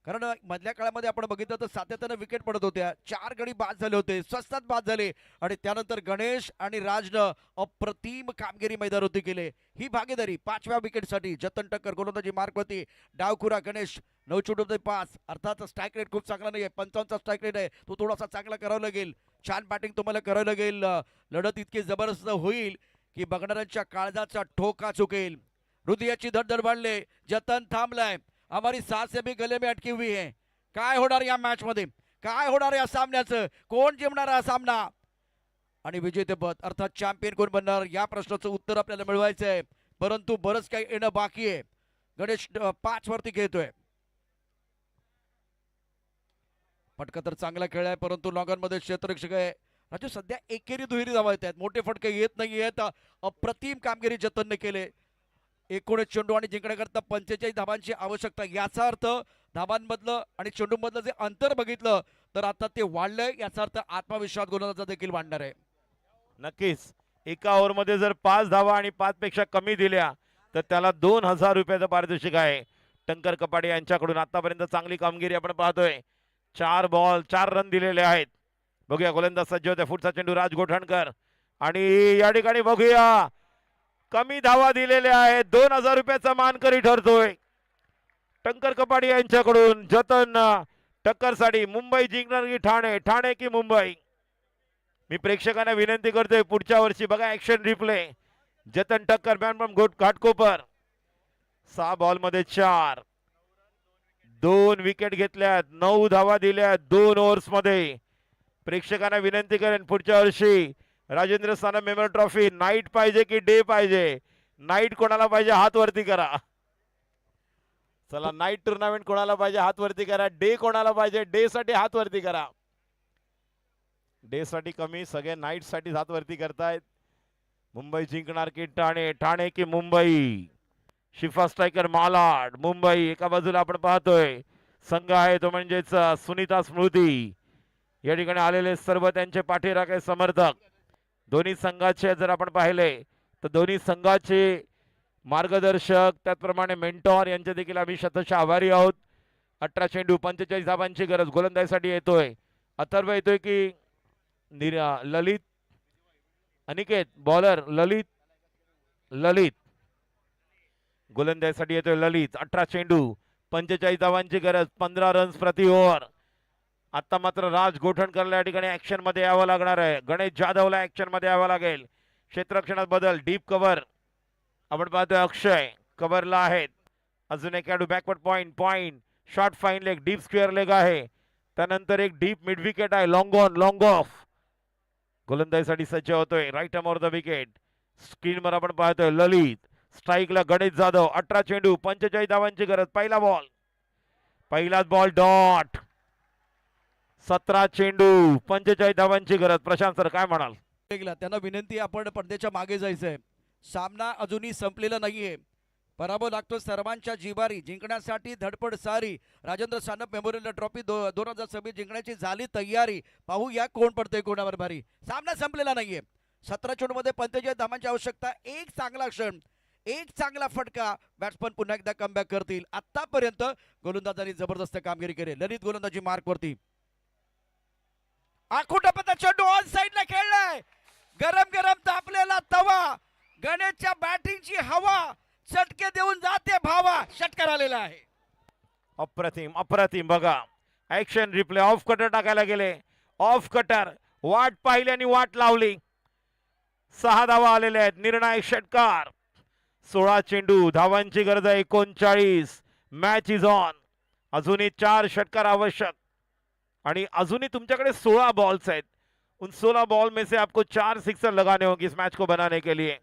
Speaker 1: कारण मधल्या काळामध्ये आपण बघितलं तर सातत्यानं विकेट पडत होत्या. 4 गडी बाद झाले होते, स्वस्तात बाद झाले आणि त्यानंतर गणेश आणि राजनं अप्रतिम कामगिरी मैदानावरती केले. ही भागीदारी 5व्या विकेटसाठी. जतन टक्कर गोलंदाजी मार्कवरती. डावखुरा गणेश 9 चेंडूमध्ये 5. अर्थात स्ट्राईक रेट खूप चांगला नाहीये, 55चा स्ट्राईक रेट आहे, तो थोडासा चांगला करावा लागेल. छान बॅटिंग तुम्हाला करावं लागेल. लढत इतकी जबरदस्त होईल की बघणाऱ्यांच्या काळजाचा ठोका चुकेल. हृदयाची धडधड वाढले. जतन थांबलाय. हमारी सांसें भी गले में अटकी हुई है. काय होणार या मॅच मध्ये, काय होणार या सामन्याचं, कोण जिंकणार हा सामना आणि विजेतेपद अर्थात चॅम्पियन कोण बनणार या प्रश्नाचं उत्तर आपल्याला मिळवायचं आहे. परंतु बरंच काही येणं बाकी आहे. गणेश 5 वरती खेळतोय. फटका तर चांगला खेळ आहे, परंतु लॉंगॉन मध्ये क्षेत्ररक्षक आहे राजू. सध्या एकेरी दुहेरी धावा येत आहेत, मोठे फटके येत नाही आहेत. अप्रतिम कामगिरी जतनने केले. 19 चेंडू आणि जिंकण्याकरता 45 धावांची आवश्यकता. याचा अर्थ धावांमधलं आणि चेंडूमधलं जे अंतर बघितलं तर आता ते वाढलंय. याचा अर्थ आत्मविश्वास गोलंदाजा देखील वाढणार आहे.
Speaker 2: नक्कीच. एका ओव्हरमध्ये जर 5 धावा आणि 5 पेक्षा कमी दिल्या तर त्याला 2000 रुपयाचं पारितोषिक आहे. टंकर कपाडे यांच्याकडून आतापर्यंत चांगली कामगिरी आपण पाहतोय. 4 बॉल 4 रन दिलेले आहेत. बघूया गोलंदाज सज्ज होते. पुढचा चेंडू राज गोठणकर आणि या ठिकाणी बघूया कमी धावा दिलेल्या आहेत. 2000 रुपयाचा मानकरी ठरतोय टंकर कपाडी यांच्याकडून. जतन टक्करसाठी. मुंबई जिंकणार की ठाणे, ठाणे की मुंबई. मी प्रेक्षकांना विनंती करतोय पुढच्या वर्षी बघा ऍक्शन रिप्ले. जतन टक्कर, मॅन फ्रॉम घाटकोपर. 6 बॉल मध्ये 4, 2 विकेट घेतल्यात, 9 धावा दिल्यात 2 ओव्हर्स मध्ये. प्रेक्षकांना विनंती करेन पुढच्या वर्षी Rajendra Sanap memorial trophy night पाहिजे की डे पाहिजे? नाईट कोणाला पाहिजे हात वरती करा. चला नाईट टुर्नामेंट कोणाला पाहिजे हात वरती करा. डे कोणाला पाहिजे? डे साठी हात वरती करा. डे साठी कमी, सगळे नाईट साठी हात वरती करतायत. मुंबई जिंकणार की ठाणे? ठाणे की मुंबई? शिफा स्ट्रायकर मालाड मुंबई. एका बाजूला आपण पाहतोय संघ आहे तो म्हणजेच सुनीता स्मृती. या ठिकाणी आलेले सर्व त्यांचे पाठीराखे समर्थक. दोन्ही संघाचे जर आपण पाहिले तर दोन्ही संघाचे मार्गदर्शक त्याचप्रमाणे मेंटॉर यांचे देखील आम्ही शतशः आभारी आहोत. 18 चेंडू 45 धावांची गरज गोलंदाजीसाठी येतोय. अथर्व येतोय की ललित? अनिकेत बॉलर ललित गोलंदाजीसाठी येतोय ललित. 18 चेंडू 45 धावांची गरज, 15 रन्स प्रति ओव्हर. आता मात्र राज गोठणकरला या ठिकाणी ऍक्शन मध्ये यावं लागणार आहे. गणेश जाधवला ऍक्शन मध्ये यावं लागेल. क्षेत्ररक्षणात बदल, डीप कव्हर आपण पाहतोय. अक्षय कव्हरला आहेत. अजून एक खेळाडू backward point short fine leg, deep square leg आहे. त्यानंतर एक डीप मिड विकेट आहे, लॉंग ऑन लॉंग ऑफ. गोलंदाजीसाठी सज्ज होतोय. Right arm off the wicket. स्क्रीनवर आपण पाहतोय ललित. स्ट्राईकला गणेश जाधव. 18 चेंडू 45 धावांची गरज. पहिलाच बॉल डॉट. 17 चेंडू 45 धावांची गरज. प्रशांत सर काय म्हणाल?
Speaker 1: त्यांना विनंती, आपण पडद्याच्या मागे जायचंय. सामना अजूनही संपलेला नाहीये. पराभव लागतो सर्वांच्या जिवारी. जिंकण्यासाठी धडपड सारी. राजेंद्र सानप मेमोरियल ट्रॉफी 2026 जिंकण्याची झाली तयारी. पाहूया कोण पडतंय कोणावर भारी. सामना संपलेला नाहीये. 17 चेंडूमध्ये 45 धावांची आवश्यकता. एक चांगला क्षण, एक चांगला फटका, बॅट्समन पुन्हा एकदा कमबॅक करतील. आतापर्यंत गोलंदाजांनी जबरदस्त कामगिरी केली. ललित गोलंदाजी मार्क वरती. आखुटपता चेंडू ऑन साइडला खेळलाय. गरम गरम तापलेला तवा. गणेशच्या बॅटिंगची हवा चटके देऊन जाते भावा. षटकार आलेला आहे.
Speaker 2: अप्रतिम बघा. Action replay. ऑफ कटर टाकायला गेले. ऑफ कटर वाट पाहिली आणि वाट लावली. 6 धावा आलेल्या आहेत. निर्णायक षटकार. 16 चेंडू धावांची गरज आहे. 39. Match is on. अजूनही 4 षटकार आवश्यक आणि अजूनही तुमच्याकडे 16 बॉल्स आहेत. उन 16 बॉल में से आपको 4 सिक्सर लगाने होंगे इस मैच को बनाने के लिए.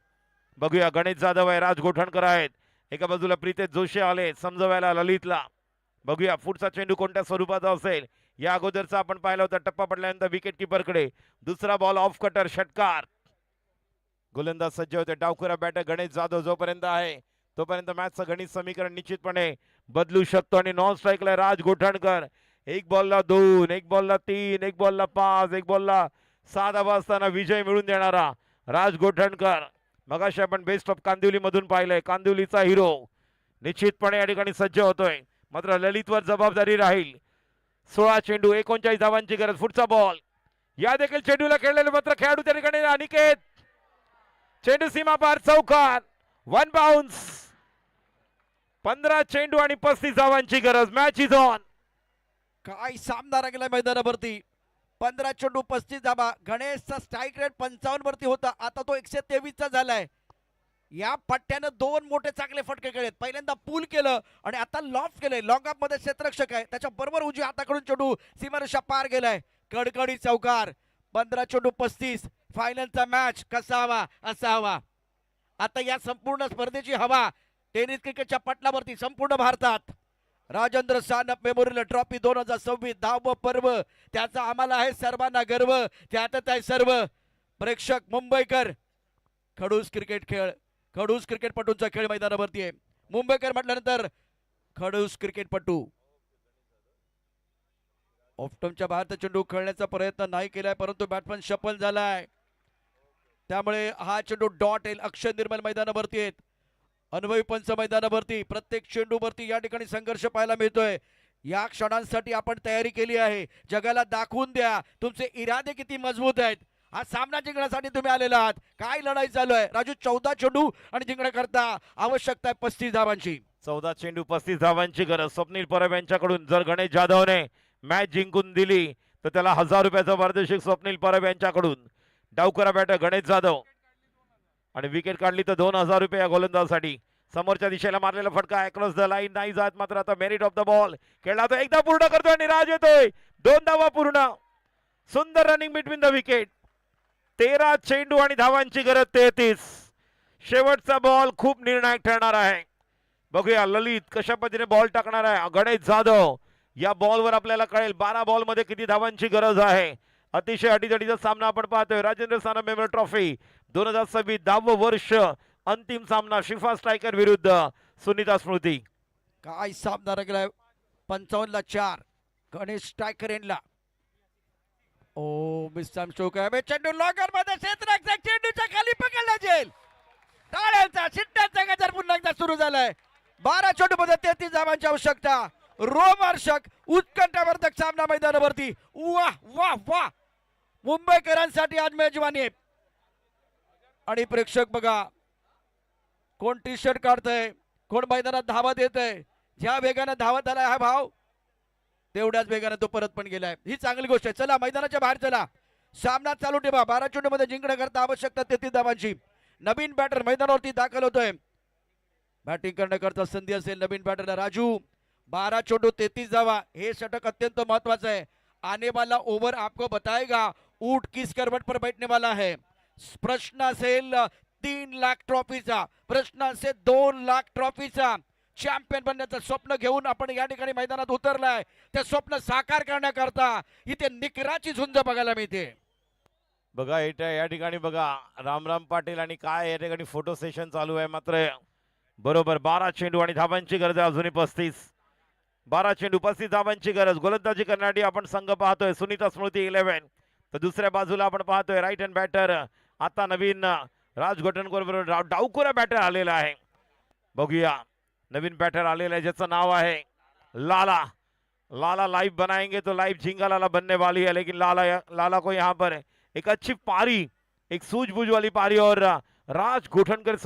Speaker 2: बघूया गणेश जाधव आहे, राज गोठणकर आहेत. एका बाजूला प्रीतेश जोशी आले समजवायला ललितला. बघूया पुढचा चेंडू कोणत्या स्वरूपाचा असेल. या अगोदरचा आपण पाहिला होता टप्पा पडल्यानंतर विकेट कीपरकडे. दुसरा बॉल ऑफ कटर षटकार. गोलंदाज सज्ज होते. डावखुरा बॅटर गणेश जाधव जोपर्यंत आहे तोपर्यंत मॅचचं गणित समीकरण निश्चितपणे बदलू शकतो. आणि नॉन स्ट्राईकला राज गोठणकर. 1 बॉलला 2, 1 बॉलला 3, 1 बॉलला 5, 1 बॉलला 7 धावा असताना विजय मिळवून देणारा राज गोठणकर. मगाशी आपण बेस्ट ऑफ कांदिवली मधून पाहिलंय. कांदिवलीचा हिरो निश्चितपणे या ठिकाणी सज्ज होतोय. मात्र ललितवर जबाबदारी राहील. 16 चेंडू 39 धावांची गरज. पुढचा बॉल. या देखील चेंडूला खेळलेले मात्र खेळाडू त्या ठिकाणी अनिकेत. चेंडू सीमा पार चौकार. 1 बाउन्स. 15 चेंडू आणि 35 धावांची गरज. Match is on.
Speaker 1: काय सामना रंगलाय मैदानावरती. 15 चेंडू 35 धावा. गणेशचा स्ट्राईक रेट 55 वरती होता. आता तो 123 चा झालाय. या पट्ट्यानं 2 मोठे चांगले फटके खेळलेत. पहिल्यांदा पूल केलं आणि आता लॉफ्ट केलंय. लॉंग ऑफ मध्ये क्षेत्ररक्षक आहे. त्याच्या बरोबर उजव्या हाताकडून चेंडू सीमारेषा पार गेलाय. कडकडी चौकार. 15 चेंडू 35. फायनलचा मॅच कसा हवा असा हवा. आता या संपूर्ण स्पर्धेची हवा टेनिस क्रिकेटच्या पटलावरती संपूर्ण भारतात. राजेंद्र सानप मेमोरियल ट्रॉफी 2026 धाव पर्व. त्याचा आम्हाला आहे सर्वांना गर्व. त्यातच आहे सर्व प्रेक्षक मुंबईकर. खडूस क्रिकेट खेळ, खडूस क्रिकेटपटूंचा खेळ मैदानावरती आहे. मुंबईकर म्हटल्यानंतर खडूस क्रिकेटपटू. ऑफ्टमच्या बाहेरचा चेंडू खेळण्याचा प्रयत्न नाही केलाय परंतु बॅट्समन सफल झालाय. त्यामुळे हा चेंडू डॉट येईल. अक्षय निर्मल मैदानावरती आहेत. अनुभवी पंच मैदानावरती. प्रत्येक चेंडूवरती या ठिकाणी संघर्ष पाहायला मिळतोय. या क्षणांसाठी आपण तयारी केली आहे. जगाला दाखवून द्या तुमचे इरादे किती मजबूत आहेत. हा सामना जिंकण्यासाठी तुम्ही आलेला आहात. काय लढाई चालू आहे. राजू 14 चेंडू आणि जिंकण्याकरता आवश्यकता आहे 35 धावांची.
Speaker 2: 14 चेंडू 35 धावांची गरज. स्वप्नील परब यांच्याकडून जर गणेश जाधवने मॅच जिंकून दिली तर त्याला 1000 रुपयाचं पारितोषिक स्वप्नील परब यांच्याकडून. डावकरा बॅटर गणेश जाधव आणि विकेट काढली तर 2000 रुपये या गोलंदाजासाठी. समोरच्या दिशेला मारलेला फटका अक्रॉस द लाईन नाही जात. मात्र आता मेरिट ऑफ द बॉल खेळला तो एकदा पूर्ण करतोय आणि राज येतोय. 2 धावा पूर्ण. सुंदर रनिंग बिटवीन द विकेट. 13 चेंडू आणि धावांची गरज 33. शेवटचा बॉल खूप निर्णायक ठरणार आहे. बघूया ललित कशा पद्धतीने बॉल टाकणार आहे. गणेश जाधव या बॉलवर आपल्याला कळेल 12 बॉल मध्ये किती धावांची गरज आहे. अतिशय अडीजडीचा सामना आपण पाहतोय. राजेंद्र सानप मेमोरियल ट्रॉफी 2026 10वे वर्ष. अंतिम सामना शिफा स्ट्रायकर विरुद्ध सुनीता स्मृती.
Speaker 1: काय सामना रंगलाय. 55 ला 4 गणेश टायकर यांना. ओ मिस्टर स्ट्रोक आहे. चेंडू लॉकर मध्ये क्षेत्ररक्षक चेंडूच्या खाली पकडला जाईल. टाळ्यांचा शिट्ट्यांचा गजर पुन्हा एकदा सुरू झालाय. 12 चेंडू मध्ये 33 धावांची आवश्यकता. रोमहर्षक उत्कंठावर्धक सामना मैदानावरती. वाह वाह वाह. मुंबईकरांसाठी आज मेजवानी आहे. आणि प्रेक्षक बघा कोण टी शर्ट काढतंय, कोण मैदानात धावत येतंय. ज्या वेगाने धावत आलाय हा भाव तेवढ्याच वेगाने तो परत पण गेलाय. ही चांगली गोष्ट आहे. चला मैदानाच्या बाहेर चला. सामना चालू ठेवा. 12 चेंडू मध्ये जिंकण्याकरता आवश्यकता 33 धावांची. नवीन बॅटर मैदानावरती दाखल होतोय. बॅटिंग करण्याकरता संधी असेल नवीन बॅटरला. राजू 12 चेंडू 33 धावा. हे षटक अत्यंत महत्वाचं है. आने वाला ओवर आपको बताएगा ऊंट किस करवट पर बैठने वाला है. प्रश्न असेल 3 लाख ट्रॉफीचा, प्रश्न असेल 2 लाख ट्रॉफीचा. चॅम्पियन बनण्याचं स्वप्न घेऊन आपण या ठिकाणी मैदानात उतरलाय. ते स्वप्न साकार करण्याकरता इथे निकराची झुंज बघायला मिळते.
Speaker 2: बघा या ठिकाणी बघा रामराम पाटील आणि काय या ठिकाणी फोटो सेशन चालू आहे. मात्र बरोबर 12 चेंडू आणि धावांची गरज आहे अजूनही 35. 12 चेंडू 35 धावांची गरज. गोलंदाजी करण्यासाठी आपण संघ पाहतोय सुनीता स्मृती 11. तर दुसऱ्या बाजूला आपण पाहतोय राईट हँड बॅटर आता नवीन राज घोटणकर बरोबर डावखुरा बॅटर आलेला आहे. बघूया नवीन बॅटर आलेला आहे ज्याचं नाव आहे लाला. लाला लाइव बनाएंगे तो लाइव झींगा लाला बनने वाली है. लेकिन लाला को यहाँ पर एक अच्छी पारी, एक सूझबूझ वाली पारी और राज घोटणकर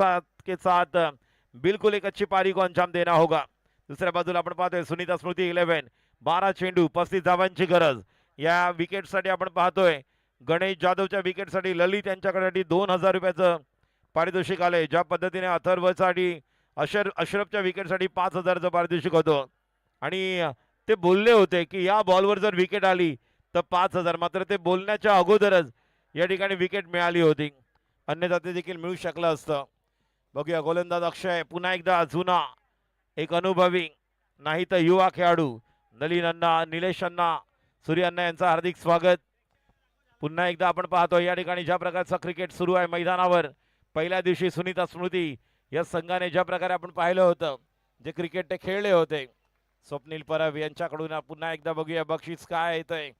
Speaker 2: के साथ बिल्कुल एक अच्छी पारी को अंजाम देना होगा. दुसऱ्या बाजूला आपण पाहतोय सुनीता स्मृती 11. 12 चेंडू 35 धावांची गरज. या विकेटसाठी आपण पाहतोय गणेश जाधवच्या विकेटसाठी ललित यांच्याकडे 2000 रुपयाचं पारितोषिक आले. ज्या पद्धतीने अथर्वसाठी अशरफच्या विकेटसाठी 5000चं पारितोषिक होतं आणि ते बोलले होते की या बॉलवर जर विकेट आली तर 5000. मात्र ते बोलण्याच्या अगोदरच या ठिकाणी विकेट मिळाली होती. अन्यथा ते देखील मिळू शकलं असतं. बघूया गोलंदाज अक्षय पुन्हा एकदा जुना एक अनुभवी नाही तर युवा खेळाडू नलिन अण्णा, निलेश अण्णा, सूर्य अण्णा यांचं हार्दिक स्वागत. पुन्हा एकदा आपण पाहतो या ठिकाणी ज्या प्रकारचा क्रिकेट सुरू आहे मैदानावर. पहिल्या दिवशी सुनीता स्मृती या संघाने ज्या प्रकारे आपण पाहिलं होतं जे क्रिकेट ते खेळले होते. स्वप्नील परब यांच्याकडून पुन्हा एकदा बघूया बक्षीस काय येतंय.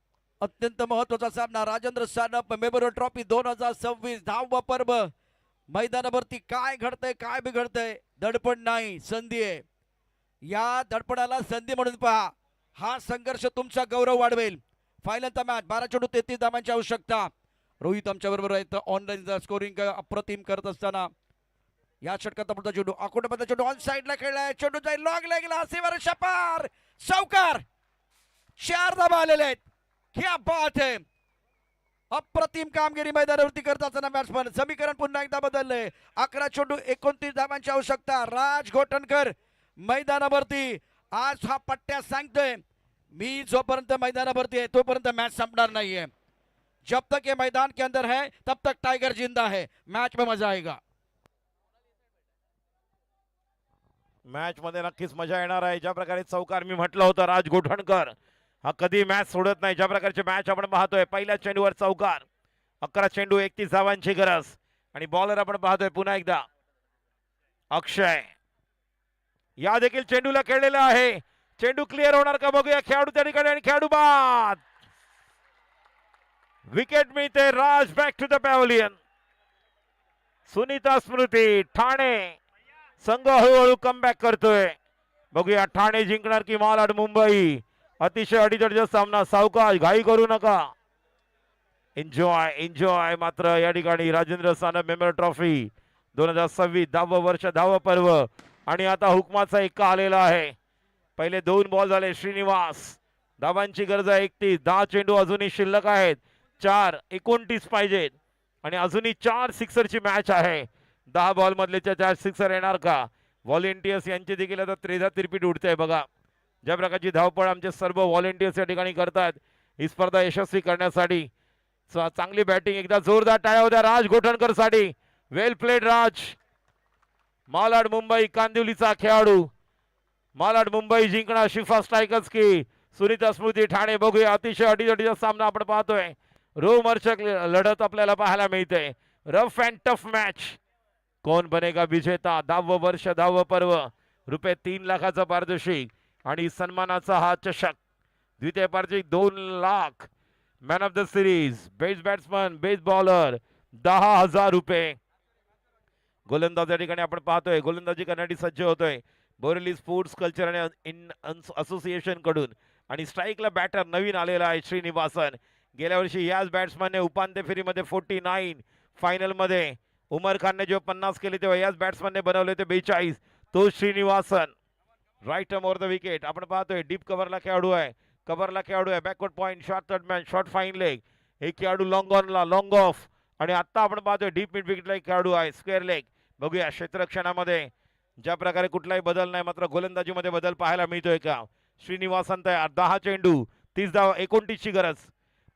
Speaker 1: अत्यंत महत्वाचा सामना राजेंद्र सानप मेमोरियल ट्रॉफी 2026 10वा पर्व. मैदानावरती काय घडतंय काय बिघडतंय दडपण नाही, संधी आहे. या दडपणाला संधी म्हणून पहा. हा संघर्ष तुमचा गौरव वाढवेल. फायनलचा मॅच 12 चेंडू 33 धावांची आवश्यकता. रोहित आमच्या बरोबर आहेत ऑनलाईन स्कोरिंग अप्रतिम करत असताना. या षटकाचा पुढचा चेंडू आकुटमध्ये चेंडू ऑन साइडला खेळलाय. चेंडू जाईल लॉग लेगला सीवर शपार सावकार 4 धावा आलेले आहेत. क्या बात है. अप्रतिम कामगिरी मैदानावरती करत असताना बॅट्समन. समीकरण पुन्हा एकदा बदलले. 11 चेंडू 29 धावांची आवश्यकता. राज घोटणकर मैदानावरती. आज हा पट्ट्या सांगतोय मी जोपर्यंत मैदानावरती आहे तोपर्यंत मॅच संपणार नाहीये. जब तक ये मैदान के अंदर है तब तक टाइगर जिंदा है. मैच में मजा आएगा.
Speaker 2: मॅच मध्ये नक्कीच मजा येणार आहे. ज्या प्रकारे चौकार मी म्हटलं होतं राज घोटणकर हा कधी मॅच सोडत नाही. ज्या प्रकारचे मॅच आपण पाहतोय पहिल्या चेंडूवर चौकार. 11 चेंडू 31 धावांची गरज. आणि बॉलर आपण पाहतोय पुन्हा एकदा अक्षय. या देखील चेंडूला खेळलेला आहे. चेंडू क्लिअर होणार का बघूया. खेळाडू त्या ठिकाणी आणि खेळाडू बाद. विकेट मिळते. Raj back to the pavilion. Sunita Smriti Thane संघ हळूहळू कमबॅक करतोय. बघूया ठाणे जिंकणार की मालाड मुंबई. अतिशय अडीजडीचा सामना. सावकाश घाई करू नका. Enjoy enjoy. मात्र या ठिकाणी राजेंद्र सानप मेमोरियल ट्रॉफी 2026 10वे वर्ष 10वे पर्व. आणि आता हुकमाचा एक आलेला आहे. पहिले 2 बॉल झाले. श्रीनिवास धावांची गरज आहे 31. 10 चेंडू अजूनही शिल्लक आहेत. 4 29 पाहिजेत आणि अजूनही 4 सिक्सरची मॅच आहे. 10 बॉल मधले 4 सिक्सर येणार का. व्हॉलेंटियर्स यांची देखील आता 13 तिरपीट उडते. बघा ज्या प्रकारची धावपळ आमचे सर्व व्हॉलेंटियर्स या ठिकाणी करतात ही स्पर्धा यशस्वी करण्यासाठी. चांगली बॅटिंग, एकदा जोरदार टाळ्या होत्या राज गोठणकर साठी. वेल प्लेड राज. मालाड मुंबई कांदिवलीचा खेळाडू. मालाड मुंबई जिंकणार शिफा स्ट्रायकर्स की सुनीता स्मृती ठाणे. बघूया अतिशय अडीअडीचा सामना आपण पाहतोय. रोमहर्षक लढत आपल्याला पाहायला मिळते. Rough and tough match. कोण बनेगा विजेता. 10वं वर्ष 10वं पर्व. रुपये 3 लाखाचा पारितोषिक आणि सन्मानाचा हा चषक. द्वितीय पारितोषिक 2 lakh. Man of the series, best batsman, best bowler 10,000 रुपये. गोलंदाज या ठिकाणी आपण पाहतोय. गोलंदाजी करण्यासाठी सज्ज होतोय बोरेली स्पोर्ट्स कल्चर आणि असोसिएशन कडून. आणि स्ट्राईकला बॅटर नवीन आलेला आहे श्रीनिवासन. गेल्या वर्षी याच बॅट्समनने उपांत्य फेरीमध्ये 49, फायनलमध्ये उमर खानने जेव्हा 50 केले तेव्हा याच बॅट्समनने बनवले ते 42. तो Srinivasan. Right arm over the wicket. आपण पाहतोय डीप कव्हरला खेळाडू आहे. कव्हरला खेळाडू आहे. Backward point, short third man, short fine leg. एक खेळाडू लॉंग ऑनला, लॉंग ऑफ. आणि आता आपण पाहतोय डीप मिड विकेटला एक खेळाडू आहे स्क्वेअर लेग. बघूया क्षेत्ररक्षणामध्ये ज्या प्रकारे कुठलाही बदल नाही, मात्र गोलंदाजीमध्ये बदल पाहायला मिळतोय का. श्रीनिवासन तयार. 10 चेंडू 30 धावा, 29 ची गरज.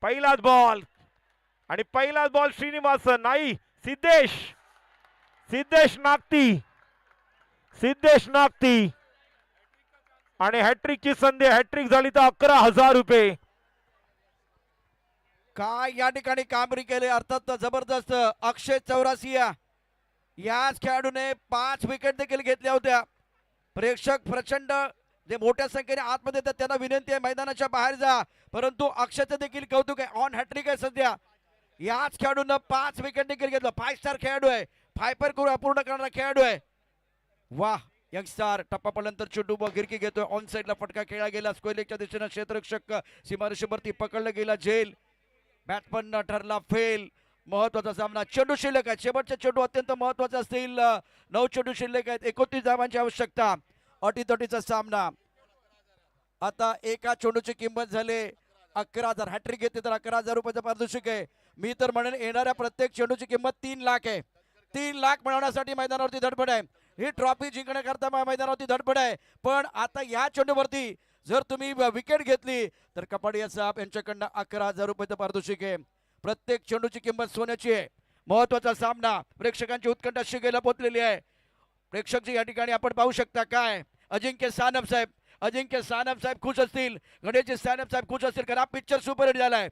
Speaker 2: पहिलाच बॉल आणि पहिलाच बॉल श्रीनिवासन नाही. सिद्धेश. सिद्धेश नागती. सिद्धेश नागती आणि हॅट्रिकची संधी. हॅट्रिक झाली तर 11,000 रुपये.
Speaker 1: काय या ठिकाणी कामगिरी केले. अर्थात जबरदस्त. अक्षय चौरासिया याच खेळाडूने 5 विकेट देखील घेतल्या होत्या. प्रेक्षक प्रचंड जे मोठ्या संख्येने आतमध्ये येतात त्यांना विनंती आहे मैदानाच्या बाहेर जा. परंतु अक्षयचं देखील कौतुक आहे. ऑन हॅट्रिक आहे सध्या. याच खेळाडूनं 5 विकेट देखील घेतलं. 5 स्टार खेळाडू आहे. फायपर पूर्ण करणारा खेळाडू आहे. वाह. यंगस्टार टप्पा पडल्यानंतर चेंडू गिरकी घेतोय. ऑन साईडला फटका खेळला गेला. स्क्वेअरलेगच्या दिशेनं क्षेत्ररक्षक सीमारेषेवरती पकडलं गेला झेल. बॅट्समन ठरला फेल. महत्वाचा सामना. चेंडू शिल्लक आहे. शेवटचे चेंडू अत्यंत महत्वाचे असतील. 9 चेंडू शिल्लक आहेत. 29 धावांची आवश्यकता. अटीतटीचा सामना. आता एका चेंडूची किंमत झाली 11,000. हॅट्रिक घेतली तर 11,000 रुपयाचं पारितोषिक आहे. मी तर म्हणेन येणाऱ्या प्रत्येक चेंडूची किंमत 3 लाख आहे. 3 लाख मिळवण्यासाठी मैदानावरती धडपड आहे. ही ट्रॉफी जिंकण्याकरता मैदानावरती धडपड आहे. पण आता या चेंडूवरती जर तुम्ही विकेट घेतली तर कपाडिया साहेब यांच्याकडनं 11,000 रुपयाचं पारितोषिक आहे. प्रत्येक चेंडूची किंमत सोन्याची आहे. महत्वाचा सामना. प्रेक्षकांची उत्कंठा शिगेला पोचलेली आहे. प्रेक्षक या ठिकाणी आपण पाहू शकता. काय अजिंक्य सानप साहेब. अजिंक्य सानप साहेब खुश असतील. गणेश सानप साहेब खुश असतील कारण हा पिक्चर सुपरहिट झालाय.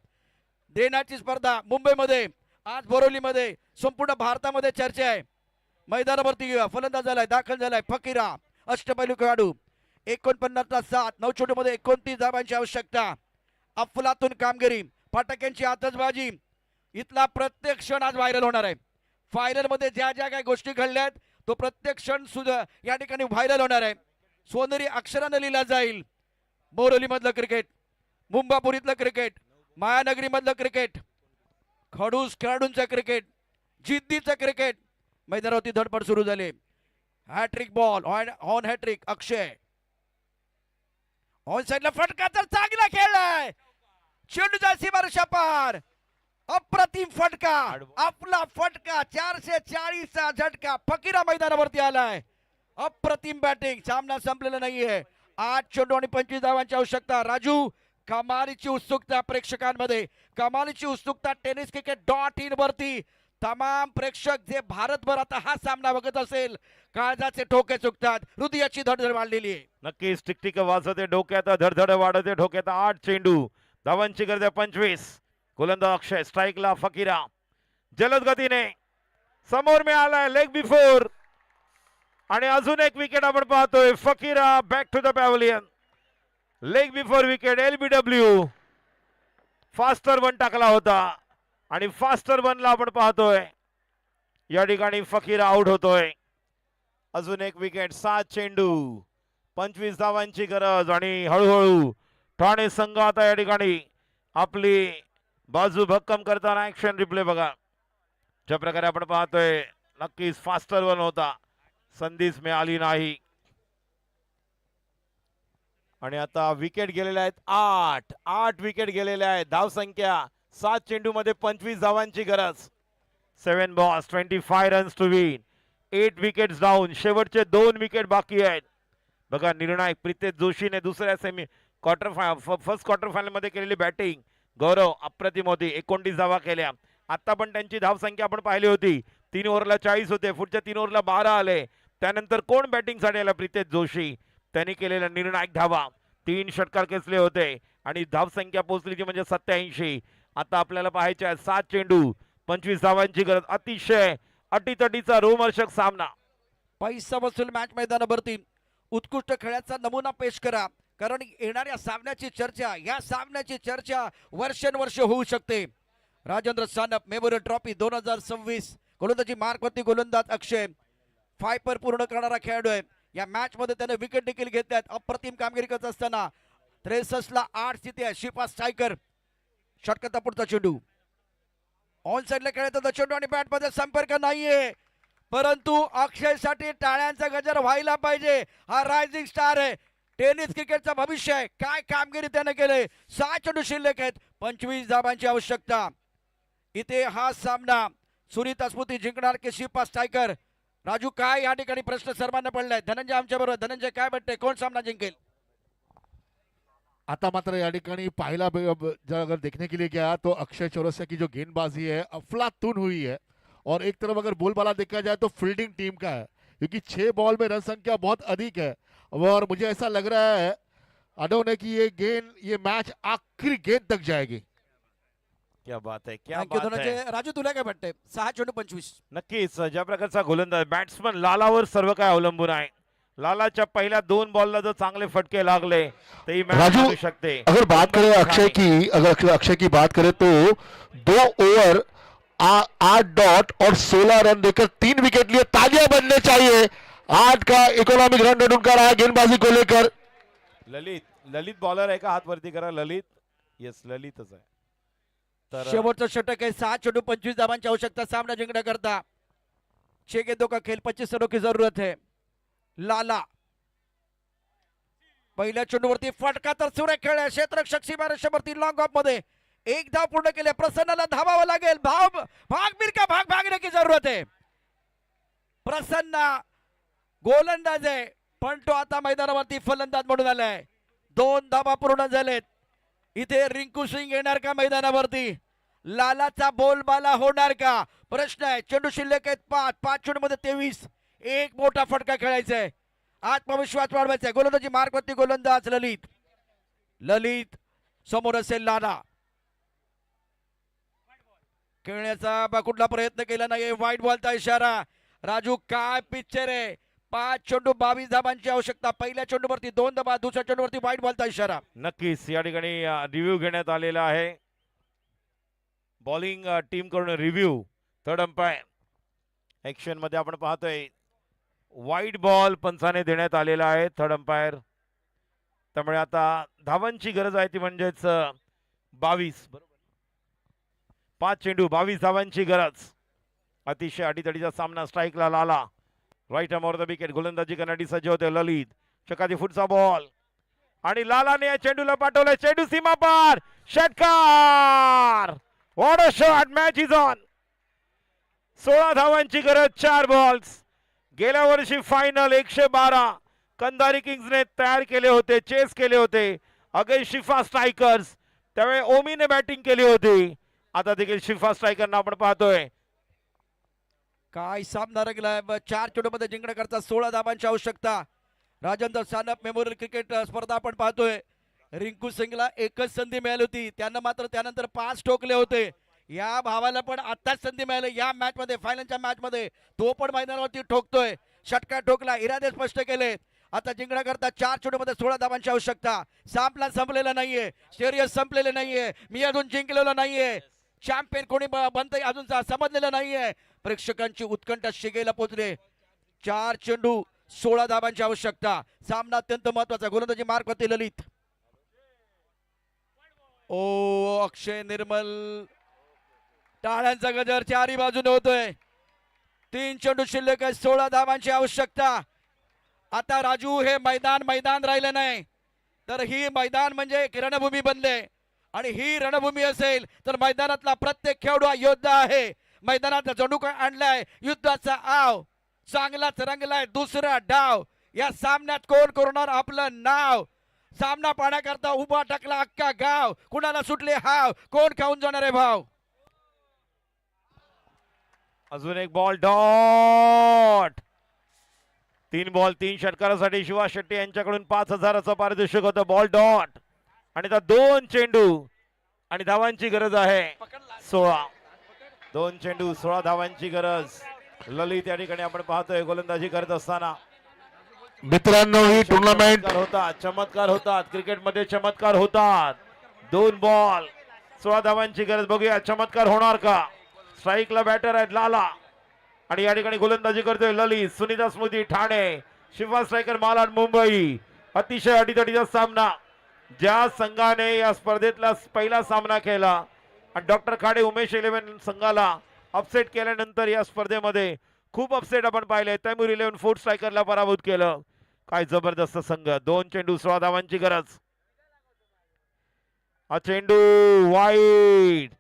Speaker 1: देण्याची स्पर्धा मुंबईमध्ये, आज बोरिवलीमध्ये, संपूर्ण भारतामध्ये चर्चा आहे. मैदानावरती फलंदाज झालाय, दाखल झालाय फकीरा. अष्टपैलू खेळाडू. 49-7. 9 चेंडूमध्ये 29 धावांची आवश्यकता. अफलातून कामगिरी. फटाक्यांची आतषबाजी. इथला प्रत्येक क्षण आज व्हायरल होणार आहे. फायनल मध्ये ज्या ज्या काही गोष्टी घडल्यात तो प्रत्येक क्षण सुद्धा या ठिकाणी व्हायरल होणार आहे. सोनेरी अक्षराने लिहिला जाईल. बोरिवली मधलं क्रिकेट, मुंबापुरीतलं क्रिकेट, मायानगरी मधलं क्रिकेट, खडूस खेळाडूंचं क्रिकेट, जिद्दीचं क्रिकेट. मैदानावरती धडपड सुरू झाली. Hat trick ball on hat trick. Akshay on साइडला फटका तर चांगला खेळलाय. चेंडूचा सीमारेषा पार. अप्रतिम फटका. आपला फटका. 440चा झटका. फकीरा मैदानावरती आलाय. अप्रतिम बॅटिंग. सामना संपलेला नाहीये. 8 चेंडू आणि 25 धावांची आवश्यकता. राजू, कमालीची उत्सुकता प्रेक्षकांमध्ये. कमालीची उत्सुकता tenniscricket.in वरती. तमाम प्रेक्षक जे भारतभर आता हा सामना बघत असेल काळजाचे ठोके चुकतात. हृदयाची धडधड वाढलेली आहे.
Speaker 2: नक्कीच टिकटिक वाजते डोक्यात, धडधड वाढते डोक्यात. 8 चेंडू, धावांची गरज 25. गोलंदाज अक्षय. स्ट्राईकला फकीरा. जलद गतीने समोर मिळालाय लेग बिफोर. आणि अजून एक विकेट आपण पाहतोय. Fakira back to the pavilion. Leg before wicket. LBW. Faster one टाकला होता आणि फास्टर वनला आपण पाहतोय या ठिकाणी फकीरा आउट होतोय. अजून एक विकेट. 7 चेंडू, 25 धावांची गरज. आणि हळूहळू ठाणे संघ आता या ठिकाणी आपली बाजू भक्कम करताना. ऍक्शन रिप्ले बघा. ज्या प्रकारे आपण पाहतोय नक्कीच फास्टर वन होता. संधीच मिळाली नाही. आणि आता विकेट गेलेल्या आहेत 8 विकेट गेलेल्या आहेत. धाव संख्या 7 चेंडू मध्ये 25 धावांची गरज. 7 balls 25 runs to win. 8 wickets down. शेवटचे 2 विकेट बाकी आहेत. बघा निर्णायक प्रितेश जोशीने दुसऱ्या फर्स्ट क्वार्टर फायनल मध्ये केलेली बॅटिंग. गौरव अप्रतिम होती, 29 धावा केल्या. आता पण त्यांची धावसंख्या आपण पाहिली होती, 3 ओव्हरला 40 होते, पुढच्या 3 ओव्हरला 12 आले. त्यानंतर कोण बॅटिंगसाठी आला? प्रितेश जोशी. त्यांनी केलेल्या निर्णायक धावा, 3 षटकार खेचले होते आणि धावसंख्या पोहोचली ती म्हणजे 87. आता आपल्याला पाहायचे आहे 7 चेंडू 25 धावांची गरज. अतिशय अटीतटीचा रोमहर्षक सामना.
Speaker 1: पैसा वसूल मॅच मैदानावरती उत्कृष्ट खेळाचा नमुना पेश करा, कारण येणाऱ्या सामन्याची चर्चा, या सामन्याची चर्चा वर्षानुवर्ष होऊ शकते. राजेंद्र सानप मेमोरियल ट्रॉफी 2026 गोलंदाजी मार्कवरती गोलंदाज अक्षय फायपर पूर्ण करणारा खेळाडू आहे. या मॅच मध्ये त्याने विकेट देखील घेतल्यात. अप्रतिम कामगिरी करत असताना 63 ला 8 स्थिती आहे. शिफा स्ट्रायकर षटकाचा पुढचा चेंडू ऑन साइडला खेळायचा चेंडू आणि बॅट मध्ये संपर्क नाहीये, परंतु अक्षयसाठी टाळ्यांचा गजर व्हायला पाहिजे. हा रायझिंग स्टार आहे, टेनिस क्रिकेटचा भविष्य आहे. काय कामगिरी त्याने केले. 6 चेंडू शिल्लक आहेत, 25 धावांची आवश्यकता. इथे हा सामना सुनीता स्मृती जिंकणार की शिफा स्ट्रायकर? राजू, काय या ठिकाणी प्रश्न सर्वांना पडलाय. धनंजय आमच्या बरोबर. धनंजय, काय वाटतंय, कोण सामना जिंकेल?
Speaker 4: आता मात्र या ठिकाणी पाहिला जर अगर देखने के लिए गया तो अक्षय चौरसिया की जो गेंदबाजी है अफलातून हुई है, और एक तरफ अगर बोलबाला देखा जाए तो फील्डिंग टीम का है, क्योंकि 6 बॉल में रन संख्या बहुत अधिक है. और मुझे ऐसा लग रहा है अडोने की ये मैच आखिरी गेंद तक जाएगी.
Speaker 2: क्या बात आहे, क्या
Speaker 1: थँक्यू
Speaker 2: बात आहे.
Speaker 1: धनंजय. राजू, तुला काय वाटतंय? 6 चेंडू 25.
Speaker 2: नक्कीच ज्या प्रकारचा गोलंदाज बॅट्समन लालावर सर्व काय अवलंबून आहे. लालाच्या पहिल्या 2 बॉलला जर चांगले फटके लागले तर ही मॅच
Speaker 4: राजू,
Speaker 2: जिंकू शकते.
Speaker 4: अगर बात करें अक्षय की बात करें तो 2 ओवर 8 डॉट और 16 रन देकर 3 विकेट लिए. तालियां बनने चाहिए. 8 का इकोनॉमिक रन रेट उनका रहा है गेंदबाजी को लेकर.
Speaker 2: ललित बॉलर आहे का? हात वरती करा. ललित, येस ललितच आहे. तर
Speaker 1: शेवटचं षटक आहे. 6 चेंडू 25 धावांची आवश्यकता सामना जिंकण्याकरता. 6 गेंदों का खेल 25 रनों की जरूरत है. लाला पहिल्या चेंडूवरती फटका तर सुरेख खेळ आहे. क्षेत्ररक्षक सीमारेषेवरती लॉंग ऑफ मध्ये 1 धाव पूर्ण केले. प्रसन्नाला धावावं लागेल. भागने की जरूरत है. प्रसन्न गोलंदाज आहे, पण तो आता मैदानावरती फलंदाज म्हणून आलाय. 2 धावा पूर्ण झालेत. इथे रिंकू सिंग येणार का मैदानावरती? लालाचा बोलबाला होणार का? प्रश्न आहे. चेंडू शिल्लक आहेत 5 चेंडूमध्ये 23. एक मोठा फटका खेळायचा आहे. आत्मविश्वास वाढवायचा आहे. गोलंदाजी मार्कवरती गोलंदाज ललित समोर असेल लाला. खेळण्याचा कुठला प्रयत्न केला नाही. व्हाईट बॉलचा इशारा. राजू, काय पिक्चर आहे. 5 चेंडू 22 धावांची आवश्यकता. पहिल्या चेंडूवरती 2 धावा, दुसऱ्या चेंडूवरती व्हाईट बॉलचा इशारा.
Speaker 2: नक्कीच या ठिकाणी रिव्ह्यू घेण्यात आलेला आहे. बॉलिंग टीम कडून रिव्ह्यू. थर्ड अंपायर ऍक्शन मध्ये आपण पाहतोय वाईट बॉल पंचाने देण्यात आलेला आहे. Third umpire. त्यामुळे आता धावांची गरज आहे ती म्हणजेच 22. बरोबर, 5 चेंडू 22 धावांची गरज. अतिशय अडीतडीचा सामना. स्ट्राईकला Lala. Right arm the wicket. गोलंदाजी करण्यासाठी सज्ज होते ललित. चकाती फुटचा बॉल आणि लालाने या चेंडूला पाठवलं. चेंडू सीमा पार. षटकार. What a shot. Match is on. 16 धावांची गरज. 4 बॉल्स. गेल्या वर्षी फायनल 112 कंधारी किंग्सने तयार केले होते, चेस केले होते अगेन्स्ट शिफा स्ट्रायकर्स. त्यावेळी ओमीने बॅटिंग केली होती. आता देखील शिफा स्ट्रायकरना आपण पाहतोय.
Speaker 1: काय सामना रंगलाय. 4 चेंडूमध्ये जिंकण्याकरता 16 धावांची आवश्यकता. राजेंद्र सानप मेमोरियल क्रिकेट स्पर्धा आपण पाहतोय. रिंकू सिंगला एकच संधी मिळाली होती, त्यांना मात्र त्यानंतर 5 ठोकले होते. या भावाला पण आताच संधी मिळाली या मॅच मध्ये, फायनलच्या मॅच मध्ये. तो पण मैदानावरती ठोकतोय. षटकार ठोकला. इरादे स्पष्ट केले. आता जिंकण्याकरता 4 चेंडूमध्ये 16 धावांची आवश्यकता. सामना संपलेला नाहीये. सिरियस संपलेले नाहीये. मी अजून जिंकलेलो नाहीये. चॅम्पियन कोणी बनतंय अजून समजलेलं नाहीये. प्रेक्षकांची उत्कंठा शिगेला पोहोचले. 4 चेंडू 16 धावांची आवश्यकता. सामना अत्यंत महत्वाचा. गोलंदाजी मार्कवरती ललित. ओ अक्षय निर्मल. टाळ्यांचा गजर चारी बाजूने होतोय. 3 चेंडू शिल्लक आहे. 16 धावांची आवश्यकता. आता राजू, हे मैदान राहिलं नाही, तर ही मैदान म्हणजे एक रणभूमी बनले. आणि ही रणभूमी असेल तर मैदानातला प्रत्येक खेळाडू हा योद्धा आहे. मैदानात जणू काय आणलाय युद्धाचा आव. चांगलाच रंगलाय दुसरा डाव. या सामन्यात कोण करणार आपलं नाव. सामना पाहण्याकरता उभा टाकला अख्खा गाव. कुणाला सुटले हाव, कोण खाऊन जाणार आहे भाव.
Speaker 2: अजून एक बॉल डॉट. 3 बॉल 3 षटकारासाठी शिवा शेट्टी यांच्याकडून 5,000चं पारितोषिक होतं. बॉल डॉट आणि आता 2 चेंडू आणि धावांची गरज आहे 16. 2 चेंडू 16 धावांची गरज. ललित या ठिकाणी आपण पाहतोय गोलंदाजी करत असताना.
Speaker 4: मित्रांनो ही टुर्नामेंट
Speaker 2: चमत्कार होतात क्रिकेटमध्ये, चमत्कार होतात. 2 बॉल 16 धावांची गरज. बघूया चमत्कार होणार का. स्ट्राईकला बॅटर आहेत लाला आणि या ठिकाणी गोलंदाजी करतोय ललित. सुनीता स्मृती ठाणे, शिवा स्ट्रायकर मालाड मुंबई. अतिशय अडीतडीचा सामना. ज्या संघाने या स्पर्धेतला पहिला सामना केला आणि डॉक्टर खाडे उमेश 11 संघाला अपसेट केल्यानंतर या स्पर्धेमध्ये खूप अपसेट आपण पाहिले. तैमूर 11 फूट स्ट्रायकरला पराभूत केलं. काय जबरदस्त संघ. 2 चेंडू 16 धावांची गरज. हा चेंडू वाईट.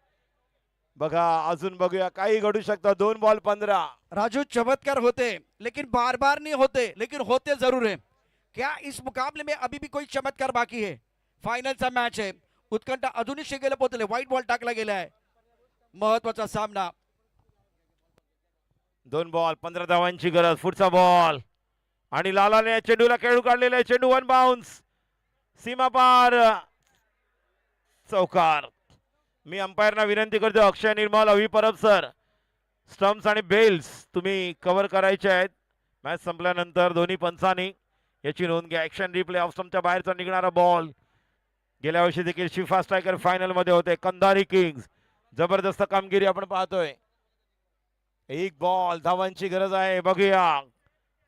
Speaker 2: बघा अजून बघूया काही घडू शकतं. 2 बॉल 15.
Speaker 1: राजू चमत्कार होते लेकिन बार बार नहीं होते, लेकिन होते जरूर है. क्या इस मुकाबले में अभी भी कोई चमत्कार बाकी है. फायनलचा मॅच आहे. उत्कंठा अजूनही शिगेला पोहोचले. व्हाईट बॉल टाकला गेलाय. महत्वाचा सामना.
Speaker 2: 2 बॉल 15 धावांची गरज. पुढचा बॉल आणि लालाने या चेंडूला खेळू काढलेला आहे. चेंडू 1 बाउन्स सीमा पार चौकार. मी अंपायरना विनंती करतो अक्षय निर्मल, अवी परब सर, स्टम्प्स आणि बेल्स तुम्ही कव्हर करायचे आहेत. मॅच संपल्यानंतर दोन्ही पंचांनी याची नोंद घ्या. Action replay. ऑफ स्टम्पच्या बाहेरचा निघणारा बॉल. गेल्या वर्षी देखील शिफा स्ट्रायकर फायनल मध्ये होते. कंधारी किंग्स. जबरदस्त कामगिरी आपण पाहतोय. 1 बॉल धावांची गरज आहे. बघूया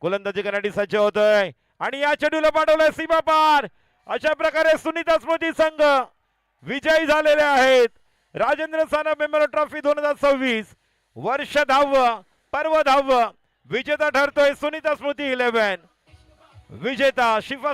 Speaker 2: गोलंदाजी करण्यासाठी सज्ज होतोय आणि या चेंडूला पाठवलंय सीमा पार. अशा प्रकारे सुनीता स्मृती संघ विजयी झालेले आहेत. राजेंद्र सानप मेमोरियल ट्रॉफी 2026 वर्ष 10व पर्व 10व विजेता ठरतोय सुनीता स्मृती 11. विजेता शिफा